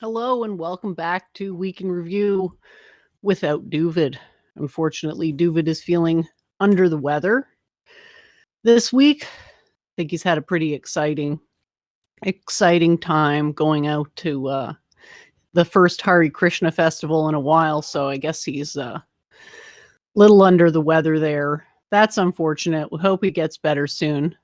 Hello and welcome back to Week in Review without Doovid. Unfortunately, Doovid is feeling under the weather this week. I think he's had a pretty exciting time going out to the first Hare Krishna festival in a while, so I guess he's a little under the weather there. That's unfortunate. We hope he gets better soon.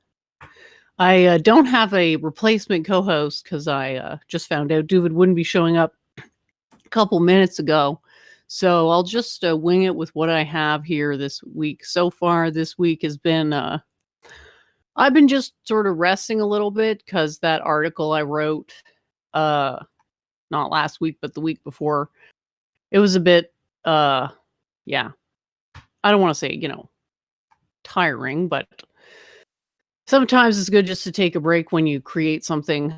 I don't have a replacement co-host because I just found out Doovid wouldn't be showing up a couple minutes ago. So I'll just wing it with what I have here this week. So far, this week has been, I've been just sort of resting a little bit because that article I wrote, not last week, but the week before, it was a bit, yeah, I don't want to say, tiring, but sometimes it's good just to take a break when you create something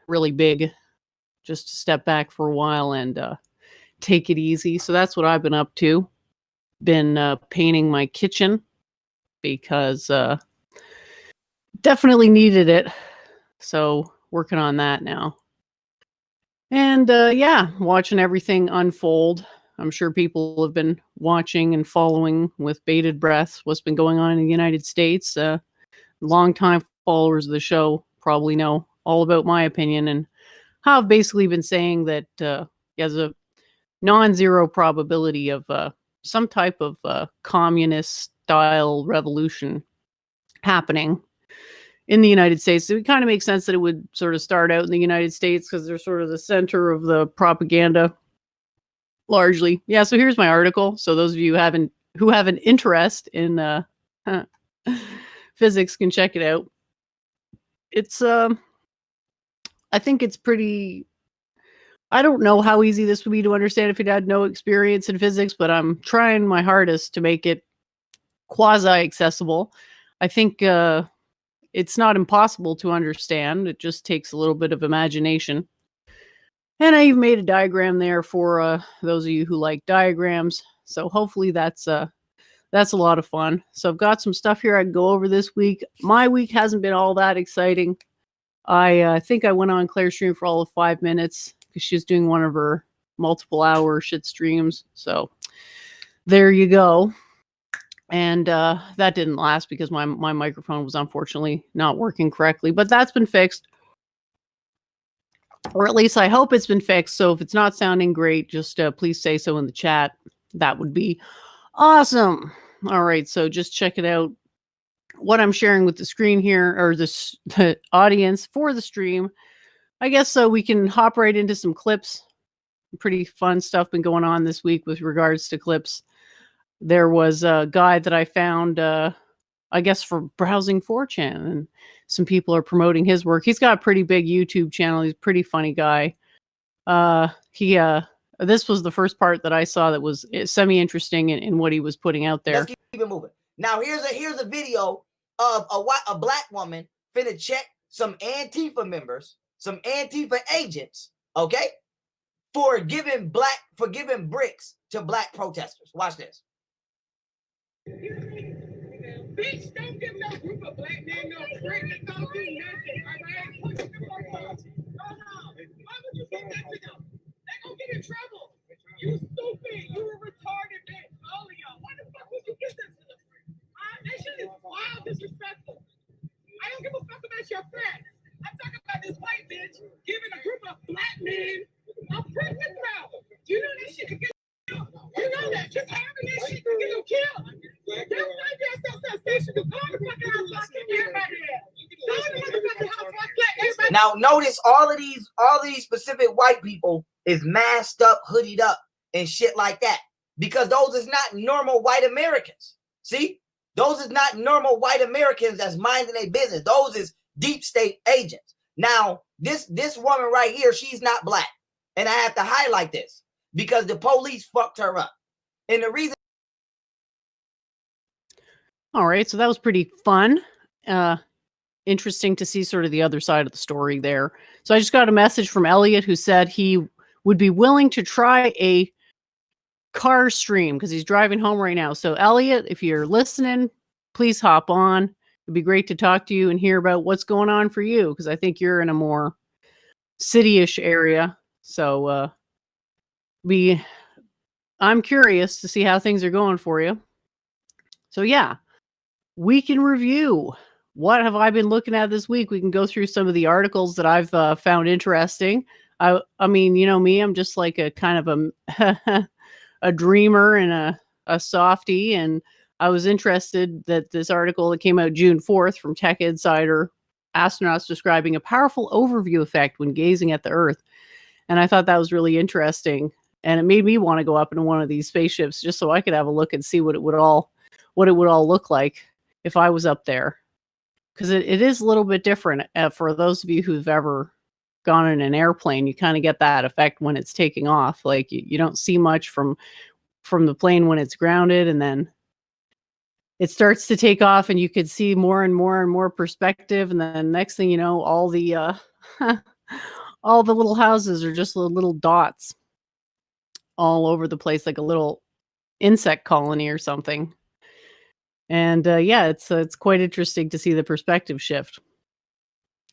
really big, just to step back for a while and take it easy. So that's what I've been up to. Been painting my kitchen because definitely needed it. So working on that now. And yeah, watching everything unfold. I'm sure people have been watching and following with bated breath what's been going on in the United States. Longtime followers of the show probably know all about my opinion and how I've basically been saying that there's a non-zero probability of some type of communist-style revolution happening in the United States. It kind of makes sense that it would sort of start out in the United States because they're sort of the center of the propaganda, largely. Yeah, so here's my article. So those of you who have an interest in physics can check it out. It's I think it's pretty. I don't know how easy this would be to understand if you had no experience in physics, but I'm trying my hardest to make it quasi-accessible. I think it's not impossible to understand. It just takes a little bit of imagination. And I even made a diagram there for those of you who like diagrams. So hopefully that's a lot of fun. So I've got some stuff here I can go over this week. My week hasn't been all that exciting. I think I went on Claire's stream for all of 5 minutes because she's doing one of her multiple hour shit streams. So there you go. And that didn't last because my microphone was unfortunately not working correctly. But that's been fixed. Or at least I hope it's been fixed. So if it's not sounding great, just please say so in the chat. That would be awesome. All right, so just check it out. What I'm sharing with the screen here, or the audience for the stream, I guess so we can hop right into some clips. Pretty fun stuff been going on this week with regards to clips. There was a guy that I found, I guess, for browsing 4chan, and some people are promoting his work. He's got a pretty big YouTube channel. He's a pretty funny guy. This was the first part that I saw that was semi-interesting in what he was putting out there. Let's keep it moving. Now here's a video of a black woman finna check some Antifa members, some Antifa agents, okay, for giving bricks to black protesters. Watch this. Bitch, don't give no group of black men no bricks. Don't do nothing. All right? Push them on. Why would you give that to them? They gonna get in trouble. You stupid. You a retarded bitch. All of y'all. Why the fuck would you give this to them? That shit is wild disrespectful. I don't give a fuck about your friends. I'm talking about this white bitch giving a group of black men a brick to throw. You know that shit could get you. You know that. Just having that shit could get you killed. Now notice all of these specific white people is masked up, hoodied up, and shit like that. Because those is not normal white Americans. See? Those is not normal white Americans that's minding their business. Those is deep state agents. Now, this woman right here, she's not black. And I have to highlight this because the police fucked her up. And the reason. All right, so that was pretty fun. Interesting to see sort of the other side of the story there. So I just got a message from Elliot who said he would be willing to try a car stream because he's driving home right now. So Elliot, if you're listening, please hop on. It'd be great to talk to you and hear about what's going on for you because I think you're in a more city-ish area. So I'm curious to see how things are going for you. So yeah, week in review. What have I been looking at this week? We can go through some of the articles that I've found interesting. I mean, you know me, I'm just like a kind of a dreamer and a softie. And I was interested that this article that came out June 4th from Tech Insider, astronauts describing a powerful overview effect when gazing at the Earth. And I thought that was really interesting. And it made me want to go up into one of these spaceships just so I could have a look and see what it would all look like if I was up there. Because it is a little bit different. For those of you who've ever gone in an airplane, you kind of get that effect when it's taking off. Like you don't see much from the plane when it's grounded, and then it starts to take off and you could see more and more and more perspective. And then next thing you know, all the all the little houses are just little dots all over the place, like a little insect colony or something. And yeah, it's quite interesting to see the perspective shift.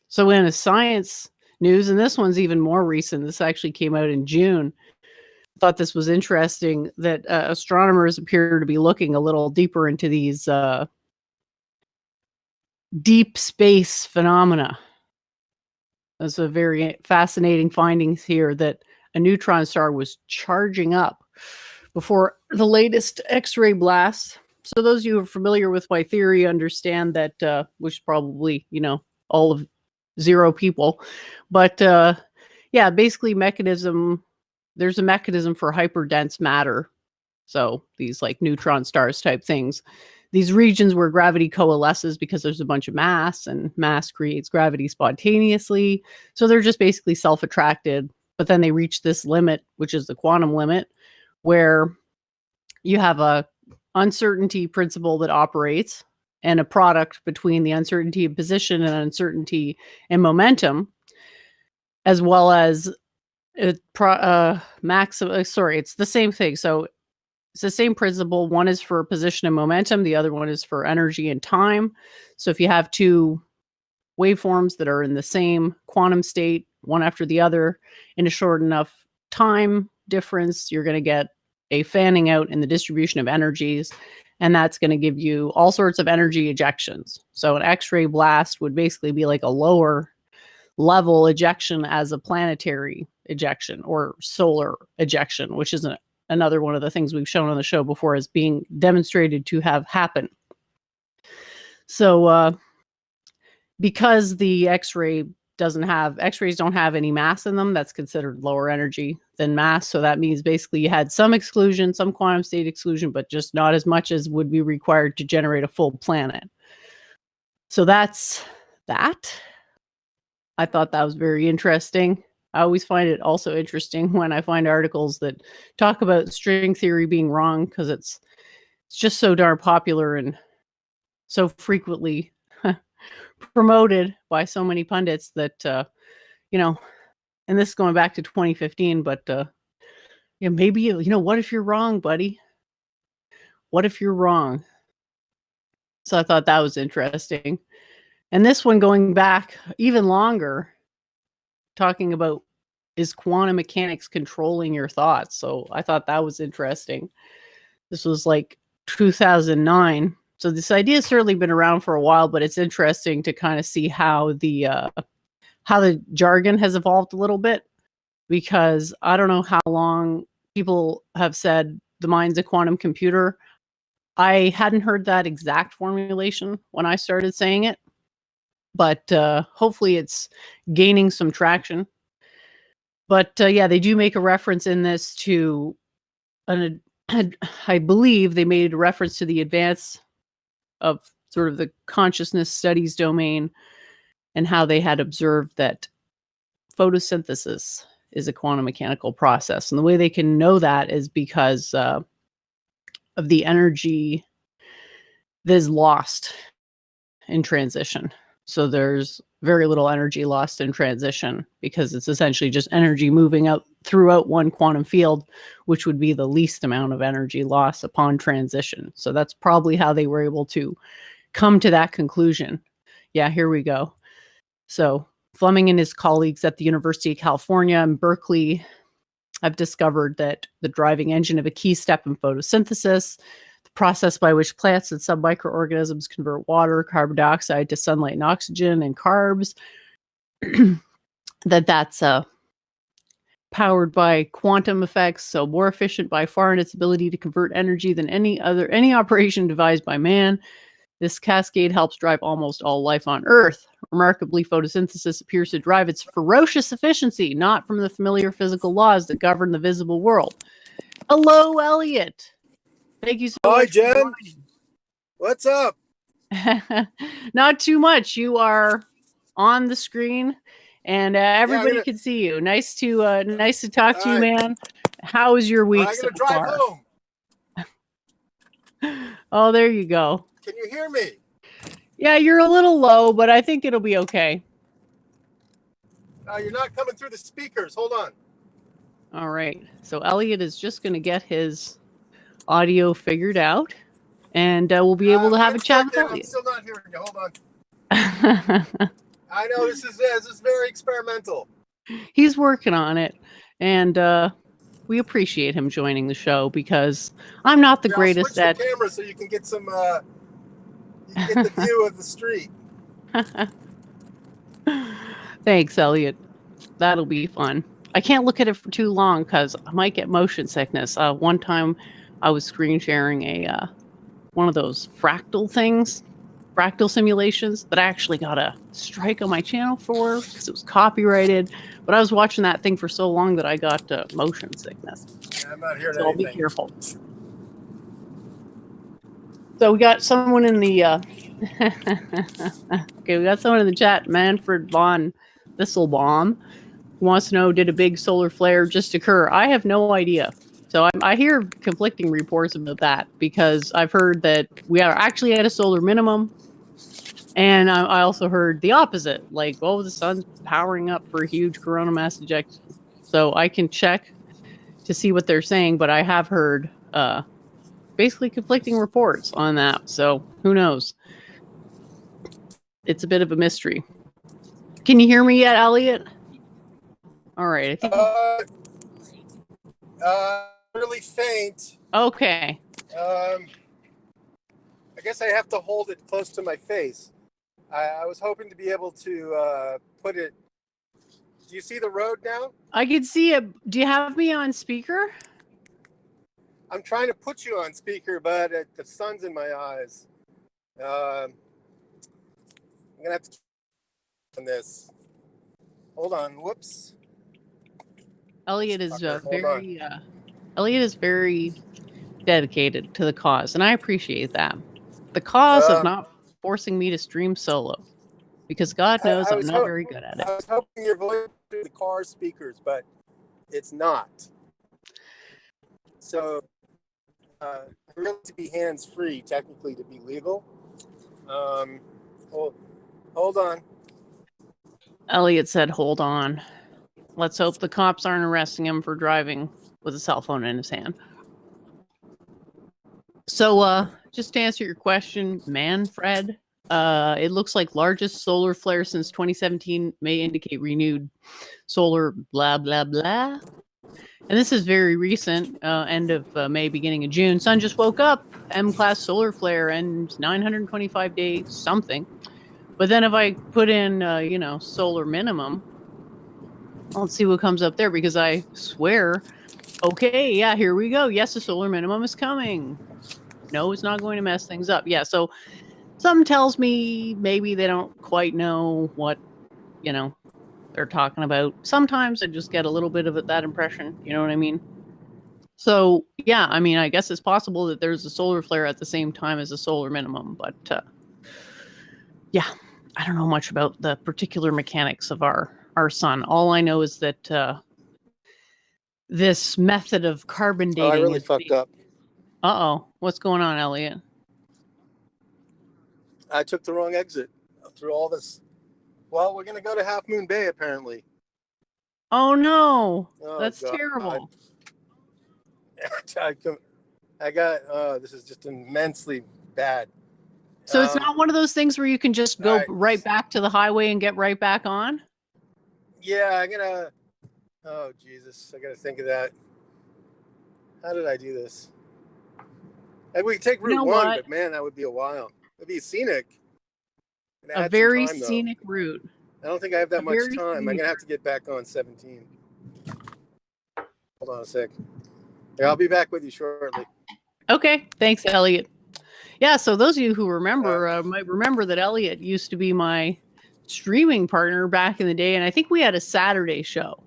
So in a science news, and this one's even more recent, this actually came out in June. I thought this was interesting that astronomers appear to be looking a little deeper into these deep space phenomena. That's a very fascinating findings here, that a neutron star was charging up before the latest X-ray blast. So those of you who are familiar with my theory understand that, which probably, you know, all of 0 people. But yeah, basically there's a mechanism for hyperdense matter. So these like neutron stars type things. These regions where gravity coalesces because there's a bunch of mass, and mass creates gravity spontaneously. So they're just basically self-attracted. But then they reach this limit, which is the quantum limit, where you have a uncertainty principle that operates, and a product between the uncertainty of position and uncertainty and momentum, as well as it's the same thing. So it's the same principle. One is for position and momentum. The other one is for energy and time. So if you have 2 waveforms that are in the same quantum state, one after the other, in a short enough time difference, you're going to get a fanning out in the distribution of energies. And that's going to give you all sorts of energy ejections. So an X-ray blast would basically be like a lower level ejection as a planetary ejection or solar ejection, which is another one of the things we've shown on the show before as being demonstrated to have happened. So because the X-rays don't have any mass in them, that's considered lower energy than mass. So that means basically you had some exclusion, some quantum state exclusion, but just not as much as would be required to generate a full planet. So that's that. I thought that was very interesting. I always find it also interesting when I find articles that talk about string theory being wrong, because it's just so darn popular and so frequently promoted by so many pundits that, you know, and this is going back to 2015, but yeah, maybe, you know, what if you're wrong, buddy? What if you're wrong? So I thought that was interesting. And this one going back even longer, talking about, is quantum mechanics controlling your thoughts? So I thought that was interesting. This was like 2009. So this idea has certainly been around for a while, but it's interesting to kind of see how the jargon has evolved a little bit, because I don't know how long people have said the mind's a quantum computer. I hadn't heard that exact formulation when I started saying it, but hopefully it's gaining some traction. But yeah, they do make a reference in this to I believe they made a reference to the advance of sort of the consciousness studies domain, and how they had observed that photosynthesis is a quantum mechanical process. And the way they can know that is because of the energy that is lost in transition. So there's very little energy lost in transition, because it's essentially just energy moving out throughout one quantum field, which would be the least amount of energy loss upon transition. So that's probably how they were able to come to that conclusion. Yeah, here we go. So Fleming and his colleagues at the University of California and Berkeley have discovered that the driving engine of a key step in photosynthesis, the process by which plants and some microorganisms convert water, carbon dioxide to sunlight and oxygen and carbs, that's powered by quantum effects, so more efficient by far in its ability to convert energy than any operation devised by man. This cascade helps drive almost all life on Earth. Remarkably, photosynthesis appears to derive its ferocious efficiency, not from the familiar physical laws that govern the visible world. Hello, Elliot. Thank you so much. Hi, Jen. What's up? Not too much. You are on the screen, and everybody can see you. Nice to talk to you, man. How is your week so far? I'm gonna drive home. Oh, there you go. Can you hear me? Yeah, you're a little low, but I think it'll be okay. You're not coming through the speakers. Hold on. All right. So Elliot is just going to get his audio figured out, and we'll be able to have a chat with Elliot. I'm still not hearing you. Hold on. I know this is very experimental. He's working on it, and we appreciate him joining the show because I'm not the greatest at the camera, so you can get some. You can get the view of the street. Thanks, Elliot. That'll be fun. I can't look at it for too long because I might get motion sickness. One time I was screen sharing a one of those fractal simulations that I actually got a strike on my channel for because it was copyrighted. But I was watching that thing for so long that I got motion sickness. Yeah, I'm not hearing so anything. I'll be careful. So we got someone in the okay, we got someone in the chat, Manfred von Thistlebaum, who wants to know, did a big solar flare just occur? I have no idea. So I hear conflicting reports about that because I've heard that we are actually at a solar minimum, and I also heard the opposite, like, oh, the sun's powering up for a huge corona mass ejection. So I can check to see what they're saying, but I have heard basically conflicting reports on that. So who knows? It's a bit of a mystery. Can you hear me yet, Elliot? All right. I think really faint. Okay. I guess I have to hold it close to my face. I was hoping to be able to put it. Do you see the road now? I can see it. Do you have me on speaker? I'm trying to put you on speaker, but the sun's in my eyes. I'm gonna have to on this. Hold on. Whoops. Elliot is very dedicated to the cause, and I appreciate that. The cause of not forcing me to stream solo, because God knows I'm not very good at it. I was hoping your voice through the car speakers, but it's not. So, really to be hands-free, technically to be legal. Hold on. Elliot said, hold on. Let's hope the cops aren't arresting him for driving with a cell phone in his hand. So, just to answer your question, Manfred, it looks like largest solar flare since 2017 may indicate renewed solar blah, blah, blah. And this is very recent, end of May, beginning of June. Sun just woke up, M-class solar flare, and 925 days something. But then if I put in, solar minimum, let's see what comes up there, because I swear, okay, yeah, here we go. Yes, the solar minimum is coming. No, it's not going to mess things up. Yeah, so something tells me maybe they don't quite know what, they're talking about. Sometimes I just get a little bit of that impression. You know what I mean? So, yeah, I guess it's possible that there's a solar flare at the same time as a solar minimum. But, yeah, I don't know much about the particular mechanics of our sun. All I know is that this method of carbon dating... I really fucked up. Uh-oh. What's going on, Elliot? I took the wrong exit through all this. Well, we're going to go to Half Moon Bay, apparently. Oh, no. That's terrible. I got, this is just immensely bad. So it's not one of those things where you can just go right back to the highway and get right back on? Yeah, I'm gonna. Oh Jesus, I gotta think of that. How did I do this? And we could take You Route know 1, what? but man, that would be a while. It'd be scenic. And A add some very time though. scenic route. I don't think I have A that much very time. I'm scenic gonna have to get back on 17. Hold on a sec. Yeah, I'll be back with you shortly. Okay, thanks, Elliot. Yeah, so those of you who remember might remember that Elliot used to be my streaming partner back in the day, and I think we had a Saturday show.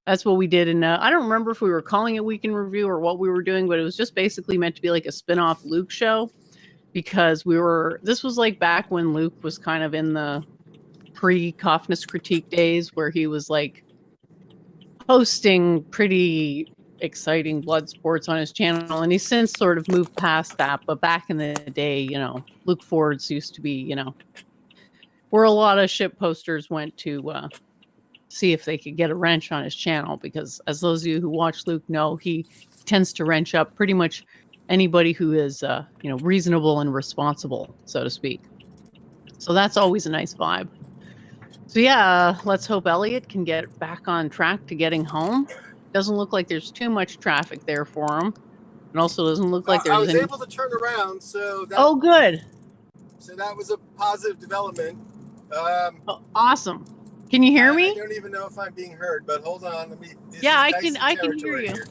That's what we did, and I don't remember if we were calling it Week in Review or what we were doing, but it was just basically meant to be like a spin-off Luke show, because this was like back when Luke was kind of in the pre-Coughness Critique days, where he was like hosting pretty exciting blood sports on his channel, and he's since sort of moved past that. But back in the day, Luke Fords used to be, where a lot of ship posters went to see if they could get a wrench on his channel, because as those of you who watch Luke know, he tends to wrench up pretty much anybody who is reasonable and responsible, so to speak. So that's always a nice vibe. So yeah, let's hope Elliot can get back on track to getting home. Doesn't look like there's too much traffic there for him. And also doesn't look like I there's was any... able to turn around, so that, Oh, good. So that was a positive development. Oh, awesome. Can you hear me? I don't even know if I'm being heard, but hold on. Yeah, I can hear you. Here.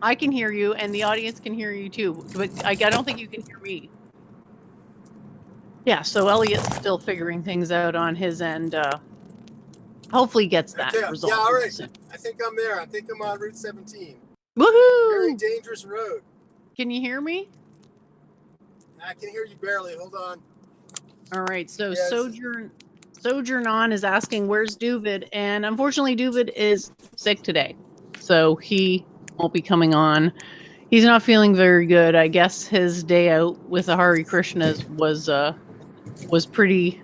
I can hear you, and the audience can hear you too. But I don't think you can hear me. Yeah, so Elliot's still figuring things out on his end. Hopefully gets that resolved. Yeah, all right. Soon. I think I'm there. I think I'm on Route 17. Woohoo! Very dangerous road. Can you hear me? I can hear you barely. Hold on. All right, so Sojourn On is asking, where's Doooovid? And unfortunately, Doooovid is sick today, so he won't be coming on. He's not feeling very good. I guess his day out with the Hare Krishnas was pretty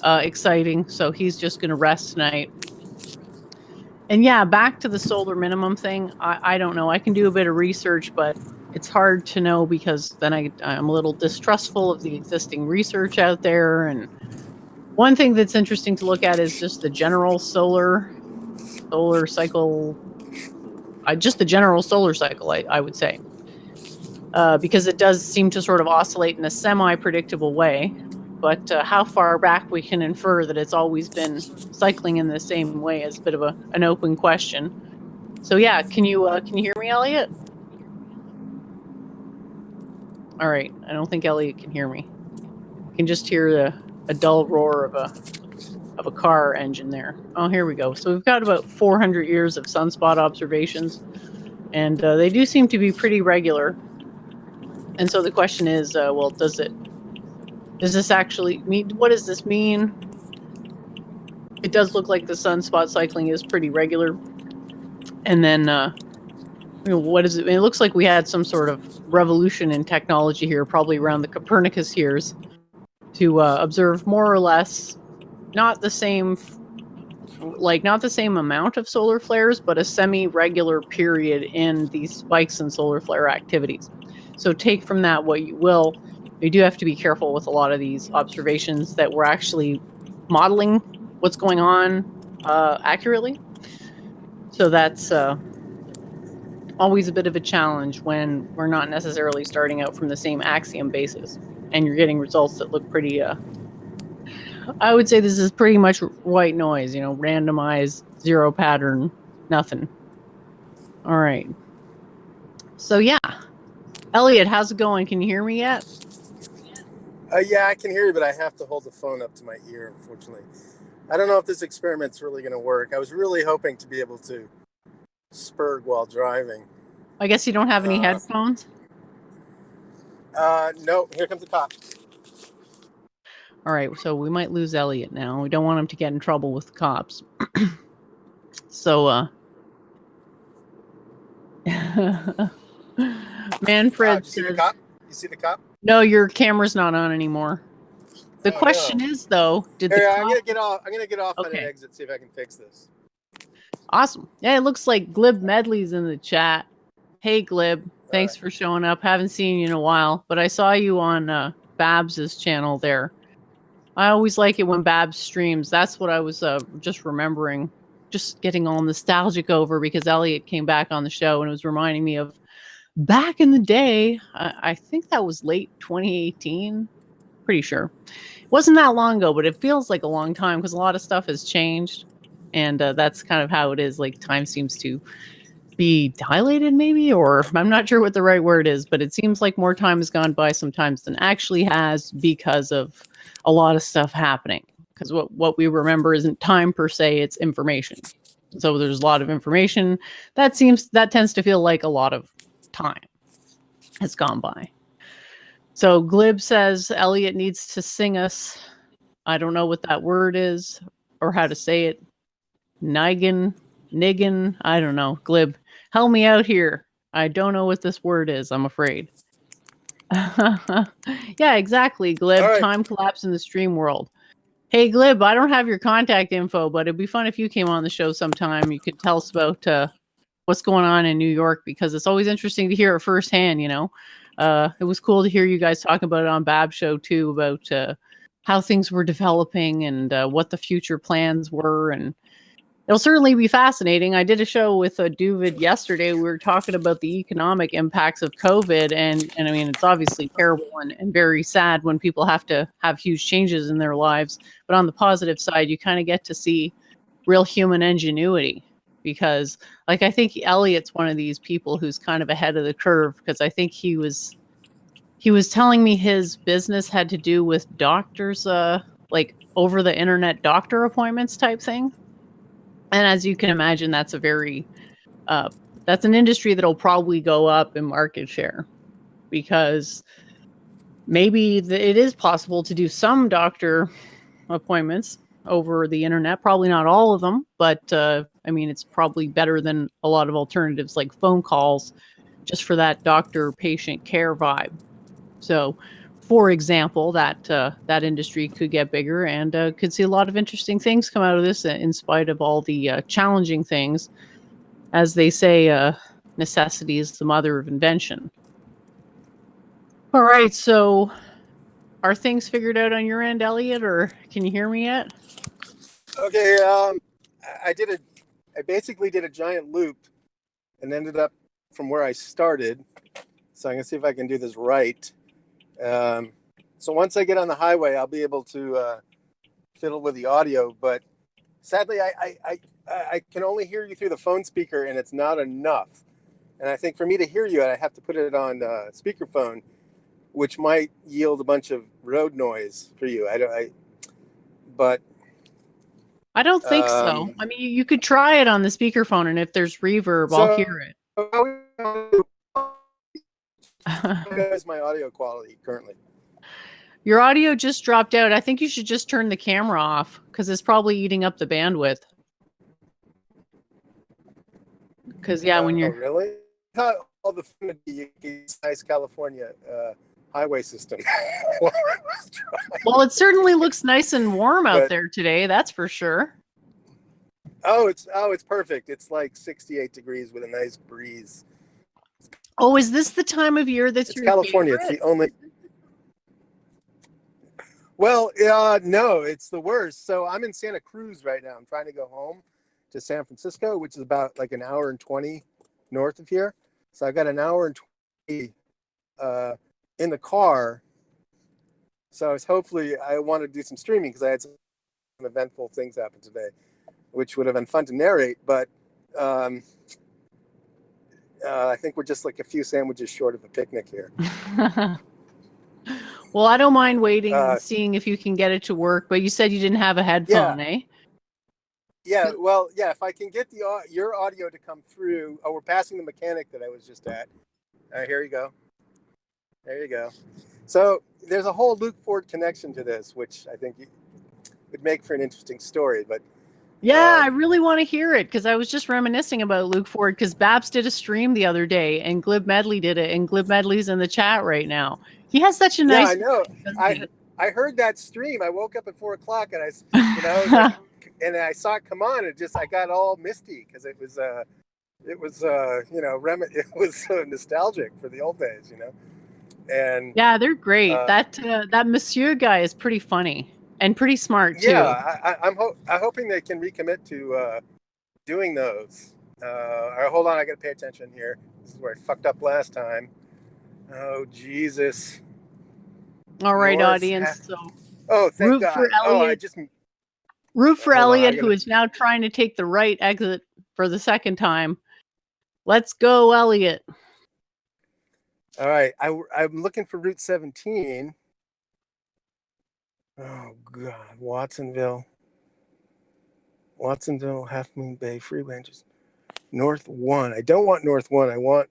exciting, so he's just going to rest tonight. And yeah, back to the solar minimum thing. I don't know. I can do a bit of research, but it's hard to know, because then I'm a little distrustful of the existing research out there. And one thing that's interesting to look at is just the general solar cycle. Just the general solar cycle, I would say. Because it does seem to sort of oscillate in a semi-predictable way. But how far back we can infer that it's always been cycling in the same way is a bit of an open question. So yeah, can you hear me, Elliot? All right, I don't think Elliot can hear me. I can just hear a dull roar of a car engine there. Oh, here we go. So we've got about 400 years of sunspot observations, and they do seem to be pretty regular. And so the question is, well, does this actually mean, what does this mean? It does look like the sunspot cycling is pretty regular. And then, what is it? It looks like we had some sort of revolution in technology here, probably around the Copernicus years, to observe more or less not the same amount of solar flares, but a semi-regular period in these spikes in solar flare activities. So take from that what you will. You do have to be careful with a lot of these observations that we're actually modeling what's going on accurately. So that's always a bit of a challenge when we're not necessarily starting out from the same axiom basis, and you're getting results that look pretty, I would say this is pretty much white noise, randomized, zero pattern, nothing. All right. So yeah. Elliot, how's it going? Can you hear me yet? Yeah, I can hear you, but I have to hold the phone up to my ear, unfortunately. I don't know if this experiment's really going to work. I was really hoping to be able to spurg while driving. I guess you don't have any headphones? No, here comes the cop. All right, so we might lose Elliot now. We don't want him to get in trouble with the cops. So, Manfred You see the cop? You see the cop? No, your camera's not on anymore. The question is, though, I'm gonna get off. I'm gonna get off on an exit. See if I can fix this. Awesome. Yeah, it looks like Glib Medley's in the chat. Hey, Glib, thanks for showing up. Haven't seen you in a while, but I saw you on Babs's channel there. I always like it when Babs streams. That's what I was just remembering just getting all nostalgic over because Elliot came back on the show and it was reminding me of back in the day. I think that was late 2018. Pretty sure. It wasn't that long ago, but it feels like a long time because a lot of stuff has changed. And that's kind of how it is. Like time seems to be dilated maybe, or I'm not sure what the right word is, but it seems like more time has gone by sometimes than actually has because of a lot of stuff happening. Because what we remember isn't time per se, it's information. So there's a lot of information that tends to feel like a lot of time has gone by. So Glib says Elliot needs to sing us, I don't know what that word is or how to say it. Niggin, I don't know. Glib, help me out here. I don't know what this word is, I'm afraid. Yeah, exactly, Glib. All right. Time collapse in the stream world. Hey, Glib, I don't have your contact info, but it'd be fun if you came on the show sometime. You could tell us about what's going on in New York, because it's always interesting to hear it firsthand, you know. It was cool to hear you guys talk about it on Bab's show, too, about how things were developing and what the future plans were, and it'll certainly be fascinating. I did a show with Doooovid yesterday. We were talking about the economic impacts of COVID. And I mean, it's obviously terrible and very sad when people have to have huge changes in their lives. But on the positive side, you kind of get to see real human ingenuity. Because, like, I think Elliot's one of these people who's kind of ahead of the curve. Because I think he was telling me his business had to do with doctors, like over the internet doctor appointments type thing. And as you can imagine, that's a very, that's an industry that'll probably go up in market share, because maybe it is possible to do some doctor appointments over the internet. Probably not all of them, but I mean, it's probably better than a lot of alternatives like phone calls, just for that doctor-patient care vibe. So, for example, that industry could get bigger and could see a lot of interesting things come out of this, in spite of all the challenging things. As they say, necessity is the mother of invention. All right, so are things figured out on your end, Elliot, or can you hear me yet? Okay, I basically did a giant loop and ended up from where I started. So I'm gonna see if I can do this right. So once I get on the highway, I'll be able to fiddle with the audio. But sadly, I can only hear you through the phone speaker, and it's not enough. And I think for me to hear you, I have to put it on speakerphone, which might yield a bunch of road noise for you. I don't think so. I mean, you could try it on the speakerphone, and if there's reverb, I'll hear it. How is my audio quality currently? Your audio just dropped out. I think you should just turn the camera off, because it's probably eating up the bandwidth. Because when you're really all the nice California highway system. Well, it certainly looks nice and warm out there today. That's for sure. It's perfect. It's like 68 degrees with a nice breeze. Oh, is this the time of year that's your California? favorite? It's the only. Well, no, it's the worst. So I'm in Santa Cruz right now. I'm trying to go home to San Francisco, which is about like an hour and 20 north of here. So I got an hour and 20 in the car. So I want to do some streaming because I had some eventful things happen today, which would have been fun to narrate. But I think we're just like a few sandwiches short of a picnic here. Well, I don't mind waiting and seeing if you can get it to work. But you said you didn't have a headphone, eh? Yeah, well, yeah, if I can get your audio to come through. Oh, we're passing the mechanic that I was just at. Here you go. There you go. So there's a whole Luke Ford connection to this, which I think would make for an interesting story. But yeah, I really want to hear it, because I was just reminiscing about Luke Ford, because Babs did a stream the other day and Glib Medley did it, and Glib Medley's in the chat right now. He has such a nice. Yeah, I know. I heard that stream. I woke up at 4:00 and I saw it come on, and I got all misty because it was nostalgic for the old days, And yeah, they're great. That Monsieur guy is pretty funny and pretty smart too. Yeah, I'm hoping they can recommit to doing those. All right, hold on, I gotta pay attention here. This is where I fucked up last time. Oh Jesus! All right, North audience. So Oh, thank root God! for Oh, I Elliot. just Root for hold on, I Elliot, who gotta- is now trying to take the right exit for the second time. Let's go, Elliot. All right, I'm looking for Route 17. Oh God, Watsonville, Half Moon Bay, Free Ranges, North 1. I don't want North 1. I want.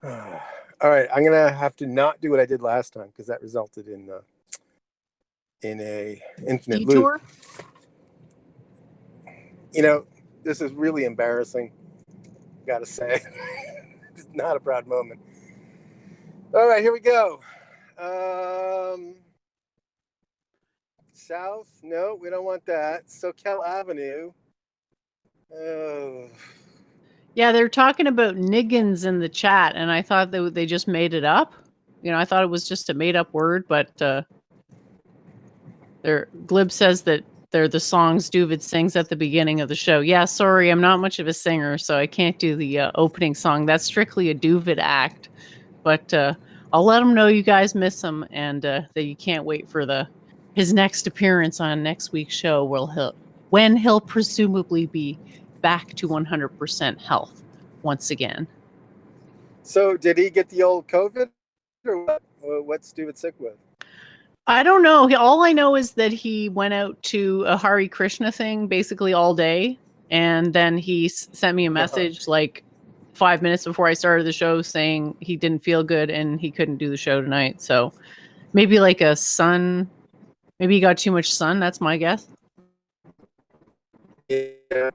All right, I'm gonna have to not do what I did last time because that resulted in a infinite Detour? loop. You know, this is really embarrassing. Gotta say, it's not a proud moment. All right, here we go. South? No, we don't want that. Soquel Avenue. Oh. Yeah, they're talking about niggins in the chat, and I thought they just made it up. You know, I thought it was just a made up word, but Glib says that they're the songs Doovid sings at the beginning of the show. Yeah, sorry, I'm not much of a singer, so I can't do the opening song. That's strictly a Doovid act. But I'll let him know you guys miss him, and that you can't wait for his next appearance on next week's show, when he'll presumably be back to 100% health once again. So, did he get the old COVID, or what? What's Doovid sick with? I don't know. All I know is that he went out to a Hare Krishna thing basically all day, and then he sent me a message like 5 minutes before I started the show saying he didn't feel good and he couldn't do the show tonight. So maybe like maybe he got too much sun. That's my guess. Yeah.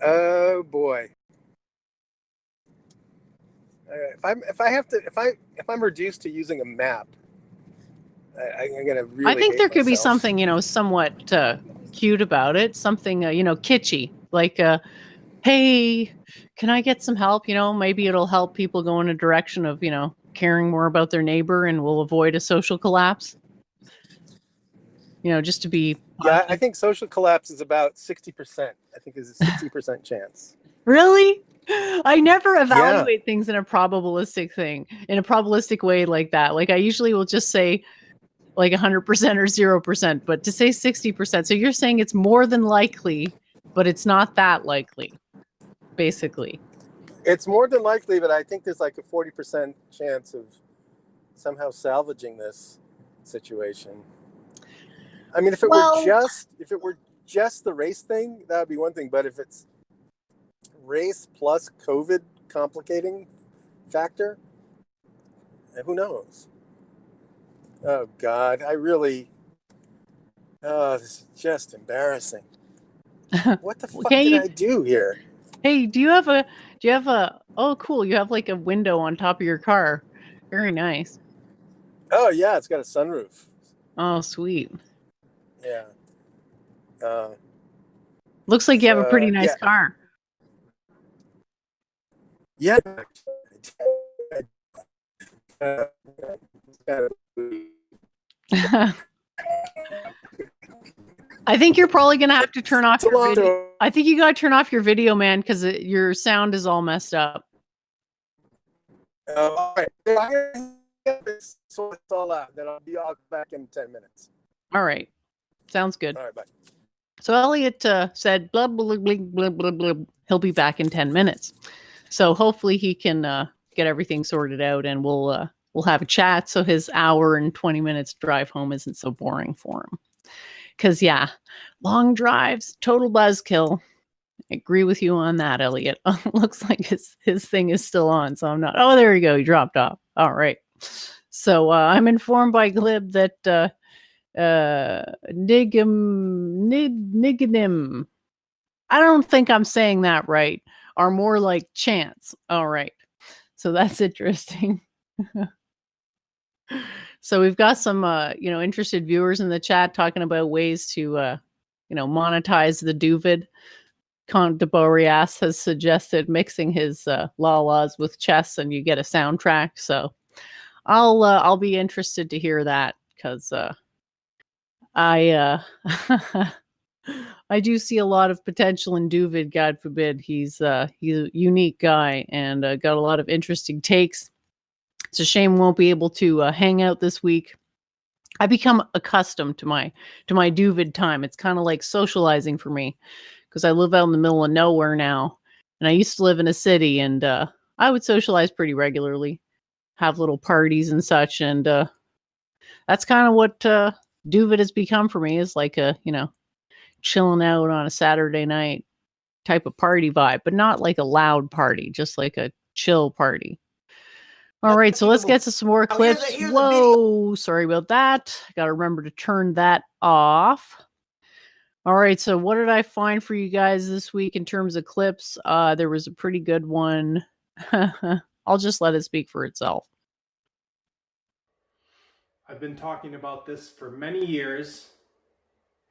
Oh boy. If I'm reduced to using a map, I'm gonna really. I think hate there could be myself. something, somewhat cute about it. Something, kitschy, like, hey, can I get some help? Maybe it'll help people go in a direction of, caring more about their neighbor, and will avoid a social collapse. Just to be Yeah, I think social collapse is about 60%. I think there's a 60% chance. Really? I never evaluate things in a probabilistic way like that. Like I usually will just say like 100% or 0%, but to say 60%. So you're saying it's more than likely, but it's not that likely, basically. It's more than likely, but I think there's like a 40% chance of somehow salvaging this situation. I mean, if it were just the race thing, that would be one thing. But if it's race plus COVID complicating factor, who knows? Oh God, this is just embarrassing. What the fuck did I do here? Hey, do you have a, oh cool, you have like a window on top of your car. Very nice. Oh yeah, it's got a sunroof. Oh, sweet. Yeah. Looks like you have a pretty nice car. Yeah. I think you're probably going to have to turn off your video. I think you got to turn off your video, man, because your sound is all messed up. All right. So it's all out. Then I'll be back in 10 minutes. All right. Sounds good. All right, bye. So Elliot said, blah, blah, blah, blah, blah, blah. He'll be back in 10 minutes. So hopefully he can get everything sorted out, and we'll have a chat so his hour and 20 minutes drive home isn't so boring for him. Because, yeah, long drives, total buzzkill. I agree with you on that, Elliot. Looks like his thing is still on, so I'm not. Oh, there you go. He dropped off. All right. So I'm informed by Glib that Niganim, I don't think I'm saying that right, are more like chants. All right. So that's interesting. So we've got some, interested viewers in the chat talking about ways to, monetize the Doovid. Count de Boreas has suggested mixing his la-las with chess, and you get a soundtrack. So I'll be interested to hear that, because I I do see a lot of potential in Doovid. God forbid. He's a unique guy and got a lot of interesting takes. It's a shame we won't be able to hang out this week. I become accustomed to my Doovid time. It's kind of like socializing for me because I live out in the middle of nowhere now, and I used to live in a city, and I would socialize pretty regularly, have little parties and such, and that's kind of what Doovid has become for me. Is like a chilling out on a Saturday night type of party vibe, but not like a loud party, just like a chill party. All right, so let's get to some more clips. Whoa, sorry about that. I got to remember to turn that off. All right, so what did I find for you guys this week in terms of clips? There was a pretty good one. I'll just let it speak for itself. I've been talking about this for many years,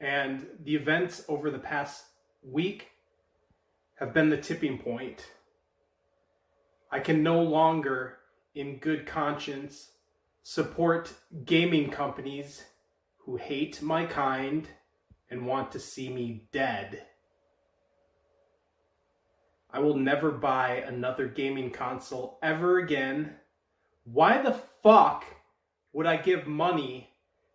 and the events over the past week have been the tipping point. I can no longer, in good conscience, support gaming companies who hate my kind and want to see me dead. I will never buy another gaming console ever again. Why the fuck would I give money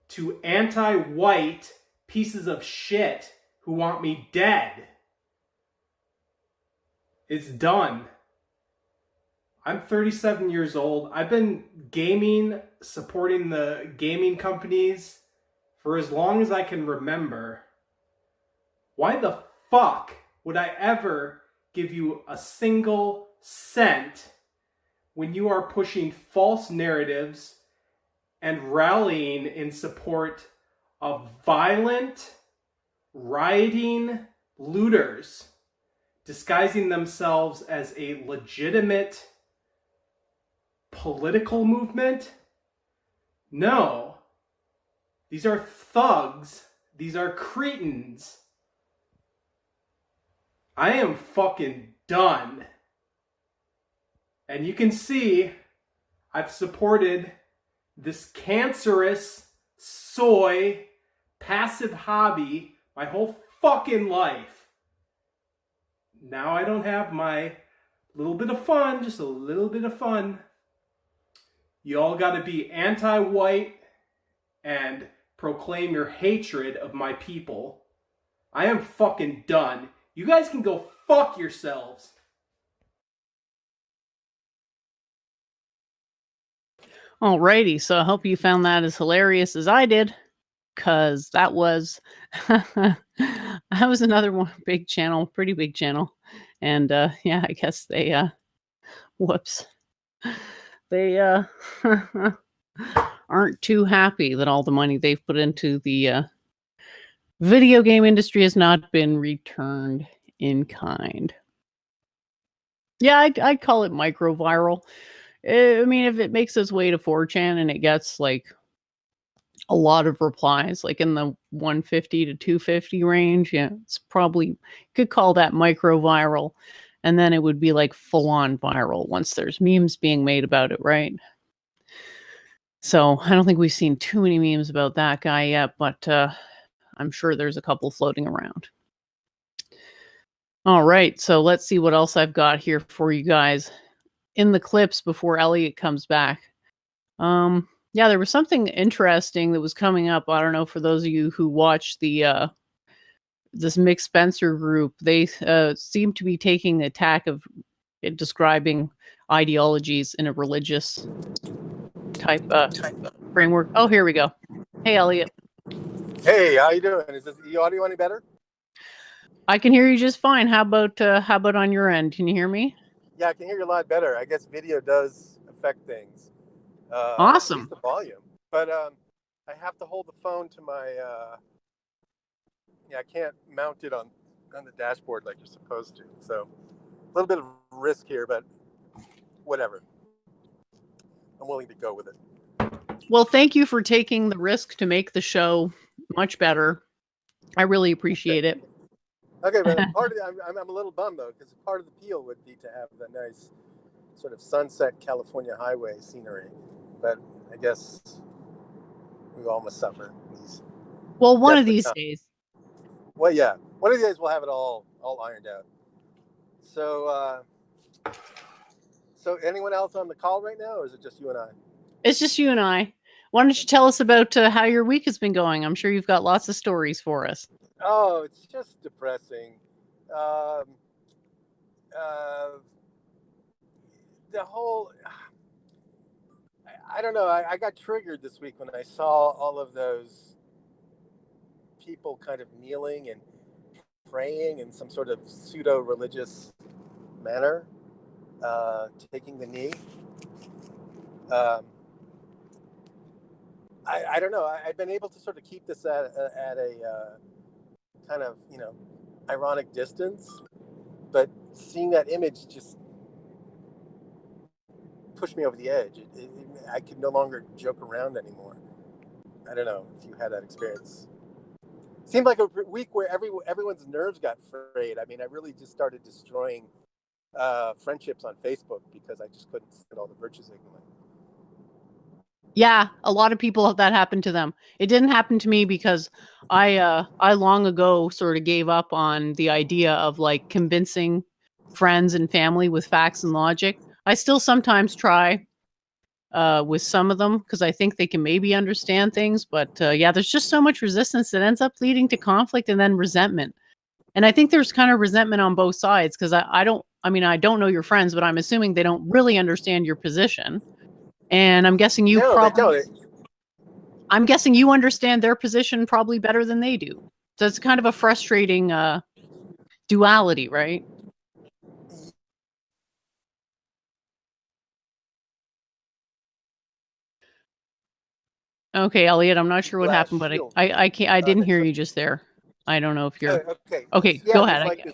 to anti-white pieces of shit who want me dead? It's done. I'm 37 years old. I've been gaming, supporting the gaming companies for as long as I can remember. Why the fuck would I ever give you a single cent when you are pushing false narratives and rallying in support of violent, rioting looters, disguising themselves as a legitimate political movement? No. These are thugs. These are cretins. I am fucking done. And you can see I've supported this cancerous soy passive hobby my whole fucking life. Now I don't have my little bit of fun, just a little bit of fun. You all got to be anti-white and proclaim your hatred of my people. I am fucking done. You guys can go fuck yourselves. Alrighty, so I hope you found that as hilarious as I did, because that was that was another one, big channel, pretty big channel, and yeah, I guess they whoops, they aren't too happy that all the money they've put into the video game industry has not been returned in kind. Yeah, I'd call it micro-viral. I mean, if it makes its way to 4chan and it gets like a lot of replies, like in the 150 to 250 range, yeah, it's probably, could call that micro-viral. And then it would be like full-on viral once there's memes being made about it, right? So I don't think we've seen too many memes about that guy yet, but I'm sure there's a couple floating around. All right, so let's see what else I've got here for you guys in the clips before Elliot comes back. Yeah, there was something interesting that was coming up. I don't know, for those of you who watch the this Mick Spencer group, they seem to be taking the attack of describing ideologies in a religious type framework. Oh, here we go. Hey, Elliot. Hey, how you doing? Is the audio any better? I can hear you just fine. How about on your end? Can you hear me? Yeah, I can hear you a lot better. I guess video does affect things. Awesome. At least the volume. But I have to hold the phone to my. I can't mount it on the dashboard like you're supposed to. So a little bit of risk here, but whatever. I'm willing to go with it. Well, thank you for taking the risk to make the show much better. I really appreciate it. Okay, but part of I'm a little bummed though, because part of the appeal would be to have the nice sort of sunset California highway scenery, but I guess we all must suffer these Well, one of Desperate these times. days. Well, yeah, one of these days we'll have it all ironed out. So, so anyone else on the call right now, or is it just you and I? It's just you and I. Why don't you tell us about how your week has been going? I'm sure you've got lots of stories for us. Oh, it's just depressing. Um, the whole, I don't know. I got triggered this week when I saw all of those people kind of kneeling and praying in some sort of pseudo-religious manner, taking the knee. I don't know. I've been able to sort of keep this at a kind of, ironic distance, but seeing that image just pushed me over the edge. I could no longer joke around anymore. I don't know if you had that experience. Seemed like a week where everyone's nerves got frayed. I mean, I really just started destroying friendships on Facebook because I just couldn't stand all the virtue signaling. Yeah, a lot of people that happened to them. It didn't happen to me because I long ago sort of gave up on the idea of like convincing friends and family with facts and logic. I still sometimes try with some of them because I think they can maybe understand things, but yeah, there's just so much resistance that ends up leading to conflict and then resentment. And I think there's kind of resentment on both sides because I don't know your friends, but I'm assuming they don't really understand your position. And I'm guessing you No, they don't. I'm guessing you understand their position probably better than they do. So it's kind of a frustrating duality, right? Okay, Elliot, I'm not sure what happened, but I can't. I didn't hear you just there. I don't know if you're okay. okay. Yeah, Go ahead.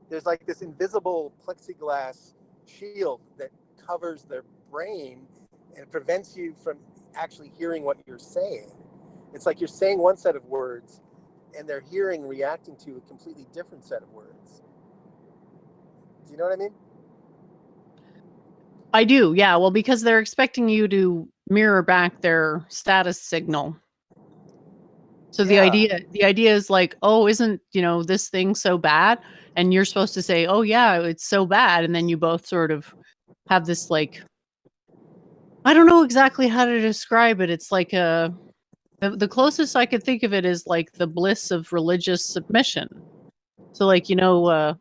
there's like this invisible plexiglass shield that covers their brain and prevents you from actually hearing what you're saying. It's like you're saying one set of words and they're reacting to a completely different set of words. Do you know what I mean? I do, yeah. Well, because they're expecting you to mirror back their status signal. So the idea is like, oh, isn't this thing so bad? And you're supposed to say, oh yeah, it's so bad, and then you both sort of have this like, I don't know exactly how to describe it. It's like the closest I could think of it is like the bliss of religious submission. So like have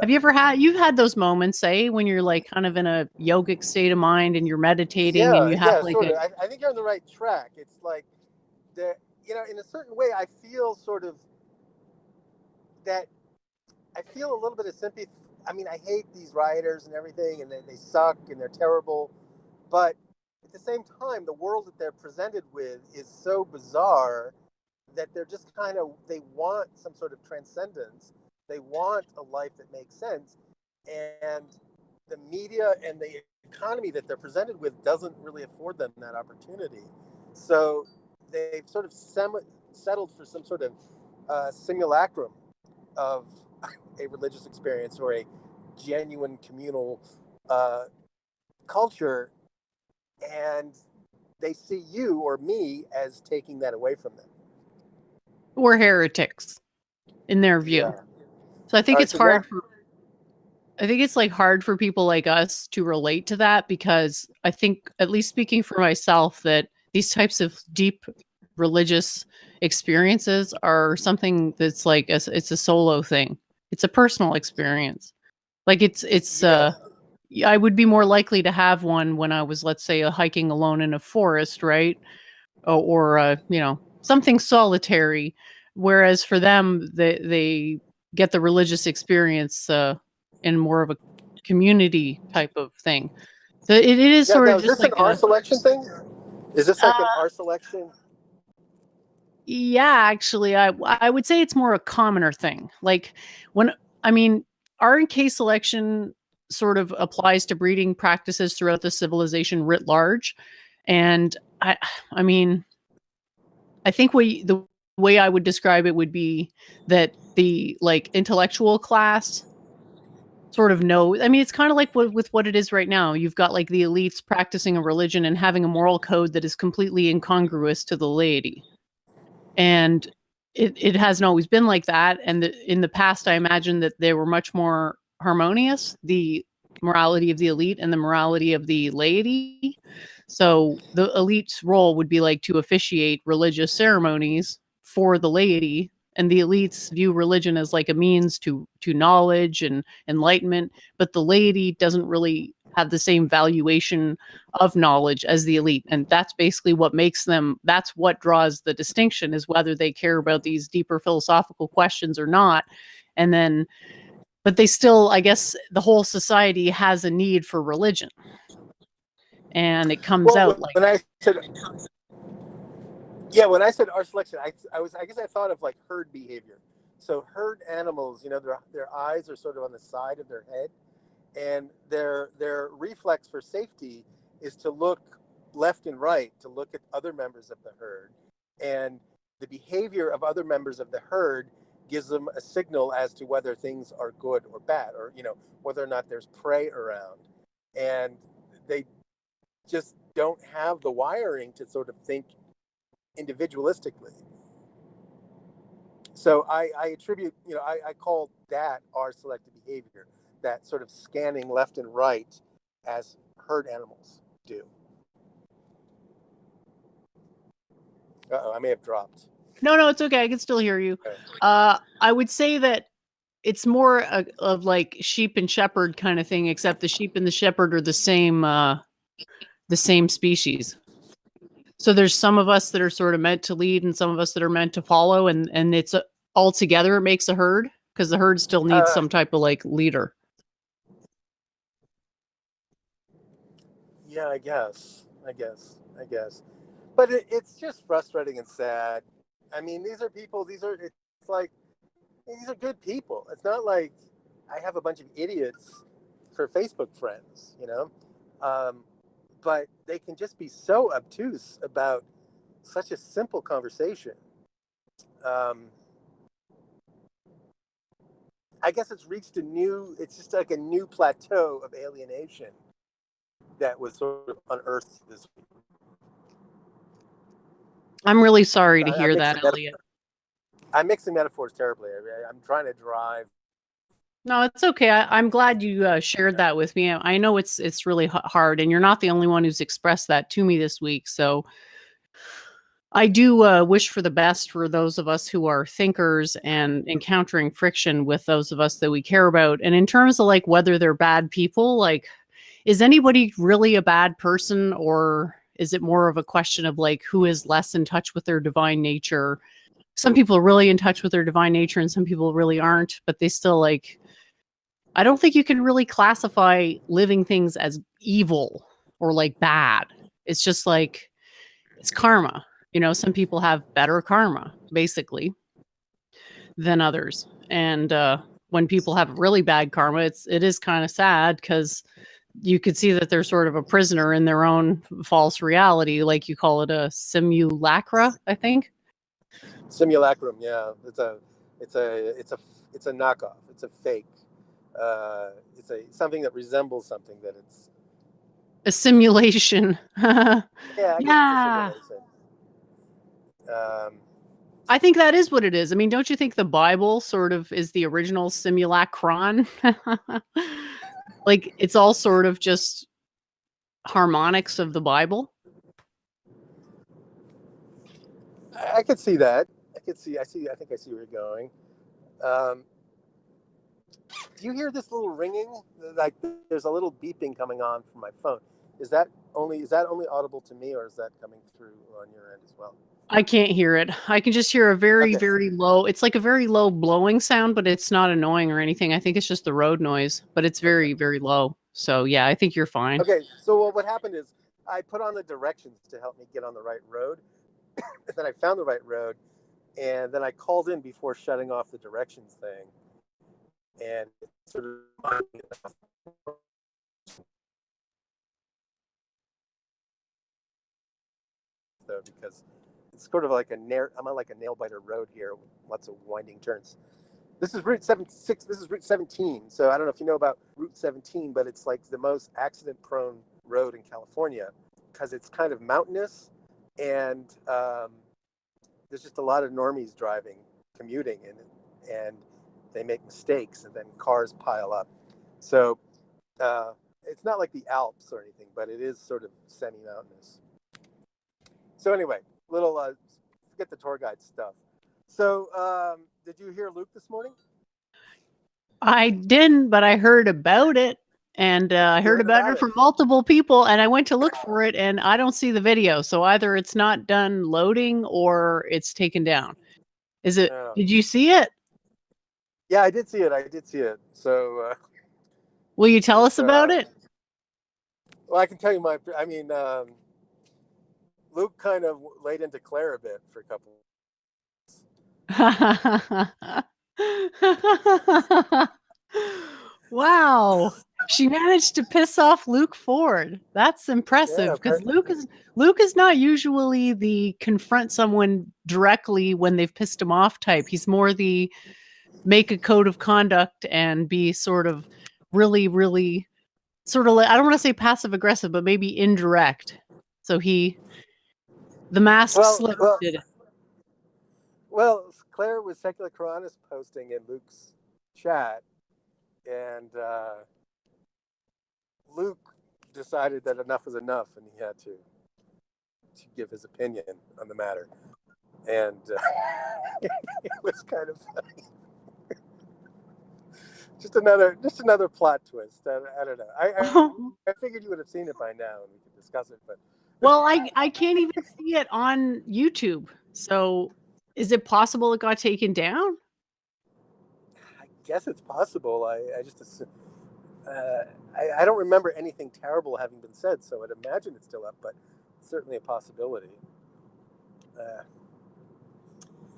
you ever you've had those moments, say, when you're like kind of in a yogic state of mind and you're meditating and you have like sort of. I think you're on the right track. It's like in a certain way, I feel sort of that. I feel a little bit of sympathy. I mean, I hate these rioters and everything, and they suck and they're terrible. But at the same time, the world that they're presented with is so bizarre that they're just they want some sort of transcendence. They want a life that makes sense. And the media and the economy that they're presented with doesn't really afford them that opportunity. So they've sort of settled for some sort of simulacrum of a religious experience or a genuine communal culture, and they see you or me as taking that away from them. We're heretics in their view. Yeah. So I think it's hard hard for people like us to relate to that, because I think, at least speaking for myself, that these types of deep religious experiences are something that's like it's a solo thing. It's a personal experience. Like I would be more likely to have one when I was, let's say, hiking alone in a forest, right? Or something solitary. Whereas for them, they get the religious experience in more of a community type of thing. So it is sort of just like an R selection thing. Is this like an R selection? Yeah, actually, I would say it's more a commoner thing. Like R and K selection sort of applies to breeding practices throughout the civilization writ large, and I think the way I would describe it would be that the like intellectual class sort of knows. I mean, it's kind of like with what it is right now. You've got like the elites practicing a religion and having a moral code that is completely incongruous to the laity. And it hasn't always been like that. And in the past, I imagine that they were much more harmonious, the morality of the elite and the morality of the laity. So the elite's role would be like to officiate religious ceremonies for the laity, and the elites view religion as like a means to knowledge and enlightenment, but the laity doesn't really have the same valuation of knowledge as the elite. And that's basically what makes them, that's what draws the distinction, is whether they care about these deeper philosophical questions or not. And then, but they still, I guess the whole society has a need for religion, and it comes out like, when I said, yeah, when I said our selection, I guess I thought of like herd behavior. So herd animals, you know, their eyes are sort of on the side of their head, and their reflex for safety is to look left and right, to look at other members of the herd. And the behavior of other members of the herd gives them a signal as to whether things are good or bad, or, you know, whether or not there's prey around. And they just don't have the wiring to sort of think individualistically. So I attribute, you know, I call that our selective behavior, that sort of scanning left and right as herd animals do. Uh-oh, I may have dropped. no, it's okay. I can still hear you. Okay. I would say that it's more of like sheep and shepherd kind of thing, except the sheep and the shepherd are the same species. So there's some of us that are sort of meant to lead and some of us that are meant to follow, and it's all together it makes a herd, because the herd still needs some type of like leader. Yeah, I guess. But it's just frustrating and sad. I mean, these are people, it's like, these are good people. It's not like I have a bunch of idiots for Facebook friends, you know? But they can just be so obtuse about such a simple conversation. I guess it's just like a new plateau of alienation that was sort of unearthed this week. I'm really sorry to hear that, Elliot. I'm mixing metaphors terribly. I'm trying to drive. No, it's okay. I'm glad you shared that with me. I know it's really hard, and you're not the only one who's expressed that to me this week. So I do wish for the best for those of us who are thinkers and encountering friction with those of us that we care about. And in terms of like whether they're bad people, like, is anybody really a bad person, or is it more of a question of like who is less in touch with their divine nature? Some people are really in touch with their divine nature and some people really aren't, but they still like, I don't think you can really classify living things as evil or like bad. It's just like, it's karma. You know, some people have better karma, basically, than others. And when people have really bad karma, it is kind of sad, because you could see that they're sort of a prisoner in their own false reality, like you call it a simulacra, I think. Simulacrum, yeah. It's a knockoff. It's a fake. It's something that resembles something that it's a simulation. Yeah, I guess it's a simulation. I think that is what it is. I mean, don't you think the Bible sort of is the original simulacron? Like, it's all sort of just harmonics of the Bible. I could see that. I think I see where you're going. Do you hear this little ringing? Like, there's a little beeping coming on from my phone. Is that only audible to me, or is that coming through on your end as well? I can't hear it. I can just hear a very, very low, it's like a very low blowing sound, but it's not annoying or anything. I think it's just the road noise, but it's very, very low. So yeah, I think you're fine. Okay, so what happened is I put on the directions to help me get on the right road. And then I found the right road, and then I called in before shutting off the directions thing. And it sort of reminded me though, because it's sort of like I'm on like a nail biter road here with lots of winding turns. This is Route 76. This is Route 17. So I don't know if you know about Route 17, but it's like the most accident-prone road in California because it's kind of mountainous, and there's just a lot of normies driving, commuting, and they make mistakes, and then cars pile up. So it's not like the Alps or anything, but it is sort of semi-mountainous. So anyway, little forget the tour guide stuff. So did you hear Luke this morning? I didn't, but I heard about it. And I heard about it from multiple people, and I went to look for it, and I don't see the video. So either it's not done loading or it's taken down. Is it? Yeah. Did you see it? Yeah, I did see it. So will you tell us about it? Well, I can tell you Luke kind of laid into Claire a bit for a couple. Wow. She managed to piss off Luke Ford. That's impressive, because Luke is not usually the confront someone directly when they've pissed him off type. He's more the make a code of conduct and be sort of really, really sort of I don't want to say passive aggressive, but maybe indirect. So the mask slip did it. Well, Claire was Secular Quranist posting in Luke's chat, and Luke decided that enough was enough, and he had to give his opinion on the matter, and it was kind of funny. just another plot twist. I don't know. I figured you would have seen it by now, and we could discuss it. But well, I can't even see it on YouTube. So, is it possible it got taken down? I guess it's possible. I just assume. I don't remember anything terrible having been said, so I'd imagine it's still up, but it's certainly a possibility.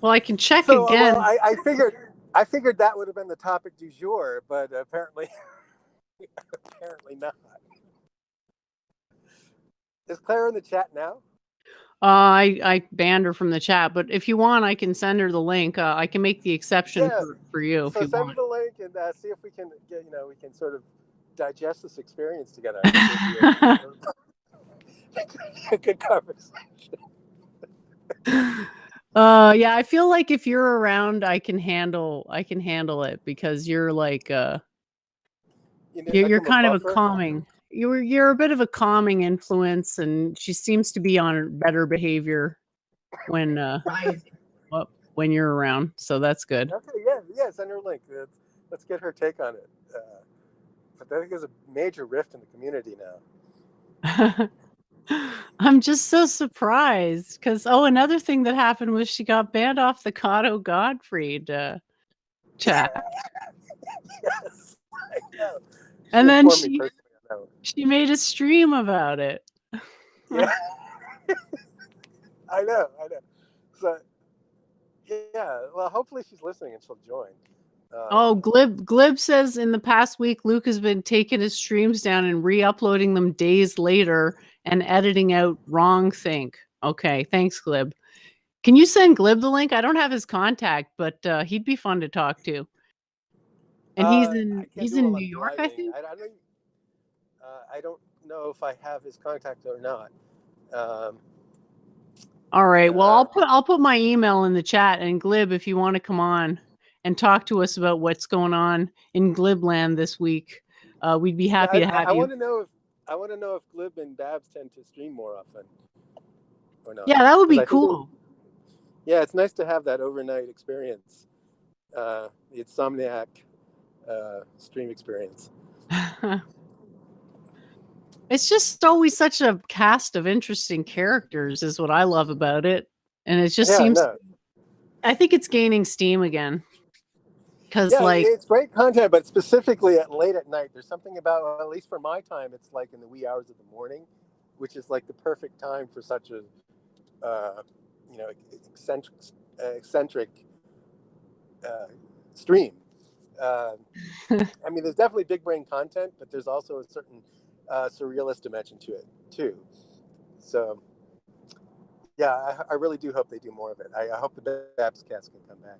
Well, I can check again. Well, I figured that would have been the topic du jour, but apparently not. Is Claire in the chat now? I banned her from the chat, but if you want, I can send her the link. I can make the exception for you if you want. So send me the link and see if we can get, we can sort of digest this experience together. A good conversation. Yeah, I feel like if you're around, I can handle it, because you're like you're kind of a calming. You're a bit of a calming influence, and she seems to be on better behavior when you're around. So that's good. Okay, yeah, send her a link. Let's get her take on it. But I think there's a major rift in the community now. I'm just so surprised because another thing that happened was she got banned off the Cotto Gottfried chat. Yes, I know. And then she made a stream about it. Yeah, I know. So yeah, well, hopefully she's listening and she'll join. Glib says in the past week, Luke has been taking his streams down and re-uploading them days later and editing out wrong think. Okay, thanks, Glib. Can you send Glib the link? I don't have his contact, but he'd be fun to talk to. And he's in New York, I think. I don't know if I have his contact or not. All right. Well, I'll put my email in the chat, and Glib, if you want to come on and talk to us about what's going on in Glibland this week, we'd be happy to have you. I want to know if Glib and Babs tend to stream more often or not. Yeah, that would be cool. Yeah, it's nice to have that overnight experience, the Insomniac stream experience. It's just always such a cast of interesting characters is what I love about it. And it just seems, I think it's gaining steam again. Because it's great content, but specifically late at night, there's something about, at least for my time, it's like in the wee hours of the morning, which is like the perfect time for such a, eccentric stream. I mean, there's definitely big brain content, but there's also a certain surrealist dimension to it too. So yeah, I really do hope they do more of it. I hope the Babs cast can come back.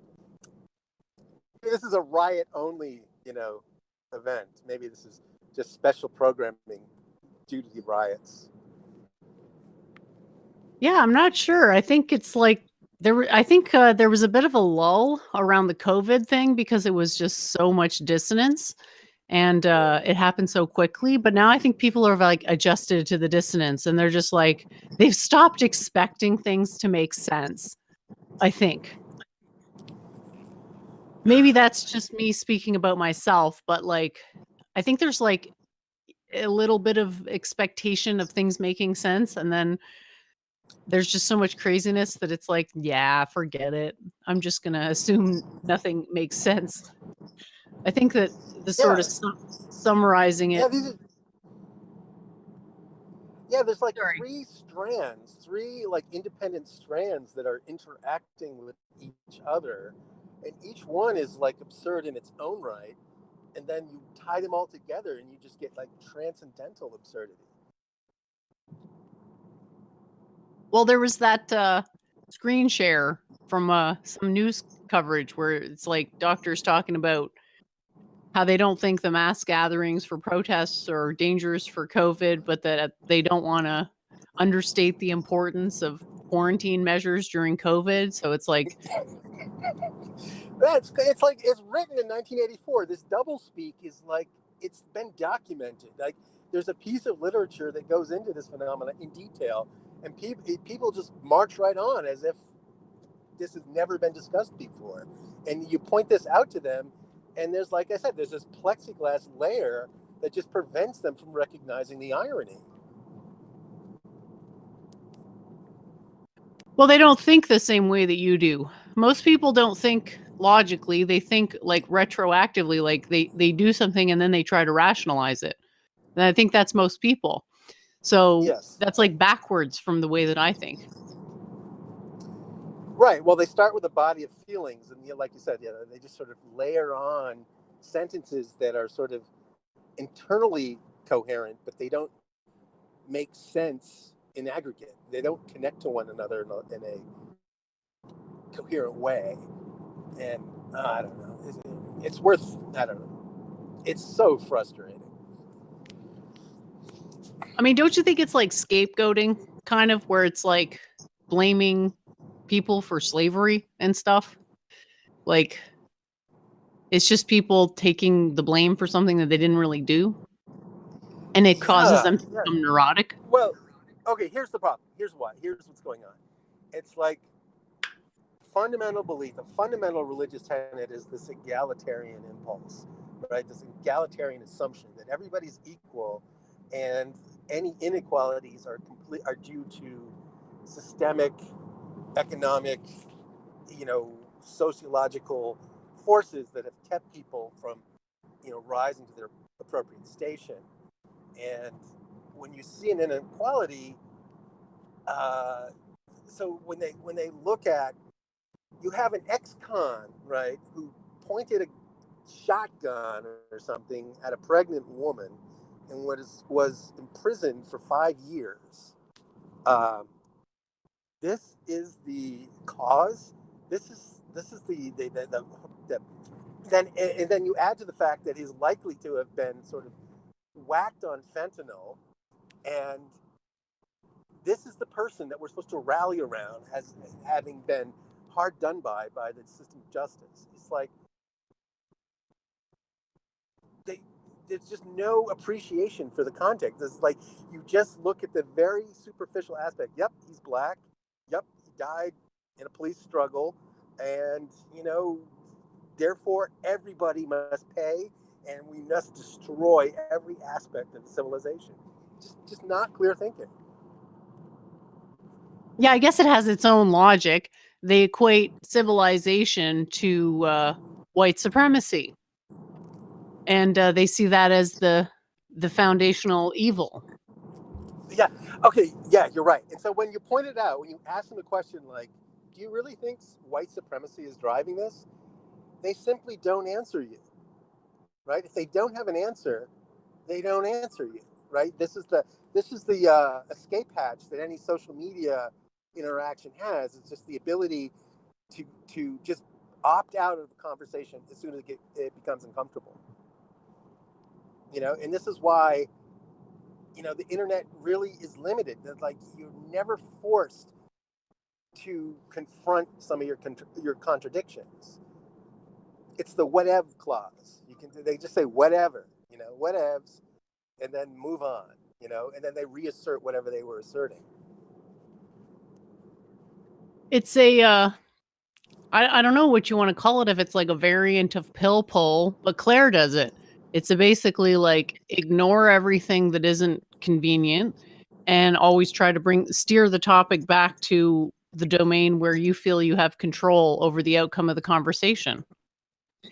This is a riot only, event. Maybe this is just special programming due to the riots. Yeah, I'm not sure. I think it's like I think there was a bit of a lull around the COVID thing because it was just so much dissonance, and it happened so quickly. But now I think people are like adjusted to the dissonance, and they're just like they've stopped expecting things to make sense. I think maybe that's just me speaking about myself, but like I think there's like a little bit of expectation of things making sense, and then there's just so much craziness that it's like, yeah, forget it. I'm just gonna assume nothing makes sense. I think that the sort Yeah, of summarizing yeah, it. there's like Sorry. three like independent strands that are interacting with each other, and each one is like absurd in its own right, and then you tie them all together and you just get like transcendental absurdity. Well, there was that screen share from some news coverage where it's like doctors talking about how they don't think the mass gatherings for protests are dangerous for COVID, but that they don't want to understate the importance of quarantine measures during COVID. So it's like, It's like it's written in 1984. This doublespeak is like it's been documented. Like there's a piece of literature that goes into this phenomenon in detail, and people just march right on as if this has never been discussed before. And you point this out to them, and there's, like I said, there's this plexiglass layer that just prevents them from recognizing the irony. well, they don't think the same way that you do. Most people don't think logically. They think like retroactively, like they do something and then they try to rationalize it. And I think that's most people. So Yes. that's like backwards from the way that I think. Right. Well, they start with a body of feelings, and like you said, they just sort of layer on sentences that are sort of internally coherent, but they don't make sense in aggregate. They don't connect to one another in a coherent way. And I don't know. It's worth. I don't know. It's so frustrating. I mean, don't you think it's like scapegoating, kind of, where it's like blaming people for slavery and stuff? Like, it's just people taking the blame for something that they didn't really do, and it causes them to Yeah. become neurotic. Well, okay. Here's the problem. Here's why. Here's what's going on. It's like fundamental belief, a fundamental religious tenet is this egalitarian impulse, right? This egalitarian assumption that everybody's equal, and any inequalities are due to systemic, economic, sociological forces that have kept people from, rising to their appropriate station. And when you see an inequality, so when they look at, you have an ex-con, right, who pointed a shotgun or something at a pregnant woman and was imprisoned for 5 years. This is the cause. This is the then, and then you add to the fact that he's likely to have been sort of whacked on fentanyl, and this is the person that we're supposed to rally around as having been hard done by the system of justice. It's like there's just no appreciation for the context. It's like you just look at the very superficial aspect. Yep, he's black. Yep, he died in a police struggle, and therefore everybody must pay, and we must destroy every aspect of the civilization. Just not clear thinking. Yeah, I guess it has its own logic. They equate civilization to white supremacy, and they see that as the foundational evil. Yeah. Okay. Yeah, you're right. And so when you point it out, when you ask them a question like, "Do you really think white supremacy is driving this?" They simply don't answer you. Right? If they don't have an answer, they don't answer you. Right? This is the escape hatch that any social media interaction has. It's just the ability to just opt out of the conversation as soon as it becomes uncomfortable. And this is why the internet really is limited. Like, you're never forced to confront some of your contradictions. It's the whatever clause. They just say whatever, whatevs, and then move on, and then they reassert whatever they were asserting. It's a I don't know what you want to call it, if it's like a variant of pill pull, but Claire does it. It's basically like ignore everything that isn't convenient and always try to steer the topic back to the domain where you feel you have control over the outcome of the conversation.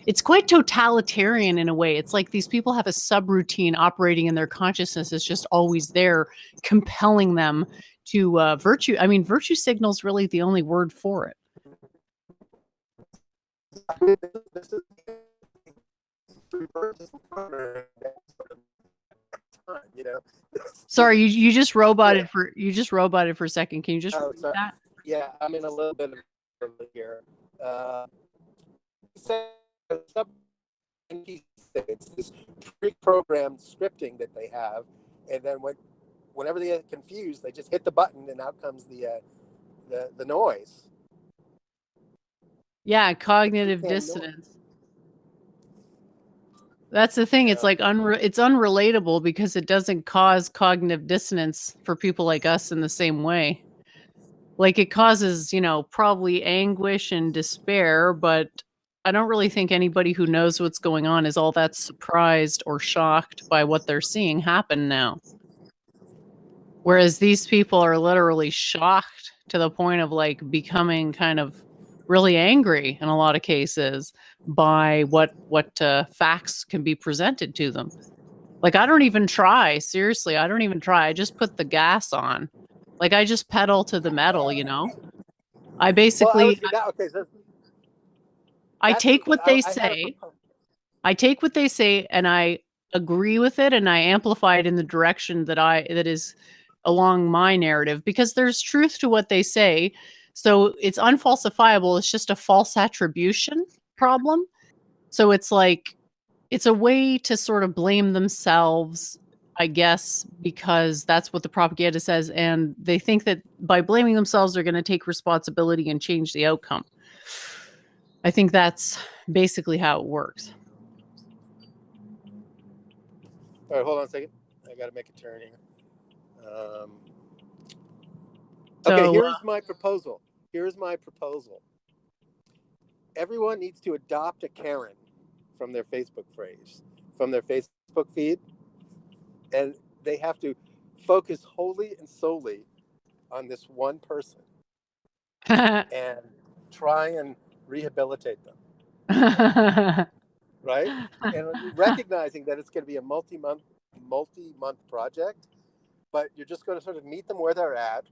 It's quite totalitarian in a way. It's like these people have a subroutine operating in their consciousness. It's just always there, compelling them to virtue. I mean, virtue signal is really the only word for it. Sorry, you just roboted for a second. Can you just repeat that? Yeah, I'm in a little bit of here. It's this pre-programmed scripting that they have, and then whenever they get confused, they just hit the button, and out comes the noise. Yeah, cognitive dissonance. That's the thing. Yeah. It's like it's unrelatable because it doesn't cause cognitive dissonance for people like us in the same way. Like it causes, probably anguish and despair, but I don't really think anybody who knows what's going on is all that surprised or shocked by what they're seeing happen now. Whereas these people are literally shocked to the point of like becoming kind of really angry in a lot of cases by what facts can be presented to them. Like I don't even try. Seriously, I don't even try. I just put the gas on. Like I just pedal to the metal, I basically I take what they say. I take what they say and I agree with it and I amplify it in the direction that is along my narrative, because there's truth to what they say. So it's unfalsifiable. It's just a false attribution problem. So it's like, it's a way to sort of blame themselves, I guess, because that's what the propaganda says. And they think that by blaming themselves, they're going to take responsibility and change the outcome. I think that's basically how it works. All right, hold on a second. I got to make a turn here. Okay, here's my proposal. Everyone needs to adopt a Karen from their Facebook feed, and they have to focus wholly and solely on this one person and try and rehabilitate them. Right? And recognizing that it's going to be a multi-month project, but you're just going to sort of meet them where they're at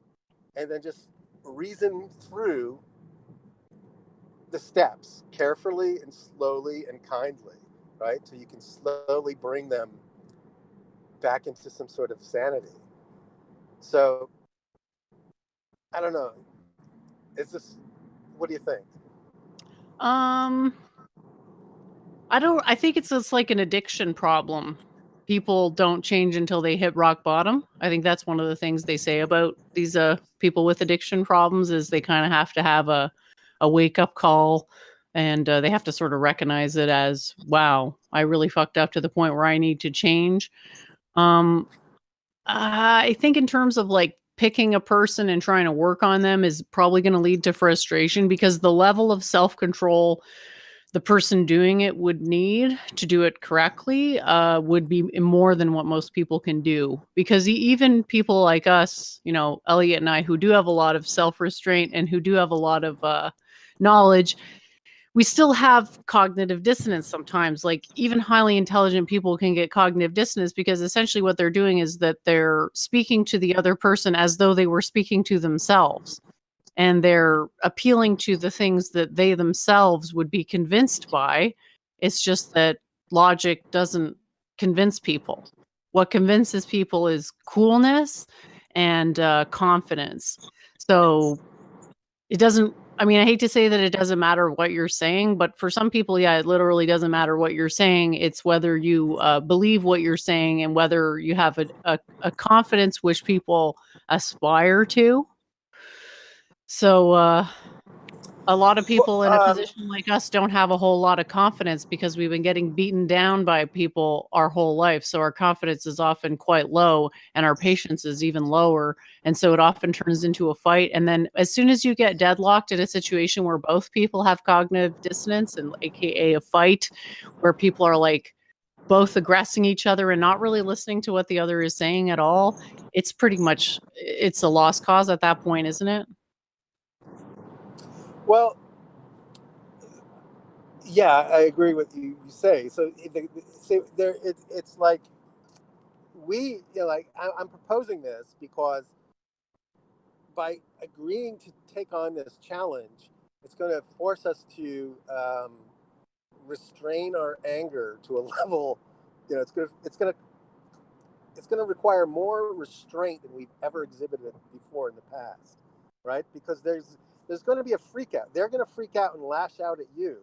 and then just reason through the steps carefully and slowly and kindly, right? So you can slowly bring them back into some sort of sanity. So, I don't know. What do you think? I think it's just like an addiction problem. People don't change until they hit rock bottom. I think that's one of the things they say about these people with addiction problems is they kind of have to have a wake up call, and they have to sort of recognize it as, wow, I really fucked up to the point where I need to change. I think in terms of like picking a person and trying to work on them is probably going to lead to frustration, because the level of self-control the person doing it would need to do it correctly would be more than what most people can do. Because even people like us, Elliot and I, who do have a lot of self-restraint and who do have a lot of knowledge, we still have cognitive dissonance sometimes. Like even highly intelligent people can get cognitive dissonance, because essentially what they're doing is that they're speaking to the other person as though they were speaking to themselves. And they're appealing to the things that they themselves would be convinced by. It's just that logic doesn't convince people. What convinces people is coolness and confidence. So it doesn't, I hate to say that it doesn't matter what you're saying, but for some people, yeah, it literally doesn't matter what you're saying. It's whether you believe what you're saying and whether you have a confidence which people aspire to. So a lot of people in a Well, position like us don't have a whole lot of confidence because we've been getting beaten down by people our whole life. So our confidence is often quite low and our patience is even lower. And so it often turns into a fight. And then as soon as you get deadlocked in a situation where both people have cognitive dissonance, and AKA a fight where people are like both aggressing each other and not really listening to what the other is saying at all, it's pretty much, it's a lost cause at that point, isn't it? well, yeah, I agree with you say. So, it's like I'm proposing this because by agreeing to take on this challenge, it's going to force us to restrain our anger to a level. It's going to require more restraint than we've ever exhibited before in the past, right? Because there's going to be a freak out. They're going to freak out and lash out at you,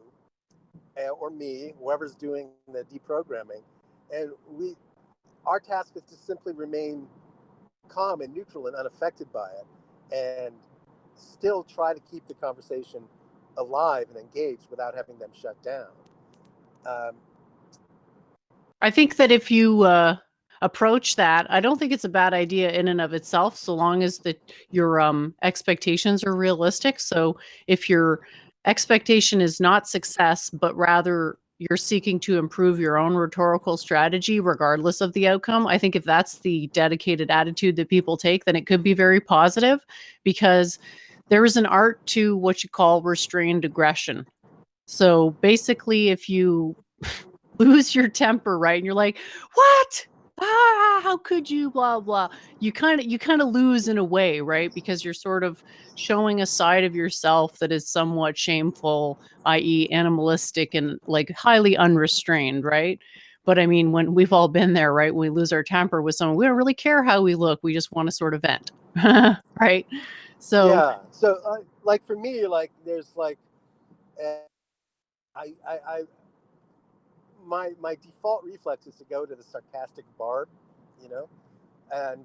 or me, whoever's doing the deprogramming, and our task is to simply remain calm and neutral and unaffected by it, and still try to keep the conversation alive and engaged without having them shut down. I think that if you approach that, I don't think it's a bad idea in and of itself, so long as your expectations are realistic. So if your expectation is not success, but rather you're seeking to improve your own rhetorical strategy, regardless of the outcome, I think if that's the dedicated attitude that people take, then it could be very positive, because there is an art to what you call restrained aggression. So basically, if you lose your temper, right? And you're like, "What? Ah, how could you blah blah." You kind of lose in a way, right? Because you're sort of showing a side of yourself that is somewhat shameful, i.e. animalistic and like highly unrestrained, right? But I mean, when we've all been there, right? When we lose our temper with someone, we don't really care how we look. We just want to sort of vent. Right? So Yeah. So, like for me, like there's like, I my default reflex is to go to the sarcastic barb, you know, and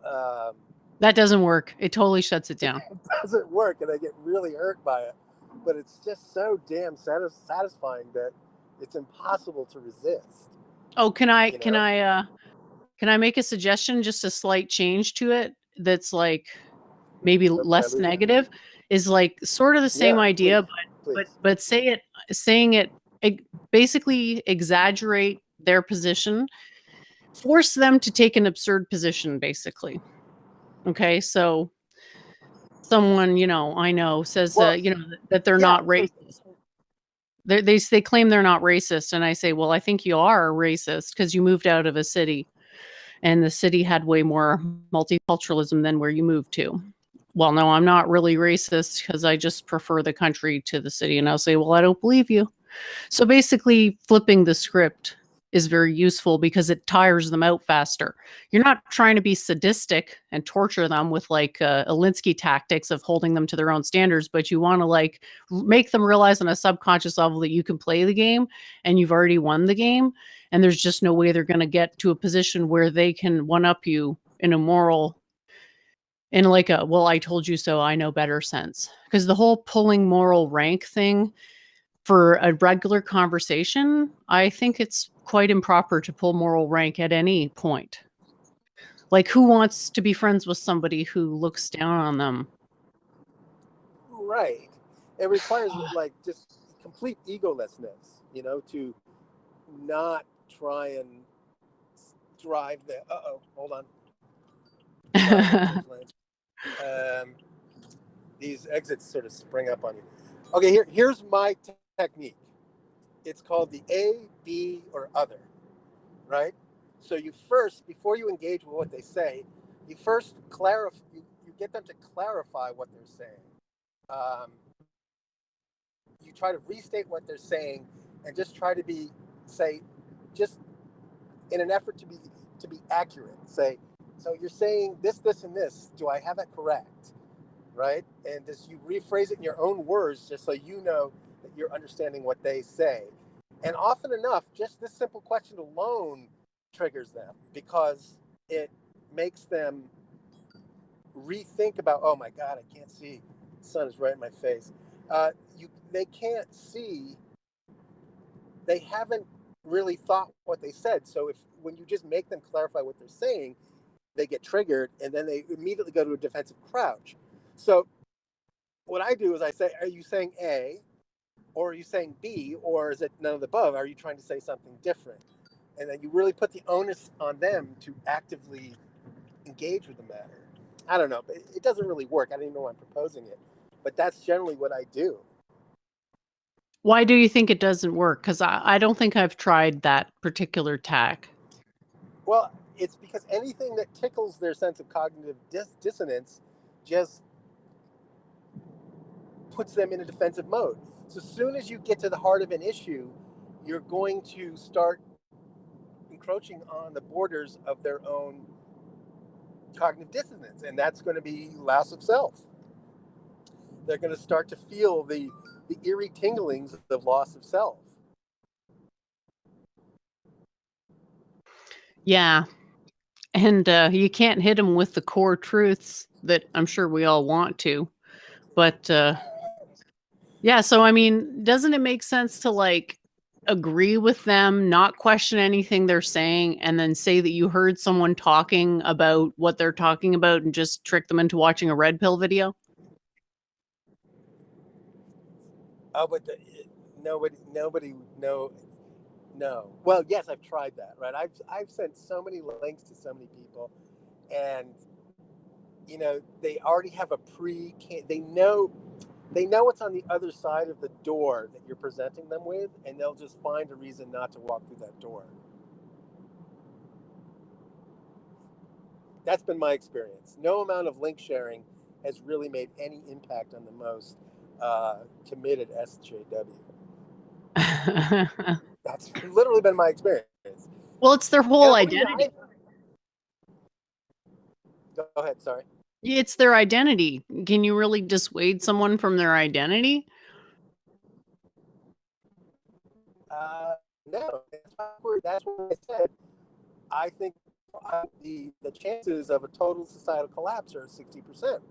um, that doesn't work. It totally shuts it down. it doesn't work, and I get really hurt by it. But it's just so damn satisfying that it's impossible to resist. Oh, You know? can I make a suggestion, just a slight change to it that's like maybe Oh, did I less lose you? negative? Is like sort of the same Yeah, idea, please, please. but saying it basically exaggerate their position, force them to take an absurd position, basically. Okay, so someone, I know says, Well, that they're yeah. not So, racist. They claim they're not racist, and I say, well, I think you are racist because you moved out of a city, and the city had way more multiculturalism than where you moved to. Well, no, I'm not really racist because I just prefer the country to the city. And I'll say, well, I don't believe you. So basically, flipping the script is very useful because it tires them out faster. You're not trying to be sadistic and torture them with like Alinsky tactics of holding them to their own standards, but you want to like make them realize on a subconscious level that you can play the game and you've already won the game. And there's just no way they're going to get to a position where they can one up you in a moral, in like a, well, I told you so, I know better sense. Because the whole pulling moral rank thing, for a regular conversation, I think it's quite improper to pull moral rank at any point. Like, who wants to be friends with somebody who looks down on them? right. It requires like just complete egolessness, to not try and drive the. Hold on. Sorry, these exits sort of spring up on you. Okay, here's my technique. It's called the A, B, or other, right? So you first, before you engage with what they say, you first clarify. You get them to clarify what they're saying. You try to restate what they're saying, and just try to just in an effort to be accurate. Say, so you're saying this, this, and this. Do I have it correct? Right? And just you rephrase it in your own words, just so you know that you're understanding what they say. And often enough, just this simple question alone triggers them because it makes them rethink about, oh my God, I can't see The sun is right in my face. They can't see. They haven't really thought what they said. So when you just make them clarify what they're saying, they get triggered and then they immediately go to a defensive crouch. So what I do is I say, are you saying A, or are you saying B, or is it none of the above? Are you trying to say something different? And then you really put the onus on them to actively engage with the matter. I don't know, but it doesn't really work. I don't even know why I'm proposing it, but that's generally what I do. Why do you think it doesn't work? Because I don't think I've tried that particular tack. Well, it's because anything that tickles their sense of cognitive dissonance just puts them in a defensive mode. So as soon as you get to the heart of an issue, you're going to start encroaching on the borders of their own cognitive dissonance, and that's going to be loss of self. They're going to start to feel the eerie tinglings of loss of self. Yeah. And you can't hit them with the core truths that I'm sure we all want to. But yeah, so I mean, doesn't it make sense to like agree with them, not question anything they're saying, and then say that you heard someone talking about what they're talking about and just trick them into watching a red pill video? Oh, but nobody, no. Well, yes, I've tried that, right? I've sent so many links to so many people, and they already have they know what's on the other side of the door that you're presenting them with, and they'll just find a reason not to walk through that door. That's been my experience. No amount of link sharing has really made any impact on the most committed SJW. That's literally been my experience. Well, it's their whole identity. Go ahead, sorry. It's their identity. Can you really dissuade someone from their identity? No, that's what I said. I think the chances of a total societal collapse are 60%.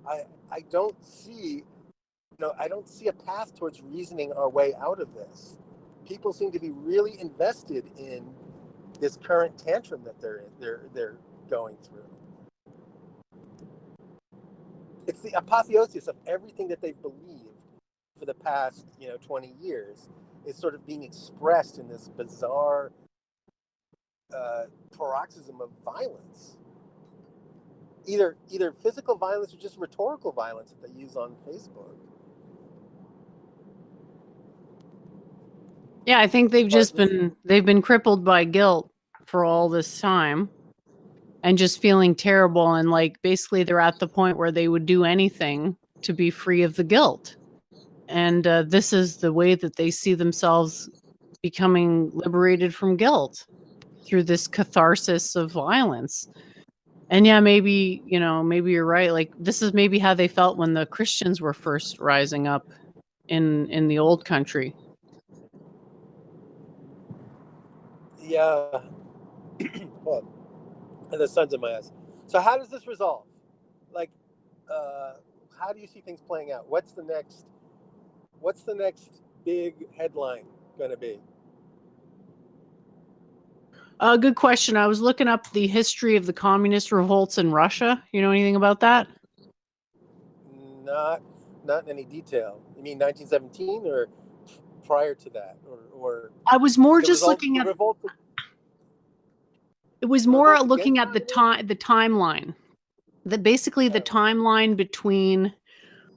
I don't see, I don't see a path towards reasoning our way out of this. People seem to be really invested in this current tantrum that they're going through. It's the apotheosis of everything that they've believed for the past 20 years is sort of being expressed in this bizarre paroxysm of violence, either physical violence or just rhetorical violence that they use on Facebook. Yeah, I think they've been crippled by guilt for all this time and just feeling terrible, and like basically they're at the point where they would do anything to be free of the guilt. And this is the way that they see themselves becoming liberated from guilt, through this catharsis of violence. And yeah, maybe you're right. Like this is maybe how they felt when the Christians were first rising up in the old country. Yeah. Well, and the sun's in my eyes. So how does this resolve? Like, how do you see things playing out? What's the next big headline going to be? Good question. I was looking up the history of the communist revolts in Russia. You know anything about that? Not in any detail. You mean 1917 or prior to that, or I was more just looking at revolt? It was more looking at the timeline. That basically the timeline between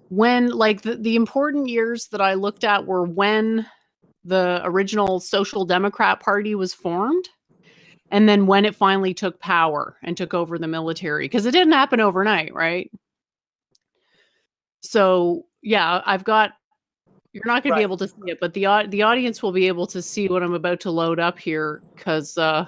when, like the important years that I looked at were when the original Social Democrat Party was formed, and then when it finally took power and took over the military, because it didn't happen overnight, right? So yeah, you're not going to be able to see it, but the audience will be able to see what I'm about to load up here, because I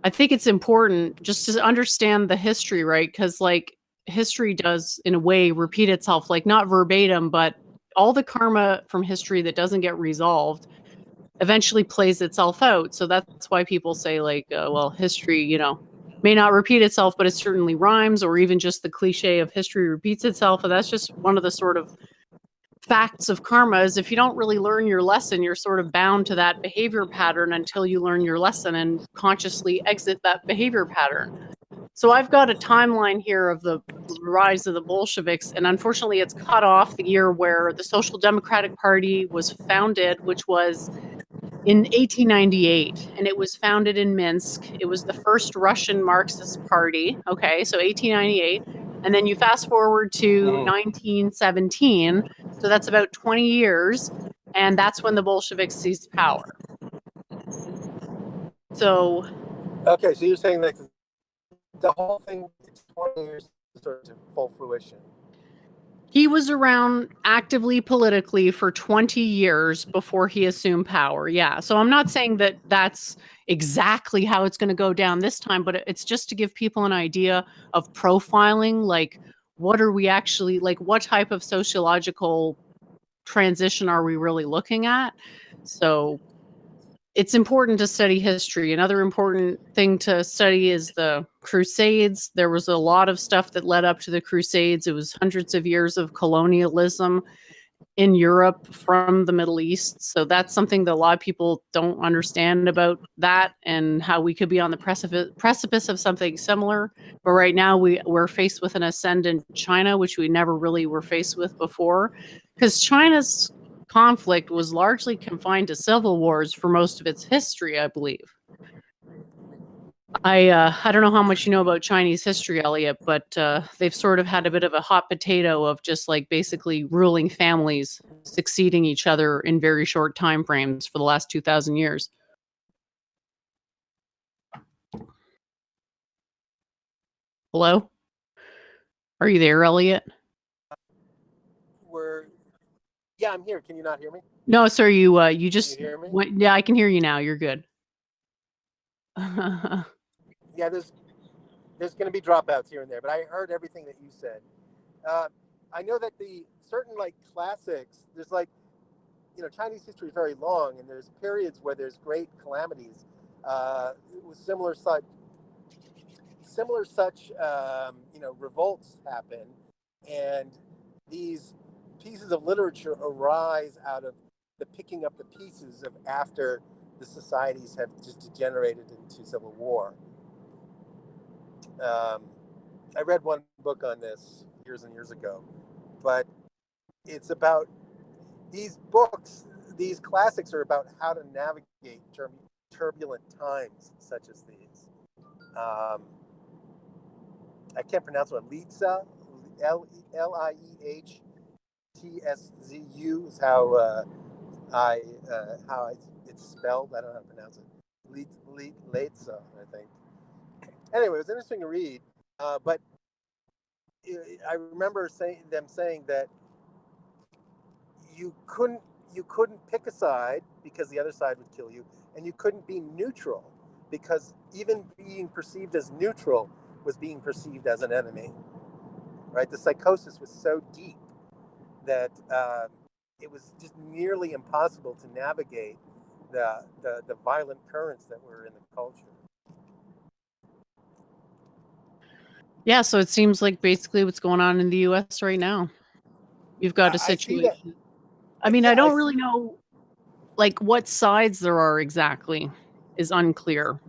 think it's important just to understand the history, right? Because like history does in a way repeat itself, like not verbatim, but all the karma from history that doesn't get resolved eventually plays itself out. So that's why people say like, well, history, may not repeat itself, but it certainly rhymes, or even just the cliche of history repeats itself. And that's just one of the sort of facts of karma, is if you don't really learn your lesson, you're sort of bound to that behavior pattern until you learn your lesson and consciously exit that behavior pattern. So I've got a timeline here of the rise of the Bolsheviks, and unfortunately it's cut off the year where the Social Democratic Party was founded, which was in 1898, and it was founded in Minsk. It was the first Russian Marxist party. Okay, so 1898. And then you fast forward to 1917, so that's about 20 years, and that's when the Bolsheviks seized power. So, Okay, so you're saying like the whole thing takes 20 years to sort of full fruition. he was around actively politically for 20 years before he assumed power. Yeah. So I'm not saying that that's exactly how it's going to go down this time, but it's just to give people an idea of profiling, like what are we actually, like what type of sociological transition are we really looking at? So it's important to study history. Another important thing to study is the Crusades. There was a lot of stuff that led up to the Crusades. It was hundreds of years of colonialism in Europe from the Middle East. So that's something that a lot of people don't understand about that, and how we could be on the precipice of something similar. But right now we're faced with an ascendant China, which we never really were faced with before, because China's conflict was largely confined to civil wars for most of its history, I believe. I don't know how much you know about Chinese history, Elliot, but they've sort of had a bit of a hot potato of just like basically ruling families succeeding each other in very short time frames for the last 2,000 years. Hello? Are you there, Elliot? Yeah, I'm here. Can you not hear me? No, sir. You just Can you hear me? went. Yeah, I can hear you now. You're good. Yeah, there's going to be dropouts here and there, but I heard everything that you said. I know that the certain like classics, there's like, Chinese history is very long, and there's periods where there's great calamities. With similar such revolts happen, and these pieces of literature arise out of the picking up the pieces of after the societies have just degenerated into civil war. I read one book on this years and years ago, but it's about these classics are about how to navigate turbulent times such as these. I can't pronounce what Lietza, Liehtzu is how it's spelled. I don't know how to pronounce it. Lietza, I think. Anyway, it was interesting to read, but I remember them saying that you couldn't pick a side because the other side would kill you, and you couldn't be neutral because even being perceived as neutral was being perceived as an enemy. Right? The psychosis was so deep that it was just nearly impossible to navigate the violent currents that were in the culture. Yeah, so it seems like basically what's going on in the U.S. right now. You've got a situation. I mean, I don't really know, like, what sides there are exactly is unclear.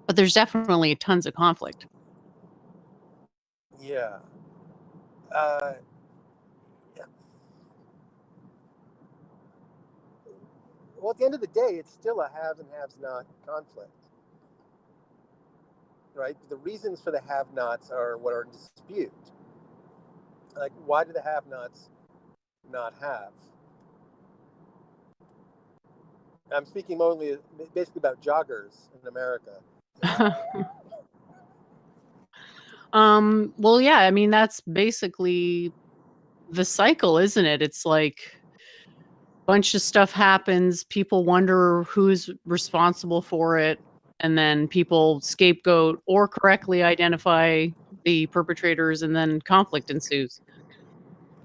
But there's definitely tons of conflict. Yeah. Well, at the end of the day, it's still a haves and have-not conflict. Right? The reasons for the have-nots are what are in dispute. Like, why do the have-nots not have? I'm speaking basically about joggers in America. Well, yeah, I mean, that's basically the cycle, isn't it? It's like a bunch of stuff happens, people wonder who's responsible for it, and then people scapegoat or correctly identify the perpetrators, and then conflict ensues.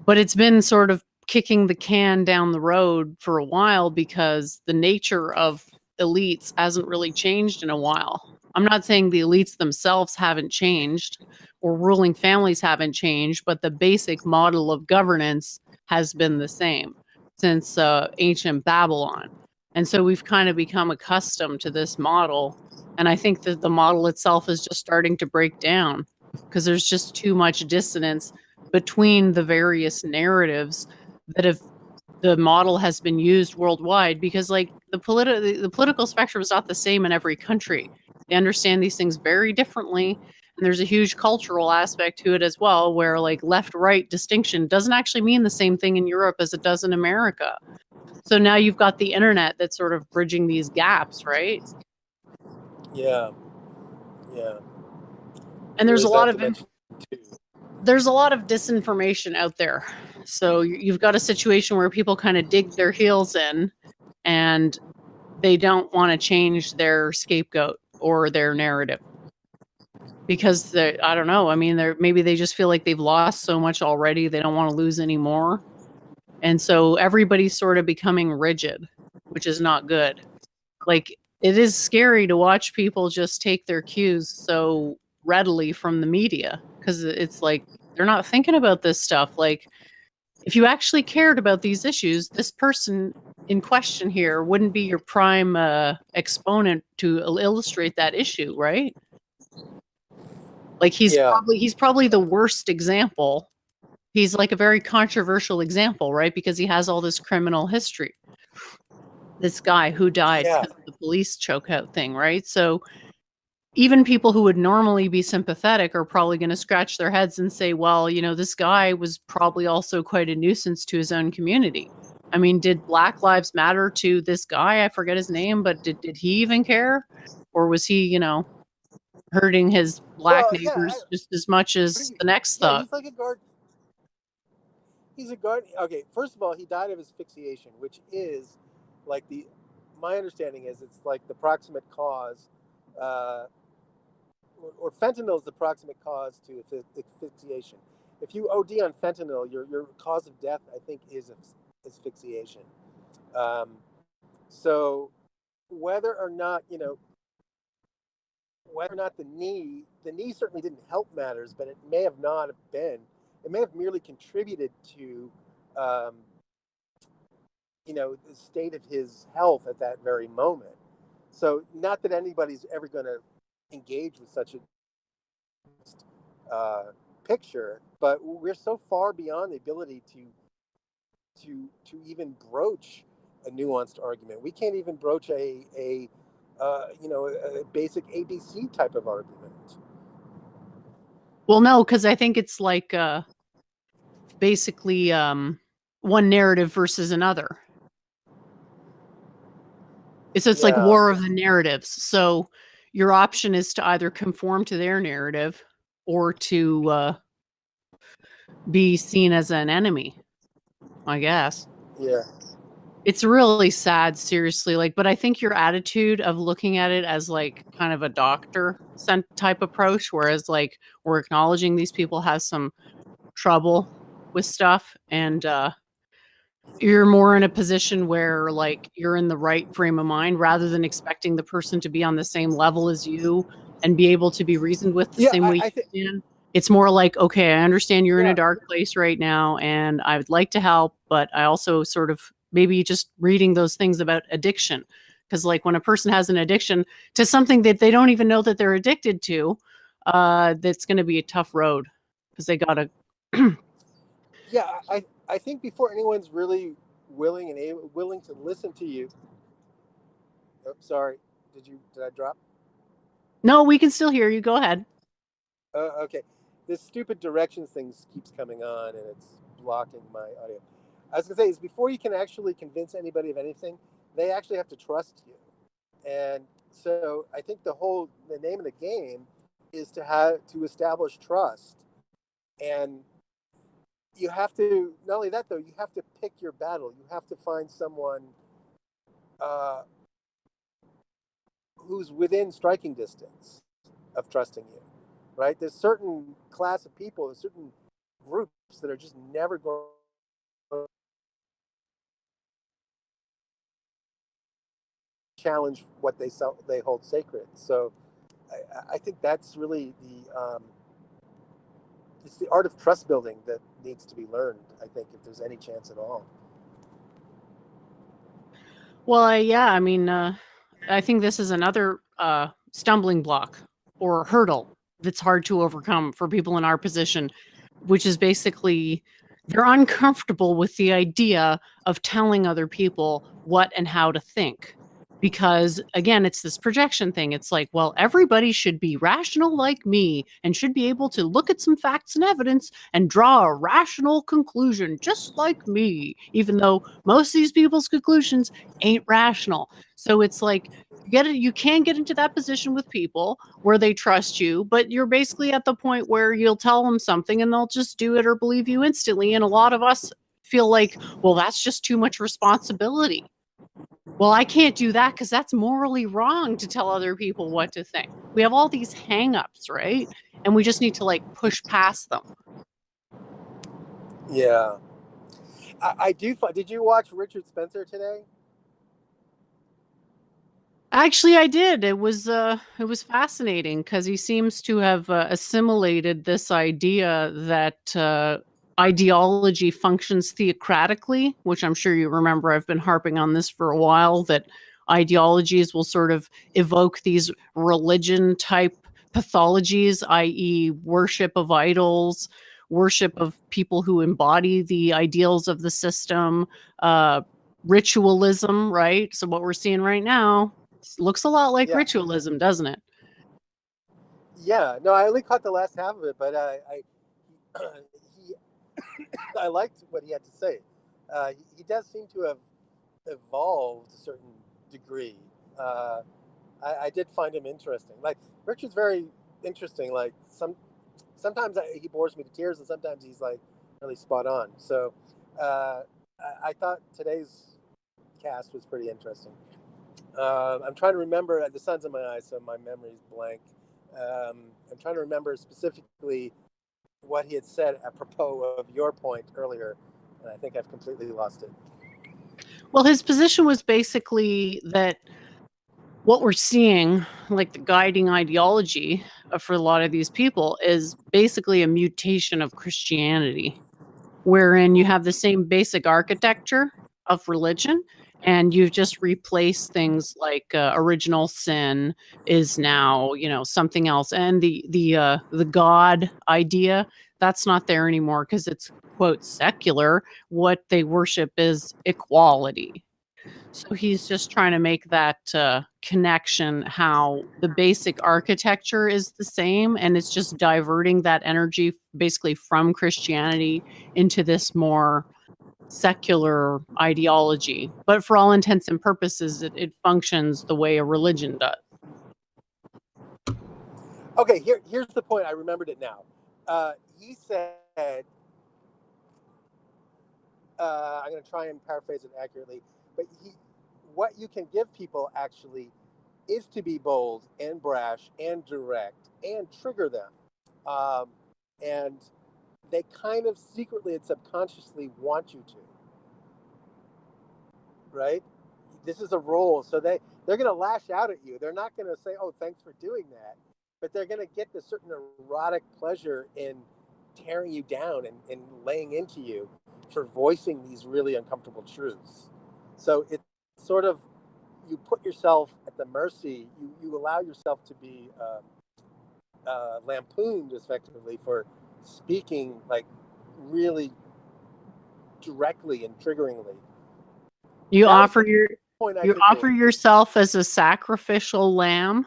But it's been sort of kicking the can down the road for a while because the nature of elites hasn't really changed in a while. I'm not saying the elites themselves haven't changed or ruling families haven't changed, but the basic model of governance has been the same since ancient Babylon. And so we've kind of become accustomed to this model. And I think that the model itself is just starting to break down because there's just too much dissonance between the various narratives that have the model has been used worldwide, because like the political spectrum is not the same in every country. They understand these things very differently, and there's a huge cultural aspect to it as well, where like left right distinction doesn't actually mean the same thing in Europe as it does in America. So now you've got the internet that's sort of bridging these gaps, right? Yeah. Yeah. And there's a lot of dimension too. there's a lot of disinformation out there. So you've got a situation where people kind of dig their heels in and they don't want to change their scapegoat or their narrative because I don't know. I mean, maybe they just feel like they've lost so much already. They don't want to lose any more. And so everybody's sort of becoming rigid, which is not good. Like, it is scary to watch people just take their cues so readily from the media, because it's like they're not thinking about this stuff. Like, if you actually cared about these issues, this person in question here wouldn't be your prime exponent to illustrate that issue, right? Like, he's probably the worst example. He's like a very controversial example, right? Because he has all this criminal history. This guy who died because of the police chokeout thing, right? So even people who would normally be sympathetic are probably going to scratch their heads and say, well, you know, this guy was probably also quite a nuisance to his own community. I mean, did Black Lives Matter to this guy? I forget his name, but did he even care? Or was he, you know, hurting his black neighbors just as much as the next thought? He's like a guard. He's a guard. Okay, first of all, he died of asphyxiation, which is like my understanding is it's like the proximate cause, or fentanyl is the proximate cause to asphyxiation. If you OD on fentanyl, your cause of death, I think, is asphyxiation. So whether or not, the knee certainly didn't help matters, but it may have not been. It may have merely contributed to, the state of his health at that very moment. So not that anybody's ever going to engage with such a picture, but we're so far beyond the ability to even broach a nuanced argument. We can't even broach a basic ABC type of argument. Well, no, because I think it's like basically one narrative versus another. It's like war of the narratives. So your option is to either conform to their narrative or to be seen as an enemy, I guess. Yeah. It's really sad, seriously. Like, but I think your attitude of looking at it as like kind of a doctor type approach, whereas like we're acknowledging these people have some trouble with stuff, and you're more in a position where like you're in the right frame of mind rather than expecting the person to be on the same level as you and be able to be reasoned with the same way you can. It's more like, okay, I understand you're in a dark place right now and I would like to help, but I also sort of maybe just reading those things about addiction. Because like when a person has an addiction to something that they don't even know that they're addicted to, that's going to be a tough road because they got to. Yeah, I think before anyone's really willing to listen to you. Oh, sorry. Did I drop? No, we can still hear you. Go ahead. Okay. This stupid directions thing keeps coming on and it's blocking my audio. I was gonna say is before you can actually convince anybody of anything, they actually have to trust you. And so I think the name of the game is to establish trust. And you have to, not only that though, you have to pick your battle. You have to find someone who's within striking distance of trusting you, right? There's certain class of people, there's certain groups that are just never going to challenge what they hold sacred. So I think that's really it's the art of trust building that needs to be learned. I think if there's any chance at all. Well, yeah, I mean, I think this is another stumbling block or hurdle that's hard to overcome for people in our position, which is basically they're uncomfortable with the idea of telling other people what and how to think. Because again, it's this projection thing. It's like, well, everybody should be rational like me and should be able to look at some facts and evidence and draw a rational conclusion just like me, even though most of these people's conclusions ain't rational. So it's like you can get into that position with people where they trust you, but you're basically at the point where you'll tell them something and they'll just do it or believe you instantly. And a lot of us feel like, well, that's just too much responsibility. Well, I can't do that because that's morally wrong to tell other people what to think. We have all these hang-ups, right? And we just need to like push past them. Yeah, I do. Did you watch Richard Spencer today? Actually, I did. It was fascinating because he seems to have assimilated this idea that ideology functions theocratically, which I'm sure you remember. I've been harping on this for a while, that ideologies will sort of evoke these religion type pathologies, i.e., worship of idols, worship of people who embody the ideals of the system, ritualism, right? So what we're seeing right now looks a lot like Yeah. ritualism, doesn't it? Yeah. No, I only caught the last half of it, but he I liked what he had to say. He does seem to have evolved to a certain degree. I did find him interesting. Like Richard's very interesting. Like sometimes he bores me to tears, and sometimes he's like really spot on. So I thought today's cast was pretty interesting. I'm trying to remember. The sun's in my eyes, so my memory's blank. I'm trying to remember specifically what he had said apropos of your point earlier, and I think I've completely lost it. Well, his position was basically that what we're seeing, like the guiding ideology for a lot of these people, is basically a mutation of Christianity, wherein you have the same basic architecture of religion, and you've just replaced things like original sin is now, something else, and the God idea, that's not there anymore because it's quote secular. What they worship is equality. So he's just trying to make that connection, how the basic architecture is the same, and it's just diverting that energy basically from Christianity into this more secular ideology. But for all intents and purposes, it functions the way a religion does. Okay, here's the point. I remembered it now. He said, I'm going to try and paraphrase it accurately, but what you can give people actually is to be bold and brash and direct and trigger them. And they kind of secretly and subconsciously want you to. Right? This is a role. So they're going to lash out at you. They're not going to say, oh, thanks for doing that. But they're going to get this certain erotic pleasure in tearing you down and laying into you for voicing these really uncomfortable truths. So it's sort of, you put yourself at the mercy, you allow yourself to be lampooned effectively for speaking like really directly and triggeringly. You offer yourself as a sacrificial lamb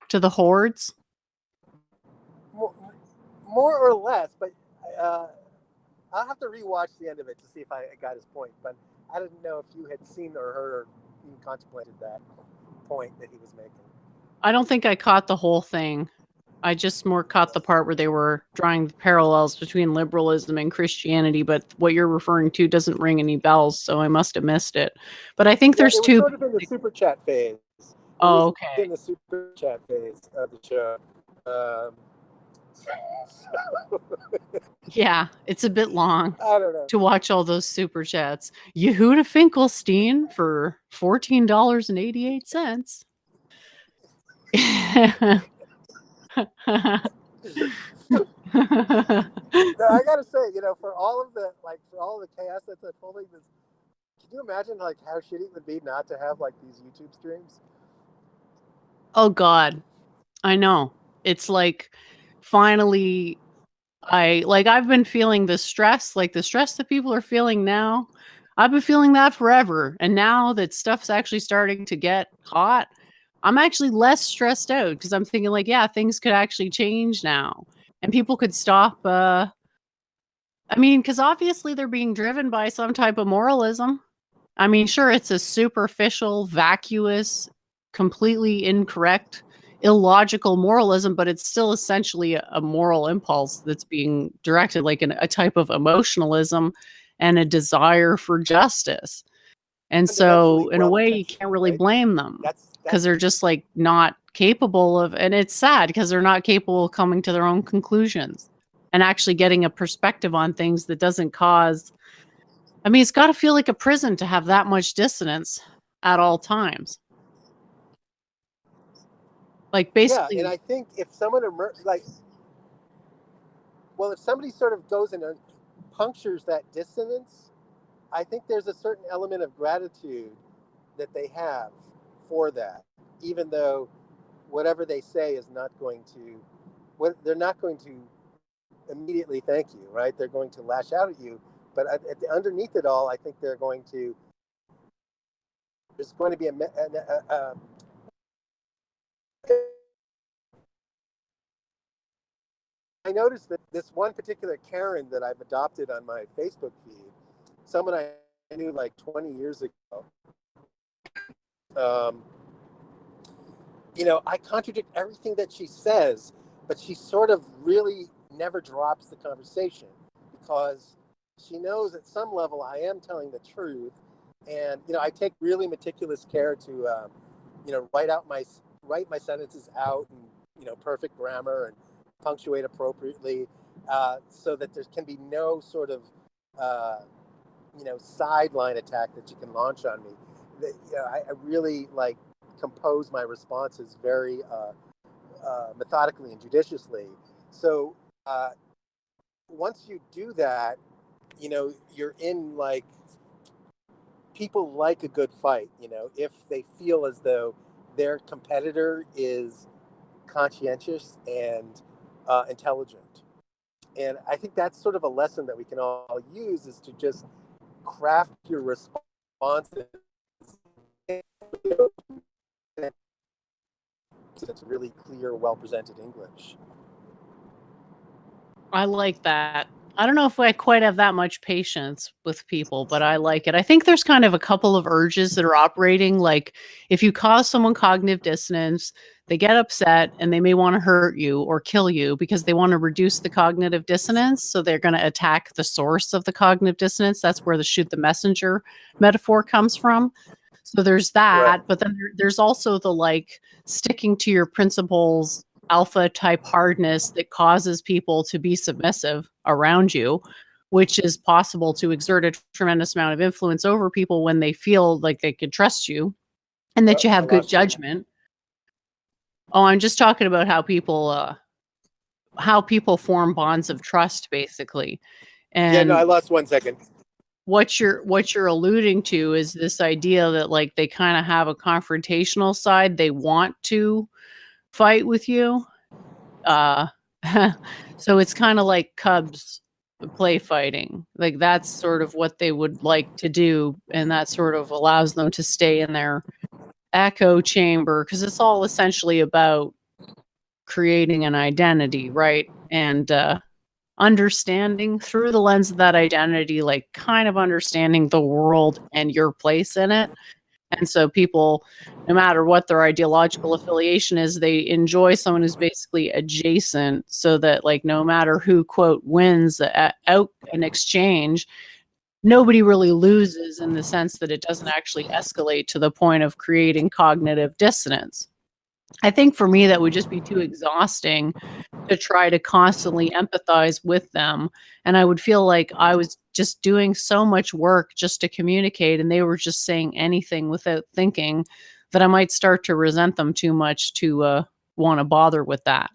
to the hordes? More or less, but I'll have to rewatch the end of it to see if I got his point. But I didn't know if you had seen or heard or even contemplated that point that he was making. I don't think I caught the whole thing. I just more caught the part where they were drawing the parallels between liberalism and Christianity, but what you're referring to doesn't ring any bells, so I must have missed it. But I think there's two. Sort of in the super chat phase. Okay. In the super chat phase of the show. Yeah, it's a bit long. I don't know. To watch all those super chats. Yehuda Finkelstein for $14.88. No, I gotta say, for all of the chaos that's unfolding, can you imagine like how shitty it would be not to have like these YouTube streams? Oh God, I know. It's like finally I've been feeling the stress, like the stress that people are feeling now. I've been feeling that forever. And now that stuff's actually starting to get hot, I'm actually less stressed out because I'm thinking like, yeah, things could actually change now. And people could stop because obviously they're being driven by some type of moralism. I mean, sure, it's a superficial, vacuous, completely incorrect, illogical moralism, but it's still essentially a moral impulse that's being directed, like a type of emotionalism and a desire for justice. And so, Fundamentally in a way, you well-intentioned, can't really right? blame them That's because they're just like not capable of, and it's sad because they're not capable of coming to their own conclusions and actually getting a perspective on things that doesn't cause. I mean, it's got to feel like a prison to have that much dissonance at all times. Like yeah. basically, And I think if someone if somebody sort of goes and punctures that dissonance, I think there's a certain element of gratitude that they have for that, even though whatever they say is not going to, they're not going to immediately thank you, right? They're going to lash out at you, but underneath it all, I think there's going to be I noticed that this one particular Karen that I've adopted on my Facebook feed, someone I knew like 20 years ago, I contradict everything that she says, but she sort of really never drops the conversation because she knows at some level I am telling the truth. And, I take really meticulous care to, write my sentences out and, perfect grammar and punctuate appropriately, so that there can be no sort of, sideline attack that you can launch on me. I really compose my responses very methodically and judiciously. So once you do that, you're in people like a good fight, if they feel as though their competitor is conscientious and intelligent. And I think that's sort of a lesson that we can all use, is to just craft your responses it's really clear, well-presented English. I like that. I don't know if I quite have that much patience with people, but I like it. I think there's kind of a couple of urges that are operating. Like if you cause someone cognitive dissonance, they get upset and they may want to hurt you or kill you because they want to reduce the cognitive dissonance. So they're going to attack the source of the cognitive dissonance. That's where the shoot the messenger metaphor comes from. So there's that, Right. but then there's also the sticking to your principles, alpha type hardness that causes people to be submissive around you, which is possible to exert a tremendous amount of influence over people when they feel like they could trust you and that you have good judgment. Oh, I'm just talking about how people form bonds of trust, basically. And I lost 1 second. What you're alluding to is this idea that they kind of have a confrontational side. They want to fight with you. So it's kind of like cubs play fighting. Like that's sort of what they would like to do, and that sort of allows them to stay in their echo chamber because it's all essentially about creating an identity, right? And understanding through the lens of that identity, kind of understanding the world and your place in it. And so people, no matter what their ideological affiliation is, they enjoy someone who's basically adjacent so that no matter who quote wins out in exchange, nobody really loses in the sense that it doesn't actually escalate to the point of creating cognitive dissonance. I think for me, that would just be too exhausting to try to constantly empathize with them. And I would feel like I was just doing so much work just to communicate, and they were just saying anything without thinking, that I might start to resent them too much to want to bother with that.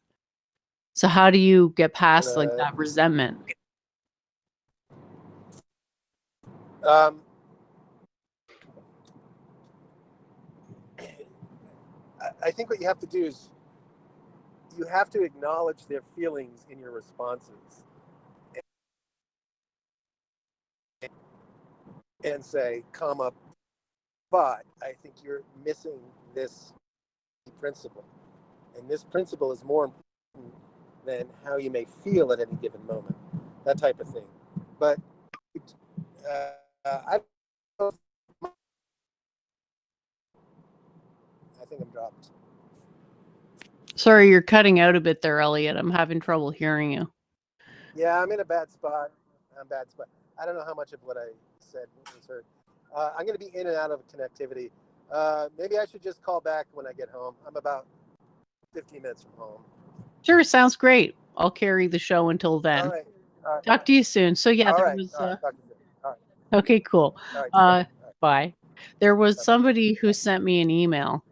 So how do you get past like And, that resentment? I think what you have to do is you have to acknowledge their feelings in your responses and say, comma, but I think you're missing this principle. And this principle is more important than how you may feel at any given moment, that type of thing. But I think I'm dropped. Sorry, you're cutting out a bit there, Elliot. I'm having trouble hearing you. Yeah, I'm in a bad spot. I don't know how much of what I said was heard. I'm going to be in and out of connectivity. Maybe I should just call back when I get home. I'm about 15 minutes from home. Sure, sounds great. I'll carry the show until then. All right. Talk to you soon. So yeah, All there right. was All right. Talk to you soon. All right. okay, cool. All right. All right. Bye. There was Bye-bye. somebody who sent me an email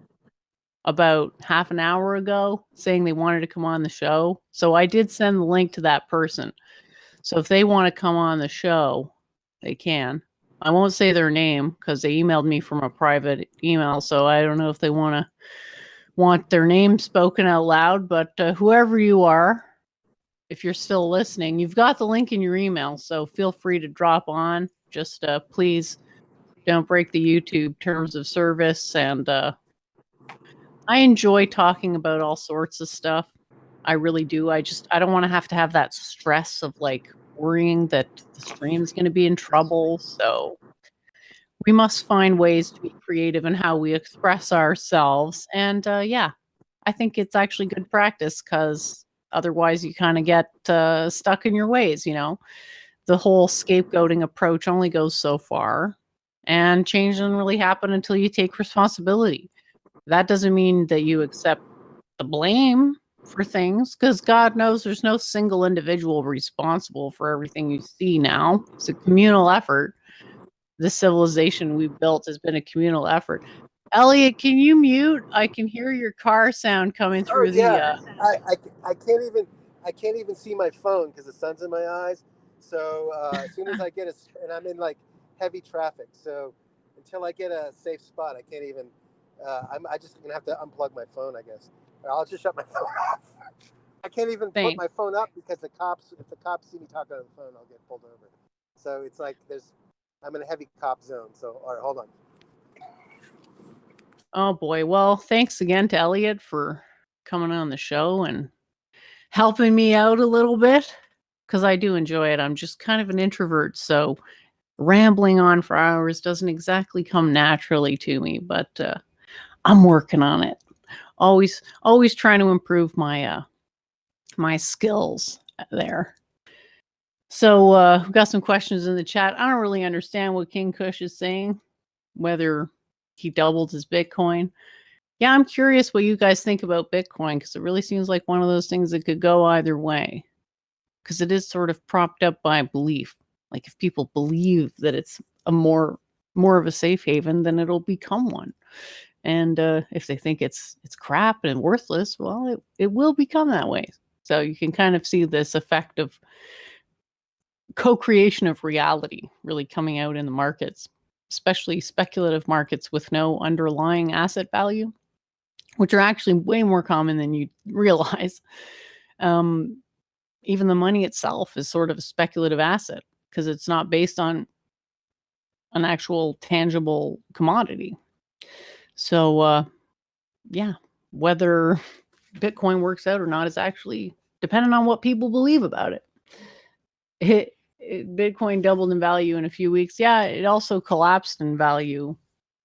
about half an hour ago saying they wanted to come on the show. So I did send the link to that person. So if they want to come on the show, they can. I won't say their name because they emailed me from a private email. So I don't know if they want their name spoken out loud, but whoever you are, if you're still listening, you've got the link in your email. So feel free to drop on. Just please don't break the YouTube terms of service. And I enjoy talking about all sorts of stuff. I really do. I don't want to have that stress of like worrying that the stream's going to be in trouble. So we must find ways to be creative in how we express ourselves. And yeah, I think it's actually good practice because otherwise you kind of get stuck in your ways, you know. The whole scapegoating approach only goes so far, and change doesn't really happen until you take responsibility. That doesn't mean that you accept the blame for things, because God knows there's no single individual responsible for everything you see now. It's a communal effort. The civilization we've built has been a communal effort. Elliot, can you mute? I can hear your car sound coming Oh through yeah. the I can't even see my phone because the sun's in my eyes. So as soon as I get and I'm in like heavy traffic, so until I get a safe spot, I can't even. I just gonna have to unplug my phone, I guess. Or I'll just shut my phone off. I can't even put my phone up because if the cops see me talking on the phone, I'll get pulled over. So it's like I'm in a heavy cop zone. So all right, hold on. Oh boy. Well, thanks again to Elliot for coming on the show and helping me out a little bit, because I do enjoy it. I'm just kind of an introvert, so rambling on for hours doesn't exactly come naturally to me, but I'm working on it. Always trying to improve my my skills there. So we've got some questions in the chat. I don't really understand what King Kush is saying, whether he doubled his Bitcoin. Yeah, I'm curious what you guys think about Bitcoin, because it really seems like one of those things that could go either way, because it is sort of propped up by belief. Like if people believe that it's a more of a safe haven, then it'll become one. And if they think it's crap and worthless, well, it will become that way. So you can kind of see this effect of co-creation of reality really coming out in the markets, especially speculative markets with no underlying asset value, which are actually way more common than you realize. Even the money itself is sort of a speculative asset because it's not based on an actual tangible commodity. So, yeah, whether Bitcoin works out or not is actually dependent on what people believe about it. Bitcoin doubled in value in a few weeks. Yeah, it also collapsed in value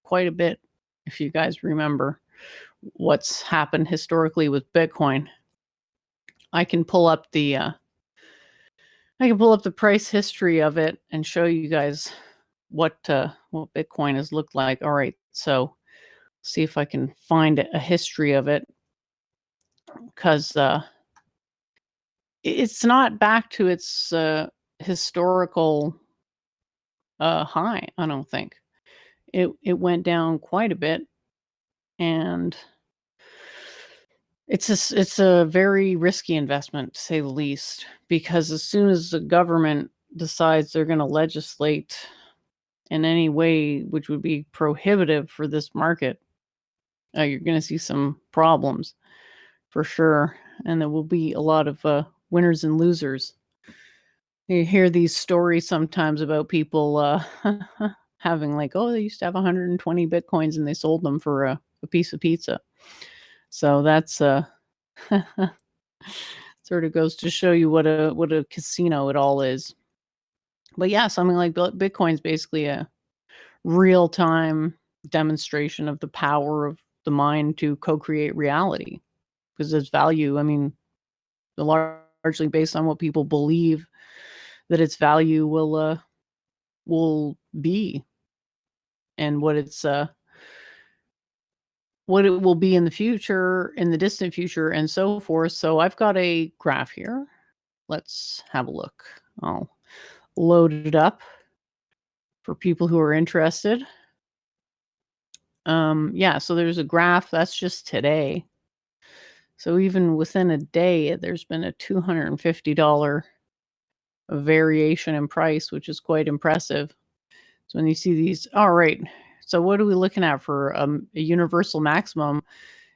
quite a bit. If you guys remember what's happened historically with Bitcoin, I can pull up the price history of it and show you guys what Bitcoin has looked like. All right, so see if I can find a history of it, because it's not back to its historical high. I don't think it went down quite a bit, and It's a very risky investment, to say the least, because as soon as the government decides they're going to legislate in any way which would be prohibitive for this market, you're going to see some problems for sure, and there will be a lot of winners and losers. You hear these stories sometimes about people having like, oh, they used to have 120 bitcoins and they sold them for a piece of pizza. So that's sort of goes to show you what a casino it all is. But yeah, something like Bitcoin's basically a real-time demonstration of the power of the mind to co-create reality, because its value, I mean, largely based on what people believe that its value will be, and what it will be in the future, in the distant future, and so forth. So I've got a graph here. Let's have a look. I'll load it up for people who are interested. Yeah, so there's a graph that's just today. So even within a day, there's been a $250 variation in price, which is quite impressive. So when you see these, all right. So what are we looking at for a universal maximum?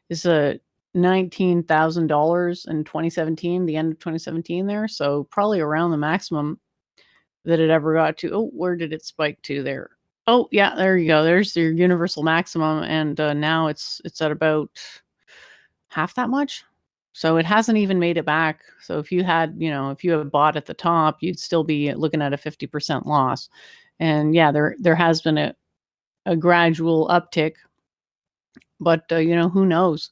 Is a $19,000 in 2017, the end of 2017 there. So probably around the maximum that it ever got to. Oh, where did it spike to there? Oh, yeah, there you go. There's your universal maximum. And now it's at about half that much. So it hasn't even made it back. So if you had bought at the top, you'd still be looking at a 50% loss. And yeah, there has been a gradual uptick, but who knows?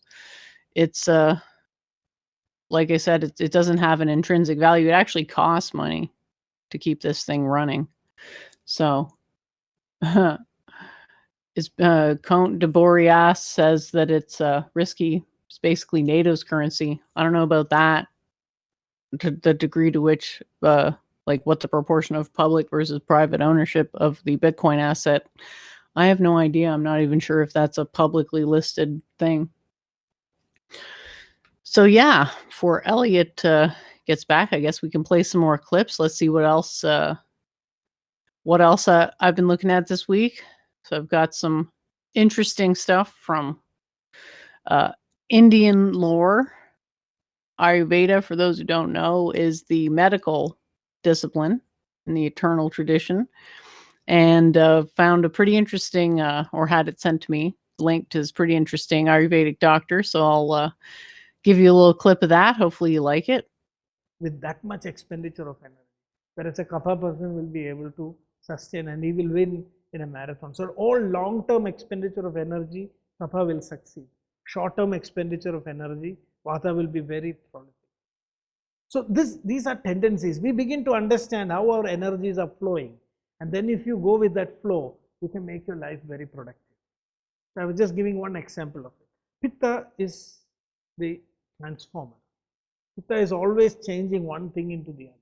It's like I said, it doesn't have an intrinsic value. It actually costs money to keep this thing running. So it's Comte de Boreas says that it's risky. It's basically NATO's currency. I don't know about that, to the degree to which like what the proportion of public versus private ownership of the Bitcoin asset. I have no idea. I'm not even sure if that's a publicly listed thing. So yeah, before Elliot gets back, I guess we can play some more clips. Let's see what else I've been looking at this week. So I've got some interesting stuff from Indian lore. Ayurveda, for those who don't know, is the medical discipline in the eternal tradition. And found a pretty interesting, or had it sent to me, linked to this pretty interesting Ayurvedic doctor. So I'll give you a little clip of that. Hopefully you like it. With that much expenditure of energy, whereas a kapha person will be able to sustain and he will win in a marathon. So all long-term expenditure of energy, kapha will succeed. Short-term expenditure of energy, vata will be very prolific. So these are tendencies. We begin to understand how our energies are flowing, and then if you go with that flow, you can make your life very productive. So I was just giving one example of it. Pitta is the transformer. Pitta is always changing one thing into the other.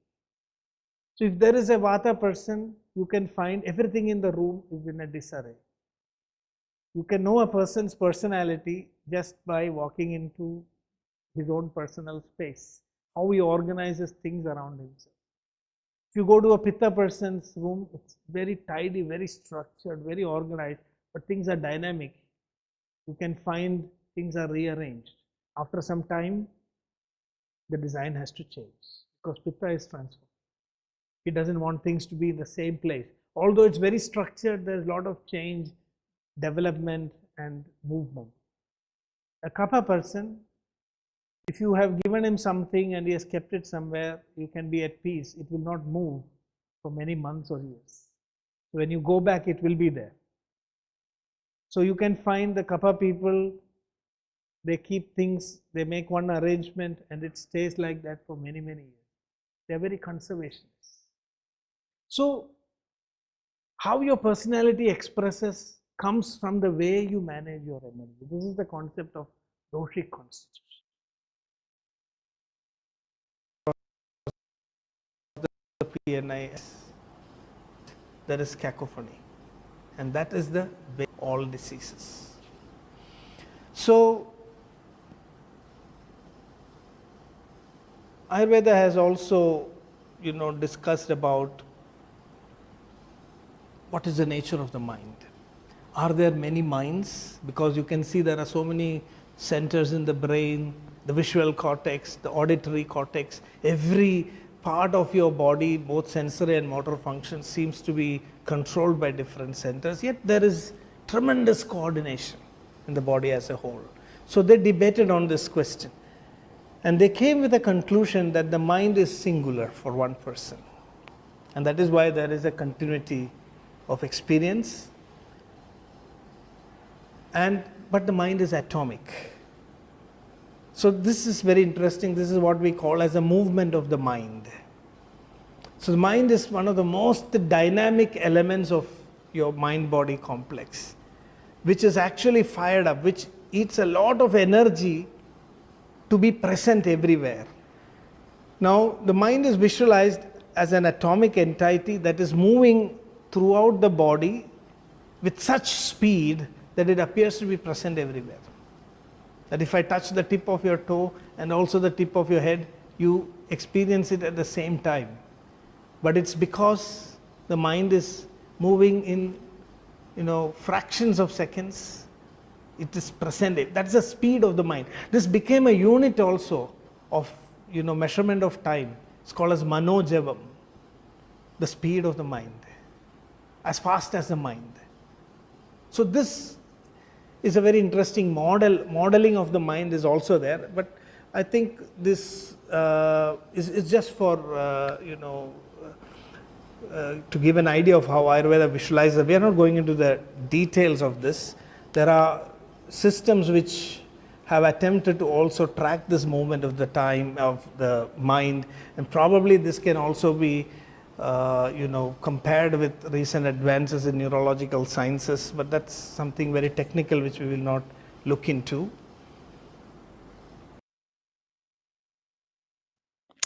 So if there is a vata person, you can find everything in the room is in a disarray. You can know a person's personality just by walking into his own personal space, how he organizes things around himself. If you go to a pitta person's room, it's very tidy, very structured, very organized, but things are dynamic. You can find things are rearranged. After some time, the design has to change because pitta is transformed. He doesn't want things to be in the same place. Although it's very structured, there's a lot of change, development and movement. A kapha person, if you have given him something and he has kept it somewhere, you can be at peace. It will not move for many months or years. When you go back, it will be there. So you can find the kapha people, they keep things, they make one arrangement and it stays like that for many, many years. They are very conservationists. So how your personality expresses comes from the way you manage your energy. This is the concept of doshic constitution. The PNIS, there is cacophony, and that is the way of all diseases. So Ayurveda has also, discussed about what is the nature of the mind. Are there many minds? Because you can see there are so many centers in the brain, the visual cortex, the auditory cortex. Every part of your body, both sensory and motor function, seems to be controlled by different centers. Yet there is tremendous coordination in the body as a whole. So they debated on this question. And they came with a conclusion that the mind is singular for one person. And that is why there is a continuity of experience. But the mind is atomic. So this is very interesting. This is what we call as a movement of the mind. So the mind is one of the most dynamic elements of your mind-body complex, which is actually fired up, which eats a lot of energy to be present everywhere. Now, the mind is visualized as an atomic entity that is moving throughout the body with such speed that it appears to be present everywhere. That if I touch the tip of your toe and also the tip of your head, you experience it at the same time. But it's because the mind is moving in, fractions of seconds. It is present. That's the speed of the mind. This became a unit also of, measurement of time. It's called as manojavam, the speed of the mind, as fast as the mind. So this is a very interesting modeling of the mind is also there, but I think this is just for to give an idea of how Ayurveda visualizes. We are not going into the details of this. There are systems which have attempted to also track this movement of the time of the mind, and probably this can also be compared with recent advances in neurological sciences, but that's something very technical which we will not look into.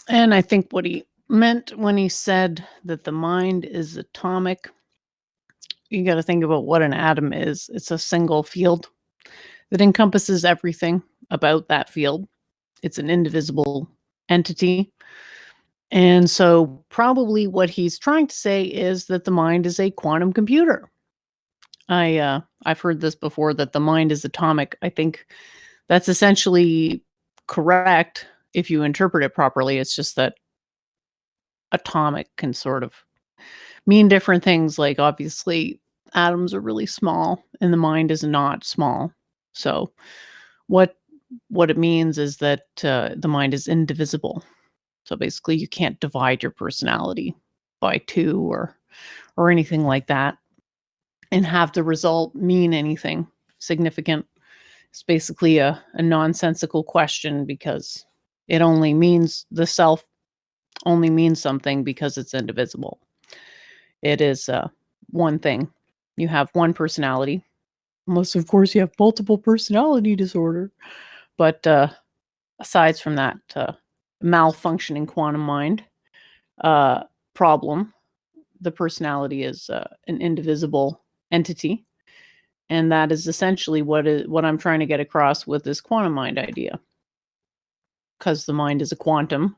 And I think what he meant when he said that the mind is atomic, you got to think about what an atom is. It's a single field that encompasses everything about that field. It's an indivisible entity. And so probably what he's trying to say is that the mind is a quantum computer. I've heard this before, that the mind is atomic. I think that's essentially correct if you interpret it properly. It's just that atomic can sort of mean different things. Like, obviously, atoms are really small and the mind is not small. So what it means is that the mind is indivisible. So basically, you can't divide your personality by 2 or anything like that and have the result mean anything significant. It's basically a nonsensical question, because it only means, the self only means something because it's indivisible. It is one thing. You have one personality, unless of course you have multiple personality disorder. But aside from that malfunctioning quantum mind problem, the personality is an indivisible entity. And that is essentially what I'm trying to get across with this quantum mind idea. Because the mind is a quantum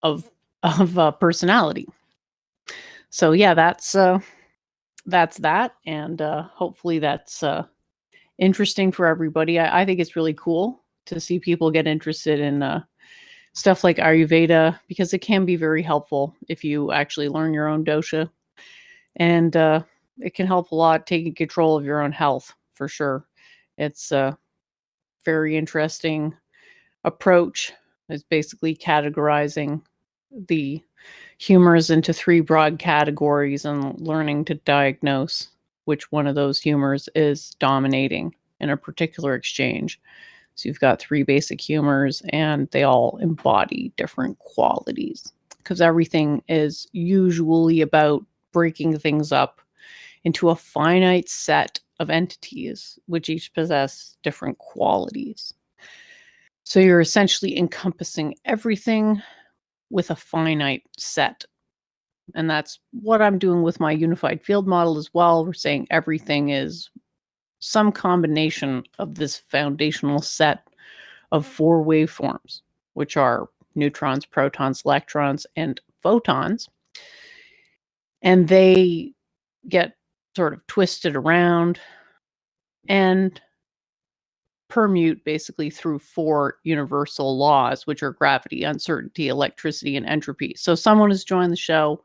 of personality. So yeah, that's that, and hopefully that's interesting for everybody. I think it's really cool to see people get interested in stuff like Ayurveda, because it can be very helpful if you actually learn your own dosha, and it can help a lot taking control of your own health, for sure. It's a very interesting approach. It's basically categorizing the humors into 3 broad categories and learning to diagnose which one of those humors is dominating in a particular exchange. So you've got 3 basic humors, and they all embody different qualities, because everything is usually about breaking things up into a finite set of entities, which each possess different qualities. So you're essentially encompassing everything with a finite set. And that's what I'm doing with my unified field model as well. We're saying everything is some combination of this foundational set of 4 waveforms, which are neutrons, protons, electrons, and photons. And they get sort of twisted around and permute basically through 4 universal laws, which are gravity, uncertainty, electricity, and entropy. So someone has joined the show.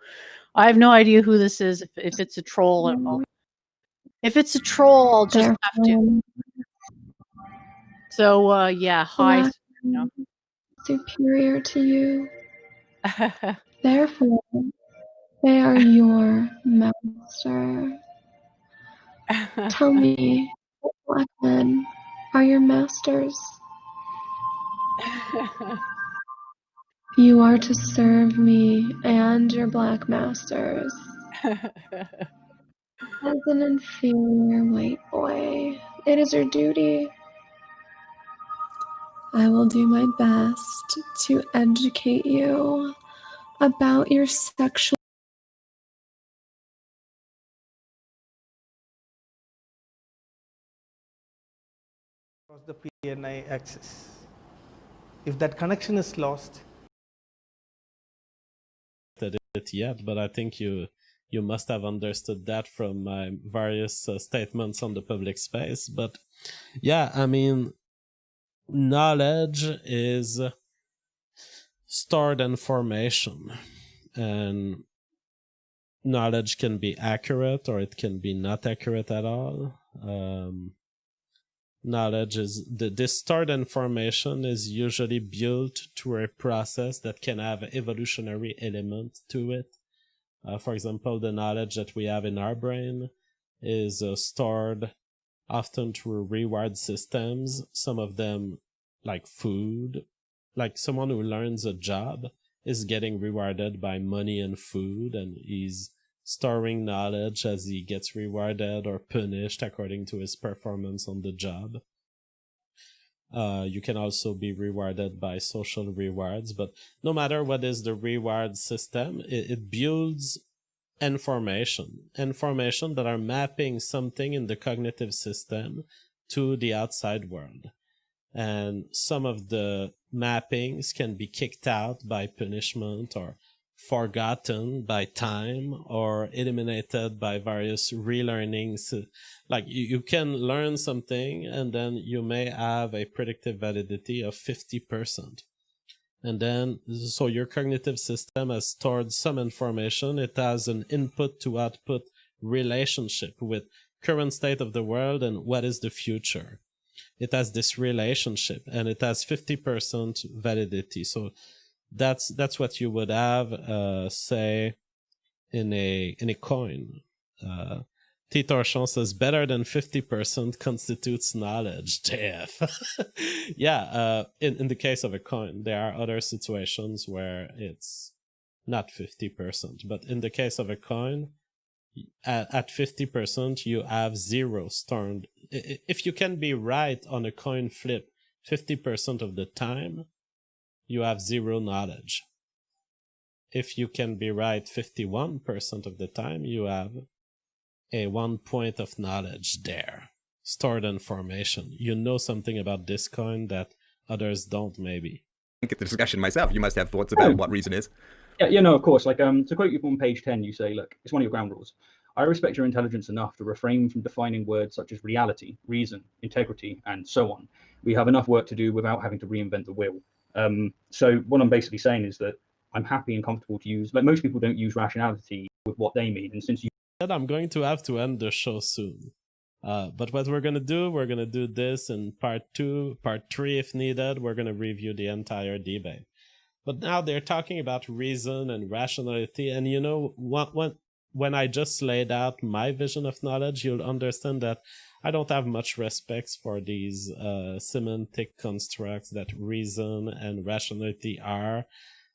I have no idea who this is. If it's a troll, if it's a troll, I'll just have to. So yeah, hi. Superior to you. Therefore, they are your master. Tell me, what black men are your masters? You are to serve me and your black masters as an inferior white boy. It is your duty. I will do my best to educate you about your sexual. Across the PNI axis. If that connection is lost, it yet, but I think you must have understood that from my various statements on the public space. But yeah, I mean, knowledge is stored information, and knowledge can be accurate or it can be not accurate at all. Knowledge is this stored information is usually built through a process that can have an evolutionary element to it. For example, the knowledge that we have in our brain is stored often through reward systems. Some of them, like food, like someone who learns a job is getting rewarded by money and food, and he's storing knowledge as he gets rewarded or punished according to his performance on the job. You can also be rewarded by social rewards, but no matter what is the reward system, it builds information that are mapping something in the cognitive system to the outside world. And some of the mappings can be kicked out by punishment or forgotten by time or eliminated by various relearnings. Like you can learn something and then you may have a predictive validity of 50%. And then, so your cognitive system has stored some information. It has an input to output relationship with current state of the world and what is the future. It has this relationship and it has 50% validity. So that's what you would have, say, in a coin. T. Torchon says better than 50% constitutes knowledge. JF. Yeah, in the case of a coin, there are other situations where it's not 50%, but in the case of a coin, at 50%, you have 0 stored. If you can be right on a coin flip 50% of the time, you have 0 knowledge. If you can be right 51% of the time, you have a 1 point of knowledge there. Stored information. You know something about this coin that others don't, maybe. Get the discussion myself. You must have thoughts about what reason is. Yeah, no, of course. Like, to quote you from page 10, you say, look, it's one of your ground rules. I respect your intelligence enough to refrain from defining words such as reality, reason, integrity, and so on. We have enough work to do without having to reinvent the wheel. So what I'm basically saying is that I'm happy and comfortable to use, like most people don't use rationality with what they mean. And since you said I'm going to have to end the show soon. But what we're going to do this in part 2, part 3 if needed. We're going to review the entire debate. But now they're talking about reason and rationality. And you know, when I just laid out my vision of knowledge, you'll understand that I don't have much respect for these semantic constructs that reason and rationality are.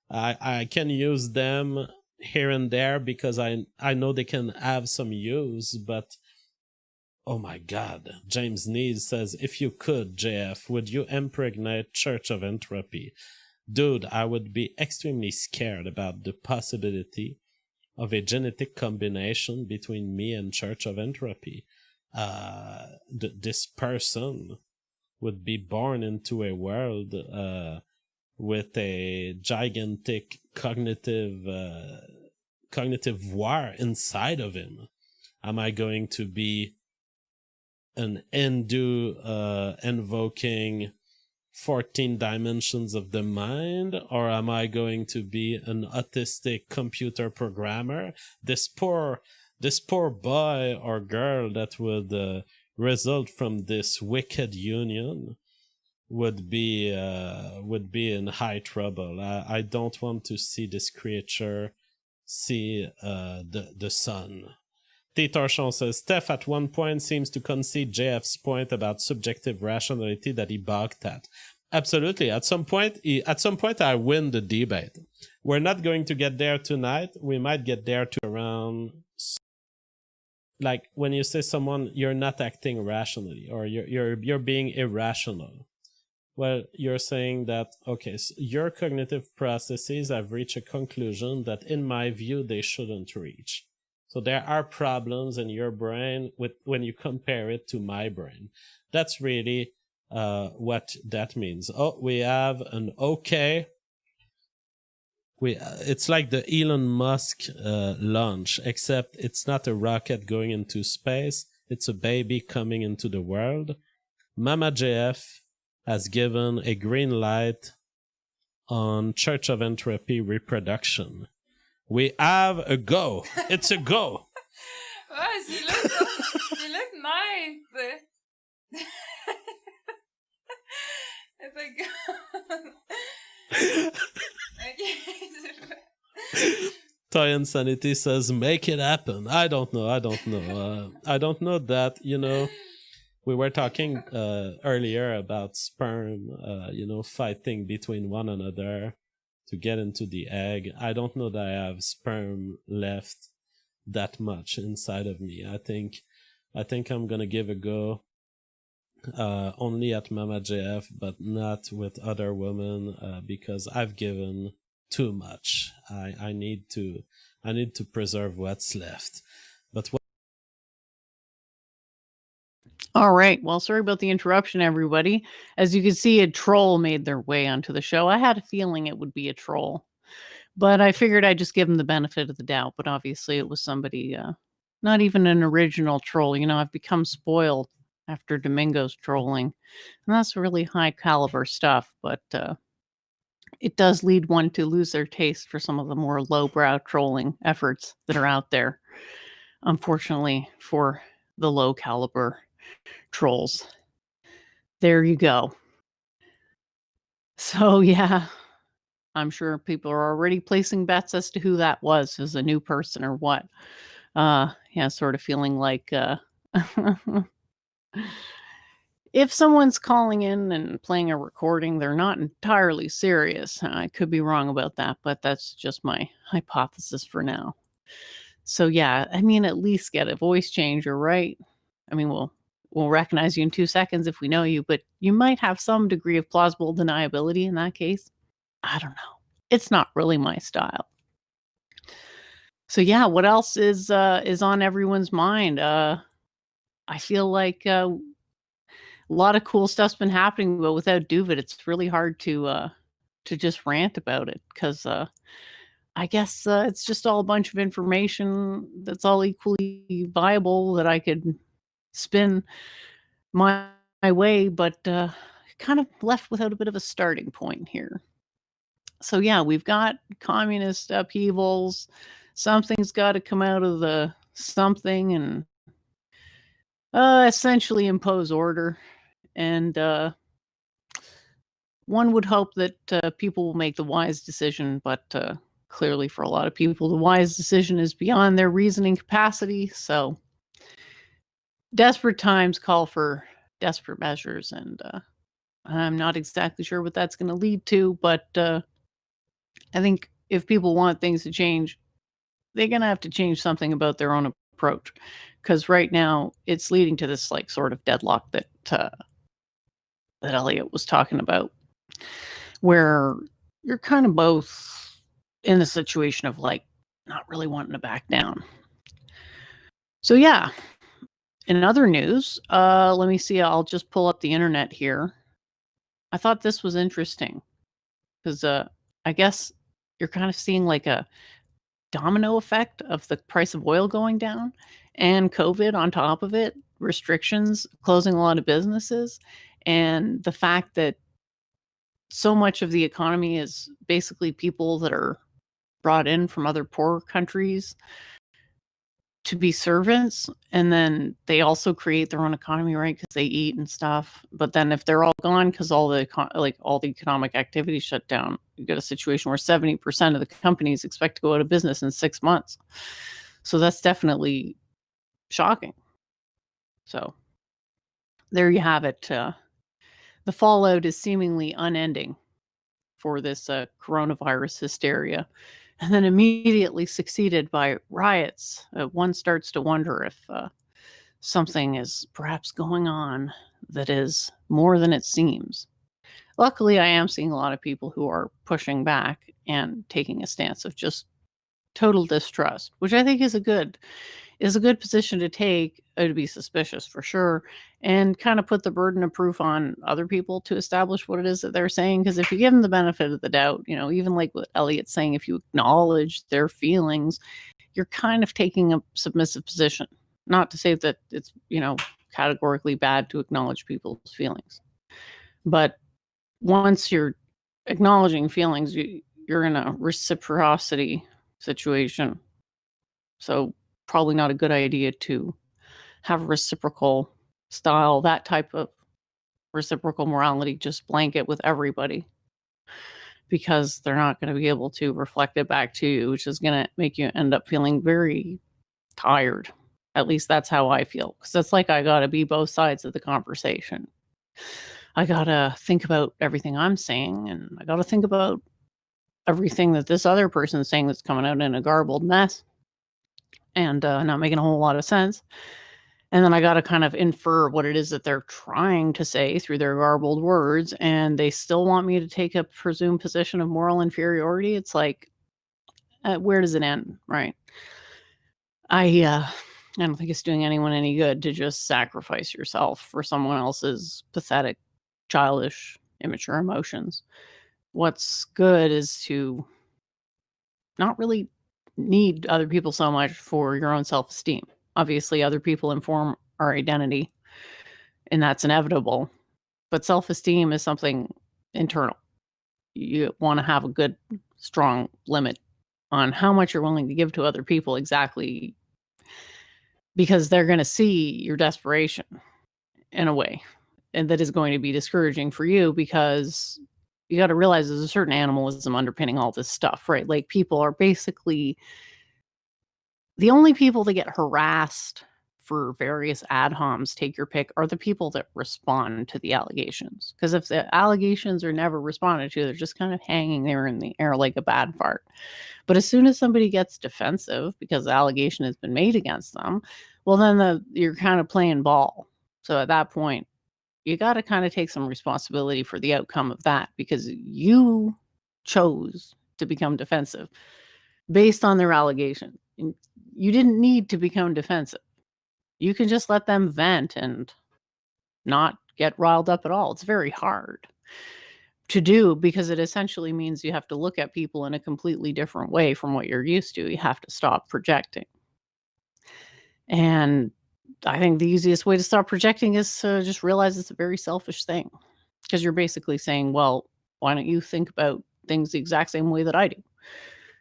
I can use them here and there because I know they can have some use, but oh my God, James Nees says, if you could, JF, would you impregnate Church of Entropy? Dude, I would be extremely scared about the possibility of a genetic combination between me and Church of Entropy. This person would be born into a world with a gigantic cognitive WiR inside of him? Am I going to be an Hindu invoking 14 dimensions of the mind, or am I going to be an autistic computer programmer? This poor boy or girl that would result from this wicked union would be in high trouble. I don't want to see this creature see the sun. T. Torchon says, Steph at one point seems to concede JF's point about subjective rationality that he balked at. Absolutely. At some point, I win the debate. We're not going to get there tonight. We might get there to around, like when you say someone, you're not acting rationally, or you're being irrational. Well, you're saying that, okay, so your cognitive processes have reached a conclusion that in my view, they shouldn't reach. So there are problems in your brain when you compare it to my brain. That's really what that means. Oh, we have an okay. It's like the Elon Musk launch, except it's not a rocket going into space. It's a baby coming into the world. Mama JF has given a green light on Church of Entropy reproduction. We have a go. It's a go. Oh, she look nice. It's a go. Toy Insanity says, make it happen. I don't know. I don't know that, we were talking earlier about sperm, fighting between one another to get into the egg. I don't know that I have sperm left that much inside of me. I think I'm gonna give a go only at Mama JF, but not with other women because I've given too much. I need to preserve what's left. But All right. Well, sorry about the interruption, everybody. As you can see, a troll made their way onto the show. I had a feeling it would be a troll, but I figured I'd just give them the benefit of the doubt. But obviously it was somebody, not even an original troll. I've become spoiled after Domingo's trolling, and that's really high caliber stuff. But it does lead one to lose their taste for some of the more lowbrow trolling efforts that are out there, unfortunately, for the low caliber trolls. There you go. So yeah, I'm sure people are already placing bets as to who that was, as a new person or what. Yeah, sort of feeling like if someone's calling in and playing a recording, they're not entirely serious. I could be wrong about that, but that's just my hypothesis for now. So yeah, at least get a voice changer, right? We'll recognize you in 2 seconds if we know you, but you might have some degree of plausible deniability in that case. I don't know. It's not really my style. So yeah, what else is on everyone's mind? I feel like a lot of cool stuff's been happening, but without Doooovid, it's really hard to just rant about it because I guess it's just all a bunch of information that's all equally viable that I could spin my way, but kind of left without a bit of a starting point here. So yeah, we've got communist upheavals. Something's got to come out of the something and essentially impose order. And one would hope that people will make the wise decision, but clearly for a lot of people, the wise decision is beyond their reasoning capacity. So desperate times call for desperate measures, and I'm not exactly sure what that's going to lead to, but I think if people want things to change, they're going to have to change something about their own approach, because right now it's leading to this sort of deadlock that Elliot was talking about, where you're kind of both in a situation of not really wanting to back down. So yeah, in other news, let me see. I'll just pull up the internet here. I thought this was interesting. because I guess you're kind of seeing like a domino effect of the price of oil going down and COVID on top of it, restrictions, closing a lot of businesses, and the fact that so much of the economy is basically people that are brought in from other poor countries to be servants, and then they also create their own economy, right? Because they eat and stuff. But then if they're all gone because all the economic activity shut down, you get a situation where 70% of the companies expect to go out of business in 6 months. So that's definitely shocking. So there you have it. The fallout is seemingly unending for this coronavirus hysteria, and then immediately succeeded by riots. One starts to wonder if something is perhaps going on that is more than it seems. Luckily, I am seeing a lot of people who are pushing back and taking a stance of just total distrust, which I think is a good position to take, to be suspicious for sure, and kind of put the burden of proof on other people to establish what it is that they're saying. Because if you give them the benefit of the doubt, even like what Elliot's saying, if you acknowledge their feelings, you're kind of taking a submissive position. Not to say that it's, categorically bad to acknowledge people's feelings. But once you're acknowledging feelings, you're in a reciprocity situation. So probably not a good idea to have reciprocal style, that type of reciprocal morality, just blanket with everybody, because they're not going to be able to reflect it back to you, which is going to make you end up feeling very tired. At least that's how I feel, because it's like I got to be both sides of the conversation. I got to think about everything I'm saying, and I got to think about everything that this other person's saying that's coming out in a garbled mess and not making a whole lot of sense. And then I got to kind of infer what it is that they're trying to say through their garbled words, and they still want me to take a presumed position of moral inferiority. It's like, where does it end, right? I don't think it's doing anyone any good to just sacrifice yourself for someone else's pathetic, childish, immature emotions. What's good is to not really need other people so much for your own self-esteem. Obviously, other people inform our identity, and that's inevitable. But self-esteem is something internal. You want to have a good, strong limit on how much you're willing to give to other people, exactly, because they're going to see your desperation in a way, and that is going to be discouraging for you, because you got to realize there's a certain animalism underpinning all this stuff, right? Like, people are basically the only people that get harassed for various ad homs, take your pick, are the people that respond to the allegations. Because if the allegations are never responded to, they're just kind of hanging there in the air like a bad fart. But as soon as somebody gets defensive because the allegation has been made against them, well, then you're kind of playing ball. So at that point, you got to kind of take some responsibility for the outcome of that, because you chose to become defensive based on their allegation. You didn't need to become defensive. You can just let them vent and not get riled up at all. It's very hard to do, because it essentially means you have to look at people in a completely different way from what you're used to. You have to stop projecting. And I think the easiest way to stop projecting is to just realize it's a very selfish thing, because you're basically saying, well, why don't you think about things the exact same way that I do?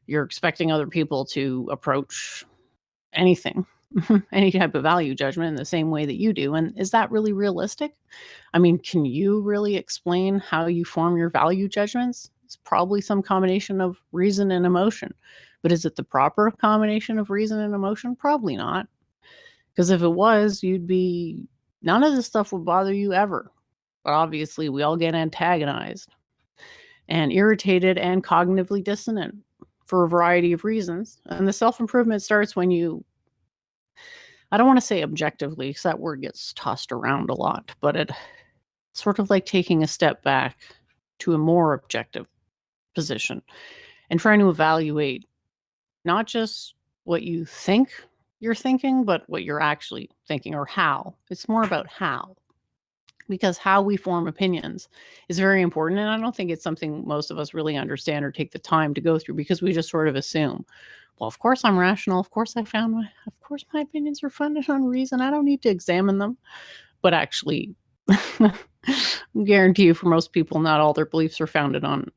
You're expecting other people to approach anything, any type of value judgment in the same way that you do. And is that really realistic? I mean, can you really explain how you form your value judgments? It's probably some combination of reason and emotion. But is it the proper combination of reason and emotion? Probably not. Because if it was, none of this stuff would bother you ever. But obviously, we all get antagonized and irritated and cognitively dissonant for a variety of reasons. And the self-improvement starts when I don't want to say objectively, because that word gets tossed around a lot, but it's sort of like taking a step back to a more objective position and trying to evaluate not just what you think you're thinking, but what you're actually thinking, or how. It's more about how. because how we form opinions is very important. And I don't think it's something most of us really understand or take the time to go through, because we just sort of assume, well, of course I'm rational. Of course of course my opinions are founded on reason. I don't need to examine them. But actually, I guarantee you, for most people, not all their beliefs are founded on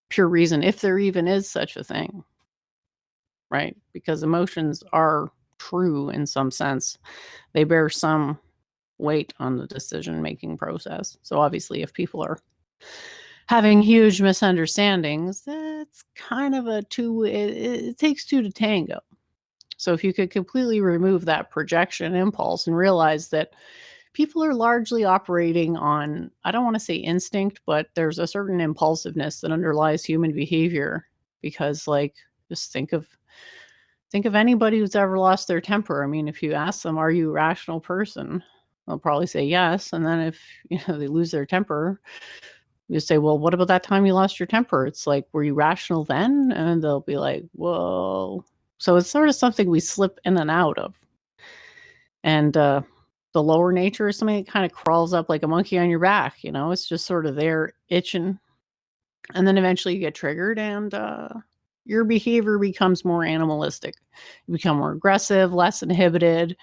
pure reason, if there even is such a thing, right? Because emotions are true in some sense. They bear some weight on the decision-making process. So obviously, if people are having huge misunderstandings, it's kind of it takes two to tango. So if you could completely remove that projection impulse and realize that people are largely operating on, I don't want to say instinct, but there's a certain impulsiveness that underlies human behavior. Because, like, just think of anybody who's ever lost their temper. I mean, if you ask them, are you a rational person? They'll probably say yes. And then if they lose their temper, you say, well, what about that time you lost your temper? It's like, were you rational then? And they'll be like, whoa. So it's sort of something we slip in and out of. And the lower nature is something that kind of crawls up like a monkey on your back. It's just sort of there itching. And then eventually you get triggered, and your behavior becomes more animalistic. You become more aggressive, less inhibited,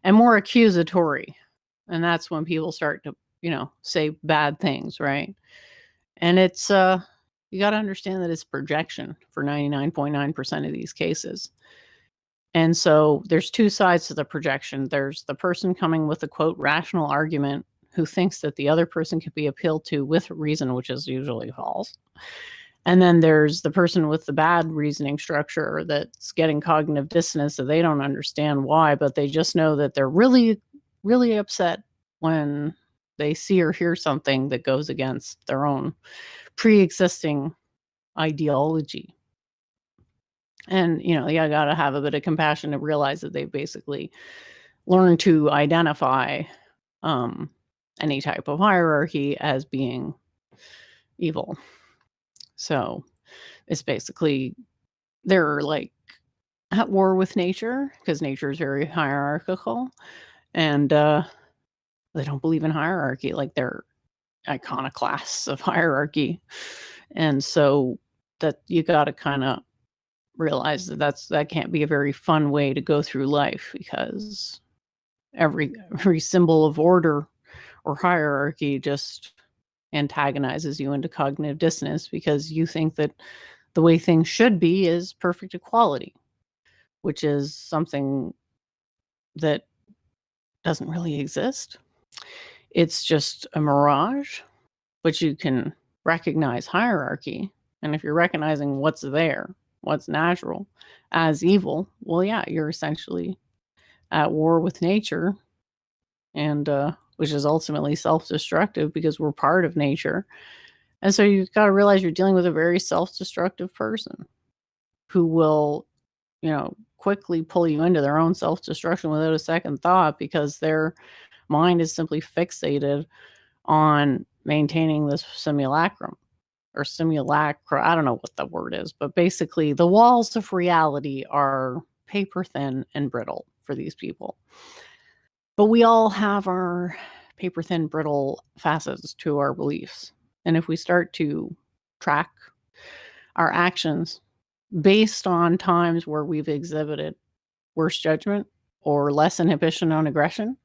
and more accusatory. And that's when people start to, say bad things, right? And it's, you got to understand that it's projection for 99.9% of these cases. And so there's two sides to the projection. There's the person coming with a, quote, rational argument, who thinks that the other person can be appealed to with reason, which is usually false. And then there's the person with the bad reasoning structure that's getting cognitive dissonance, that they don't understand why, but they just know that they're really, really upset when they see or hear something that goes against their own pre-existing ideology. And, you got to have a bit of compassion to realize that they've basically learned to identify any type of hierarchy as being evil. So it's basically, they're like at war with nature, because nature is very hierarchical, and they don't believe in hierarchy. Like, they're iconoclasts of hierarchy. And so that you got to kind of realize that can't be a very fun way to go through life, because every symbol of order or hierarchy just antagonizes you into cognitive dissonance, because you think that the way things should be is perfect equality, which is something that doesn't really exist. It's just a mirage. But you can recognize hierarchy, and if you're recognizing what's there, what's natural, as evil, well, yeah, you're essentially at war with nature, and which is ultimately self-destructive, because we're part of nature. And so you've got to realize you're dealing with a very self-destructive person who will, quickly pull you into their own self-destruction without a second thought, because their mind is simply fixated on maintaining this simulacrum or simulacra. I don't know what the word is, but basically the walls of reality are paper thin and brittle for these people. But we all have our paper thin, brittle facets to our beliefs. And if we start to track our actions based on times where we've exhibited worse judgment or less inhibition on aggression,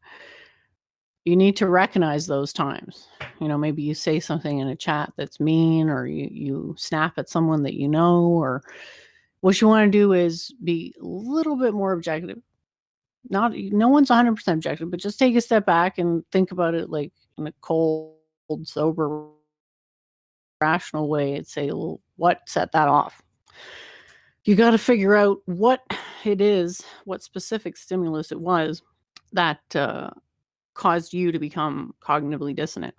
you need to recognize those times. Maybe you say something in a chat that's mean, or you snap at someone that you know, or what you want to do is be a little bit more objective. No one's 100% objective, but just take a step back and think about it like in a cold, sober, rational way, and say, well, what set that off? You got to figure out what it is, what specific stimulus it was that caused you to become cognitively dissonant.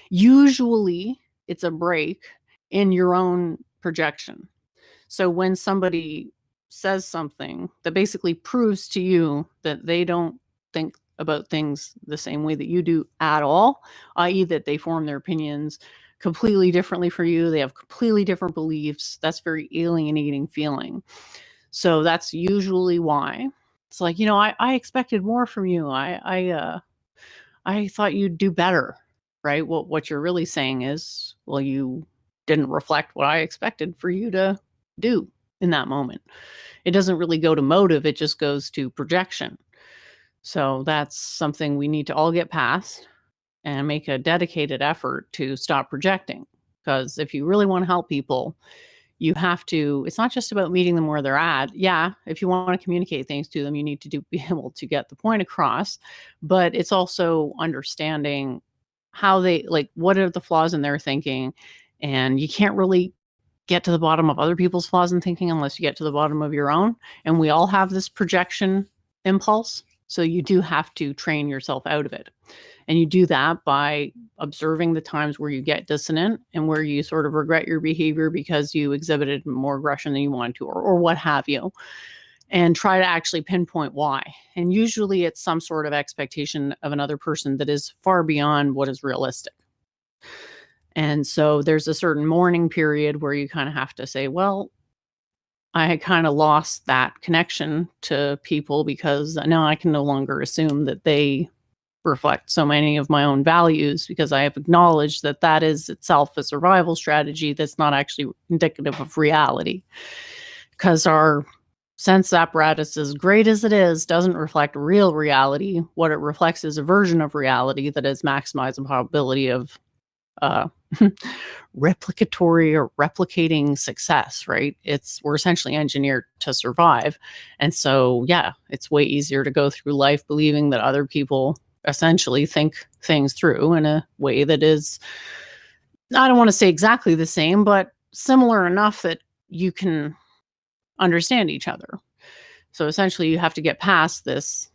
Usually it's a break in your own projection. So when somebody says something that basically proves to you that they don't think about things the same way that you do at all, i.e. that they form their opinions completely differently for you, they have completely different beliefs, that's very alienating feeling. So that's usually why. It's like, I expected more from you. I thought you'd do better, right? What you're really saying is, well, you didn't reflect what I expected for you to do in that moment. It doesn't really go to motive, it just goes to projection. So that's something we need to all get past and make a dedicated effort to stop projecting. Because if you really want to help people, you have to, it's not just about meeting them where they're at. Yeah, if you want to communicate things to them, you need to be able to get the point across, but it's also understanding how they, like, what are the flaws in their thinking. And you can't really get to the bottom of other people's flaws in thinking unless you get to the bottom of your own. And we all have this projection impulse. So you do have to train yourself out of it. And you do that by observing the times where you get dissonant and where you sort of regret your behavior because you exhibited more aggression than you wanted to, or what have you, and try to actually pinpoint why. And usually it's some sort of expectation of another person that is far beyond what is realistic. And so there's a certain mourning period where you kind of have to say, well, I had kind of lost that connection to people because now I can no longer assume that they reflect so many of my own values, because I have acknowledged that that is itself a survival strategy that's not actually indicative of reality. Because our sense apparatus, as great as it is, doesn't reflect real reality. What it reflects is a version of reality that is maximizing the probability of replicatory or replicating success, right? We're essentially engineered to survive. And so, yeah, it's way easier to go through life believing that other people essentially think things through in a way that is, I don't want to say exactly the same, but similar enough that you can understand each other. So essentially you have to get past this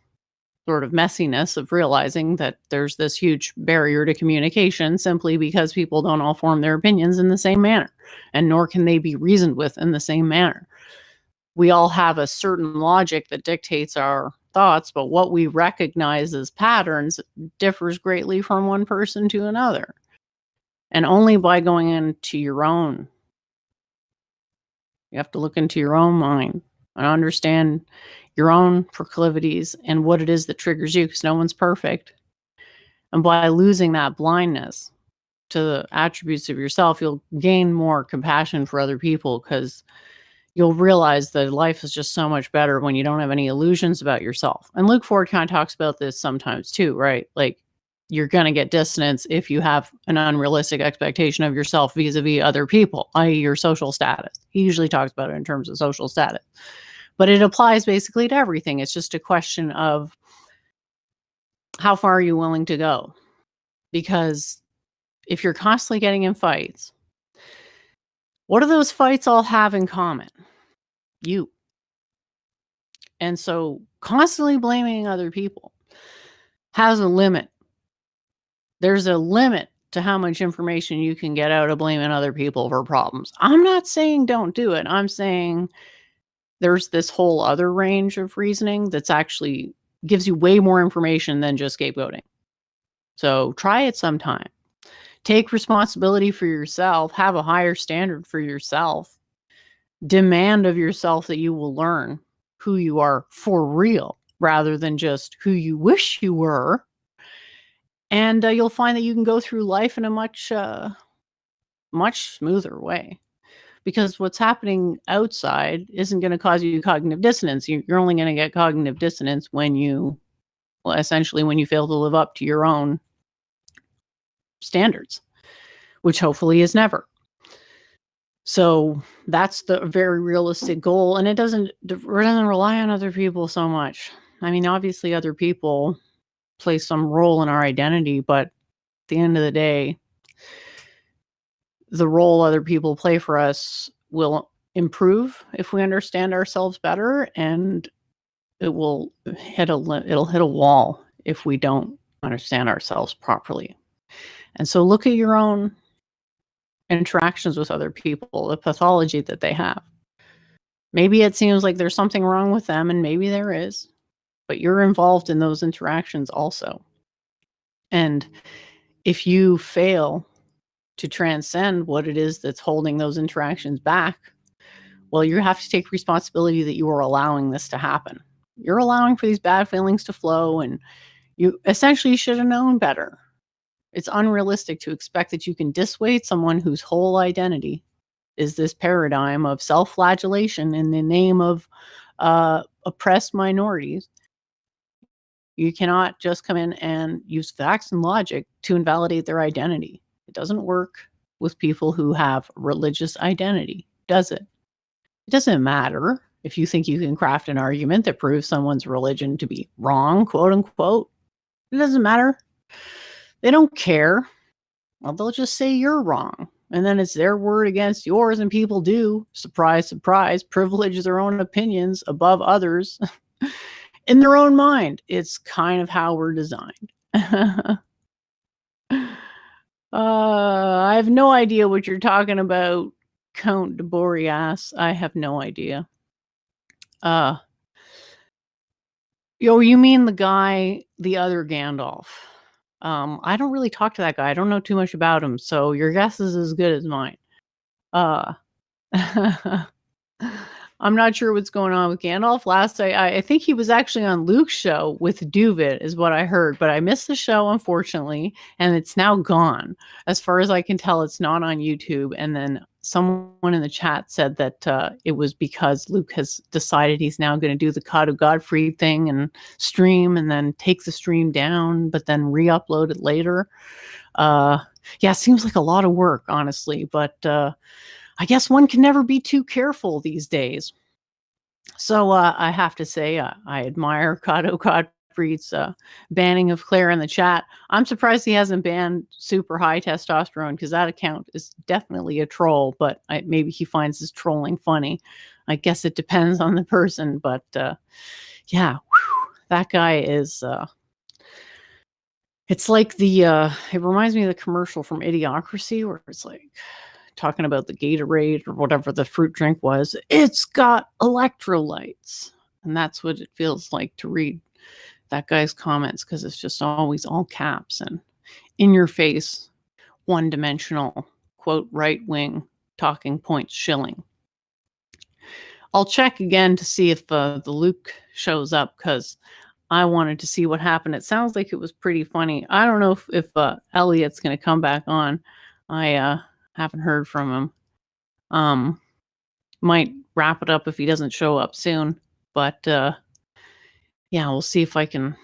sort of messiness of realizing that there's this huge barrier to communication simply because people don't all form their opinions in the same manner, and nor can they be reasoned with in the same manner. We all have a certain logic that dictates our thoughts, but what we recognize as patterns differs greatly from one person to another. And only by going into your own, you have to look into your own mind and understand your own proclivities and what it is that triggers you, because no one's perfect. And by losing that blindness to the attributes of yourself, you'll gain more compassion for other people, because you'll realize that life is just so much better when you don't have any illusions about yourself. And Luke Ford kind of talks about this sometimes too, right? Like, you're going to get dissonance if you have an unrealistic expectation of yourself vis-a-vis other people, i.e. your social status. He usually talks about it in terms of social status. But it applies basically to everything. It's just a question of how far are you willing to go? Because if you're constantly getting in fights, what do those fights all have in common? You. And so constantly blaming other people has a limit. There's a limit to how much information you can get out of blaming other people for problems. I'm not saying don't do it. I'm saying there's this whole other range of reasoning that's actually gives you way more information than just scapegoating. So try it sometime. Take responsibility for yourself. Have a higher standard for yourself. Demand of yourself that you will learn who you are for real, rather than just who you wish you were. And you'll find that you can go through life in a much smoother way. Because what's happening outside isn't going to cause you cognitive dissonance. You're only going to get cognitive dissonance when you, well, essentially when you fail to live up to your own standards, which hopefully is never. So that's the very realistic goal. And it doesn't rely on other people so much. I mean, obviously other people play some role in our identity, but at the end of the day, the role other people play for us will improve if we understand ourselves better, and it'll hit a wall if we don't understand ourselves properly. And so look at your own interactions with other people, the pathology that they have. Maybe it seems like there's something wrong with them, and maybe there is, but you're involved in those interactions also. And if you fail to transcend what it is that's holding those interactions back, well, you have to take responsibility that you are allowing this to happen. You're allowing for these bad feelings to flow, and you essentially should have known better. It's unrealistic to expect that you can dissuade someone whose whole identity is this paradigm of self-flagellation in the name of oppressed minorities. You cannot just come in and use facts and logic to invalidate their identity. It doesn't work with people who have religious identity, does it? It doesn't matter if you think you can craft an argument that proves someone's religion to be wrong, quote unquote. It doesn't matter. They don't care. Well, they'll just say you're wrong. And then it's their word against yours, and people do, surprise, surprise, privilege their own opinions above others in their own mind. It's kind of how we're designed. I have no idea what you're talking about, Count de Boreas. I have no idea. You mean the guy, the other Gandalf? I don't really talk to that guy. I don't know too much about him, so your guess is as good as mine. I'm not sure what's going on with Gandalf. Last I think he was actually on Luke's show with Doooovid, is what I heard, but I missed the show, unfortunately, and it's now gone. As far as I can tell, it's not on YouTube. And then someone in the chat said that it was because Luke has decided he's now going to do the Cado Godfrey thing and stream, and then take the stream down, but then re-upload it later. Yeah, seems like a lot of work, honestly, but I guess one can never be too careful these days. So I have to say, I admire Cado Godfrey's banning of Claire in the chat. I'm surprised he hasn't banned Super High Testosterone, because that account is definitely a troll, but maybe he finds his trolling funny. I guess it depends on the person, but yeah, that guy is... it's like it reminds me of the commercial from Idiocracy, where it's like, talking about the Gatorade or whatever the fruit drink was. It's got electrolytes. And that's what it feels like to read that guy's comments, because it's just always all caps and in your face, one-dimensional, quote, right-wing talking points shilling. I'll check again to see if the Luke shows up, because I wanted to see what happened. It sounds like it was pretty funny. I don't know if Elliot's going to come back on. I haven't heard from him. Might wrap it up if he doesn't show up soon. But yeah, we'll see if I can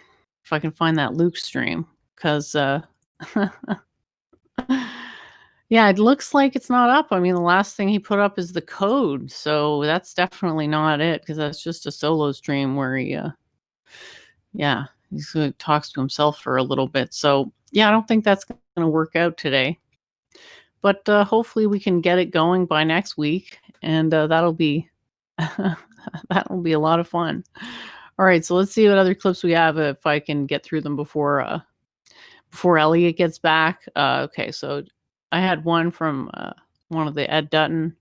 find that Luke stream, because yeah, it looks like it's not up. I mean, the last thing he put up is the code, so that's definitely not it, because that's just a solo stream where he talks to himself for a little bit. So yeah, I don't think that's going to work out today. But hopefully we can get it going by next week, and that'll be that'll be a lot of fun. All right, so let's see what other clips we have, if I can get through them before Elliot gets back. Okay, so I had one from one of the Ed Dutton,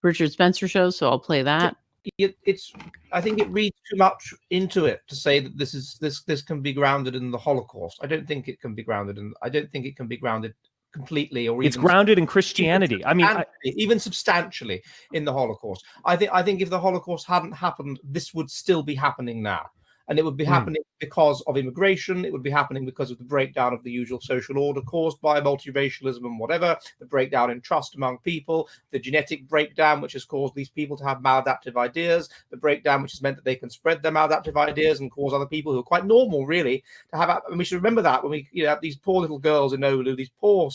Richard Spencer shows, so I'll play that. I think it reads too much into it to say that this can be grounded in the Holocaust. I don't think it can be grounded completely, or it's grounded in Christianity. Even substantially in the Holocaust. I think if the Holocaust hadn't happened, this would still be happening now, and it would be happening because of immigration. It would be happening because of the breakdown of the usual social order caused by multiracialism and whatever, the breakdown in trust among people, the genetic breakdown which has caused these people to have maladaptive ideas, the breakdown which has meant that they can spread their maladaptive ideas and cause other people who are quite normal, really, to have. And we should remember that when we have these poor little girls in Oulu, these poor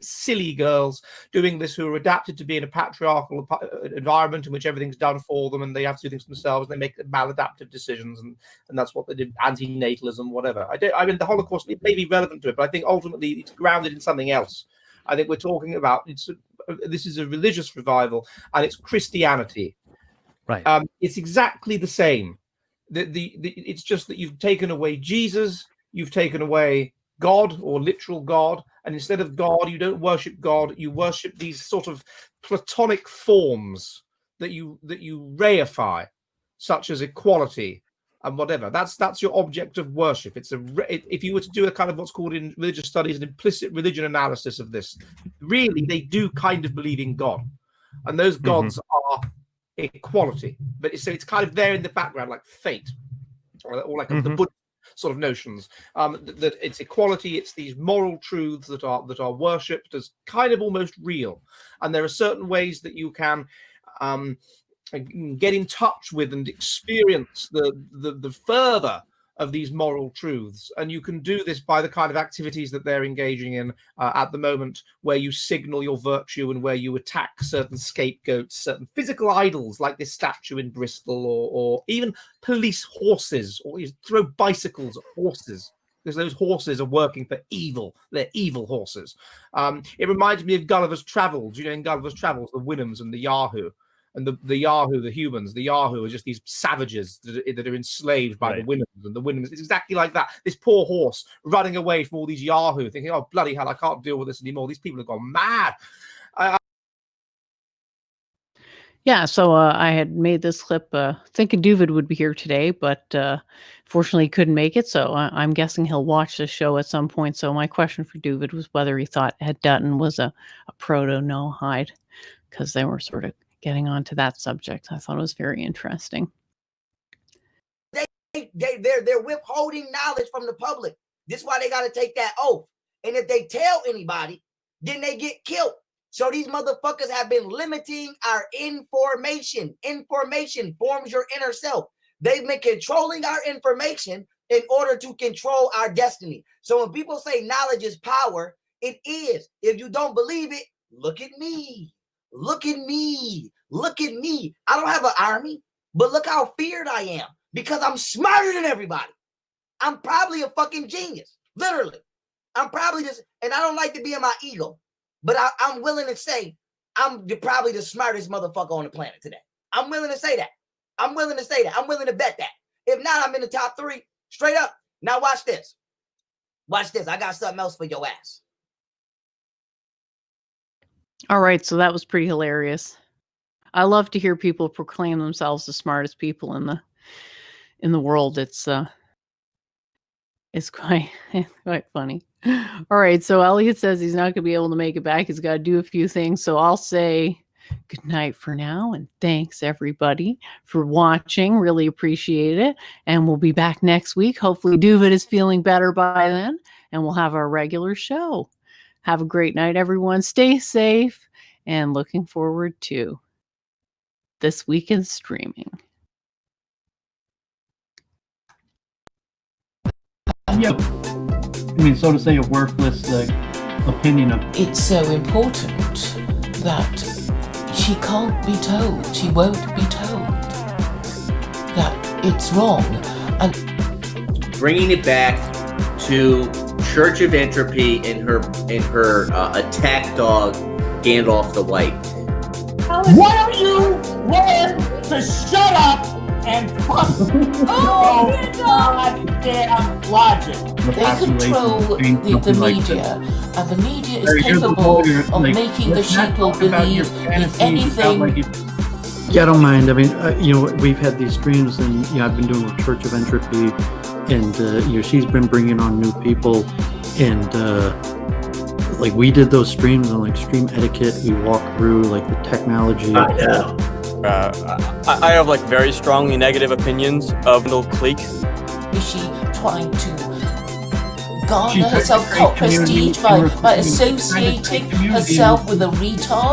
silly girls doing this, who are adapted to be in a patriarchal environment in which everything's done for them, and they have to do things themselves, and they make maladaptive decisions, and that's what they did, antinatalism, whatever. I mean, the Holocaust, it may be relevant to it, but I think ultimately it's grounded in something else. I think we're talking about this is a religious revival, and it's Christianity. Right. It's exactly the same. It's just that you've taken away Jesus, you've taken away God, or literal God, and instead of God, you don't worship God. You worship these sort of platonic forms that you reify, such as equality and whatever. That's your object of worship. If you were to do a kind of what's called in religious studies an implicit religion analysis of this, really they do kind of believe in God, and those gods are equality. But it's kind of there in the background, like fate, or like the Buddha. sort of notions. That it's equality, it's these moral truths that are worshipped as kind of almost real, and there are certain ways that you can get in touch with and experience the further of these moral truths, and you can do this by the kind of activities that they're engaging in at the moment, where you signal your virtue and where you attack certain scapegoats, certain physical idols like this statue in Bristol, or even police horses, or you throw bicycles at horses because those horses are working for evil. They're evil horses. It reminds me of Gulliver's Travels. You know, in Gulliver's Travels, the Winhams and the Yahoo. And the Yahoo, the humans, the Yahoo are just these savages that are enslaved by the Winhams. And the Winhams, it's exactly like that. This poor horse running away from all these Yahoo, thinking, oh, bloody hell, I can't deal with this anymore. These people have gone mad. Yeah, so I had made this clip thinking Doooovid would be here today, but fortunately he couldn't make it, so I'm guessing he'll watch the show at some point. So my question for Doooovid was whether he thought Ed Dutton was a proto-no-hide, because they were sort of getting onto that subject. I thought it was very interesting. They're withholding knowledge from the public. This is why they got to take that oath. And if they tell anybody, then they get killed. So these motherfuckers have been limiting our information. Information forms your inner self. They've been controlling our information in order to control our destiny. So when people say knowledge is power, it is. If you don't believe it, look at me. Look at me. Look at me. I don't have an army, but look how feared I am because I'm smarter than everybody. I'm probably a fucking genius. Literally. I'm probably just, and I don't like to be in my ego, but I'm willing to say I'm probably the smartest motherfucker on the planet today. I'm willing to say that. I'm willing to say that. I'm willing to bet that. If not, I'm in the top 3 straight up. Now watch this. Watch this. I got something else for your ass. All right, so that was pretty hilarious. I love to hear people proclaim themselves the smartest people in the world. It's quite funny. All right, so Elliot says he's not going to be able to make it back. He's got to do a few things. So I'll say good night for now, and thanks everybody for watching. Really appreciate it. And we'll be back next week. Hopefully Doooovid is feeling better by then, and we'll have our regular show. Have a great night, everyone. Stay safe, and looking forward to this week in streaming. Yeah, I mean, so to say, a worthless opinion of. It's so important that she can't be told, she won't be told that it's wrong, and bringing it back to Church of Entropy and her attack dog Gandalf the White. Why don't you learn to shut up and fuck your goddamn logic? They control the media, and the media is capable of making the sheeple believe in anything. Yeah, I don't mind. I mean, we've had these streams, and I've been doing with Church of Entropy, and she's been bringing on new people, and like we did those streams on like stream etiquette. We walked through like the technology. I have like very strongly negative opinions of the clique. Is she trying to garner herself cult prestige by associating herself with a retard?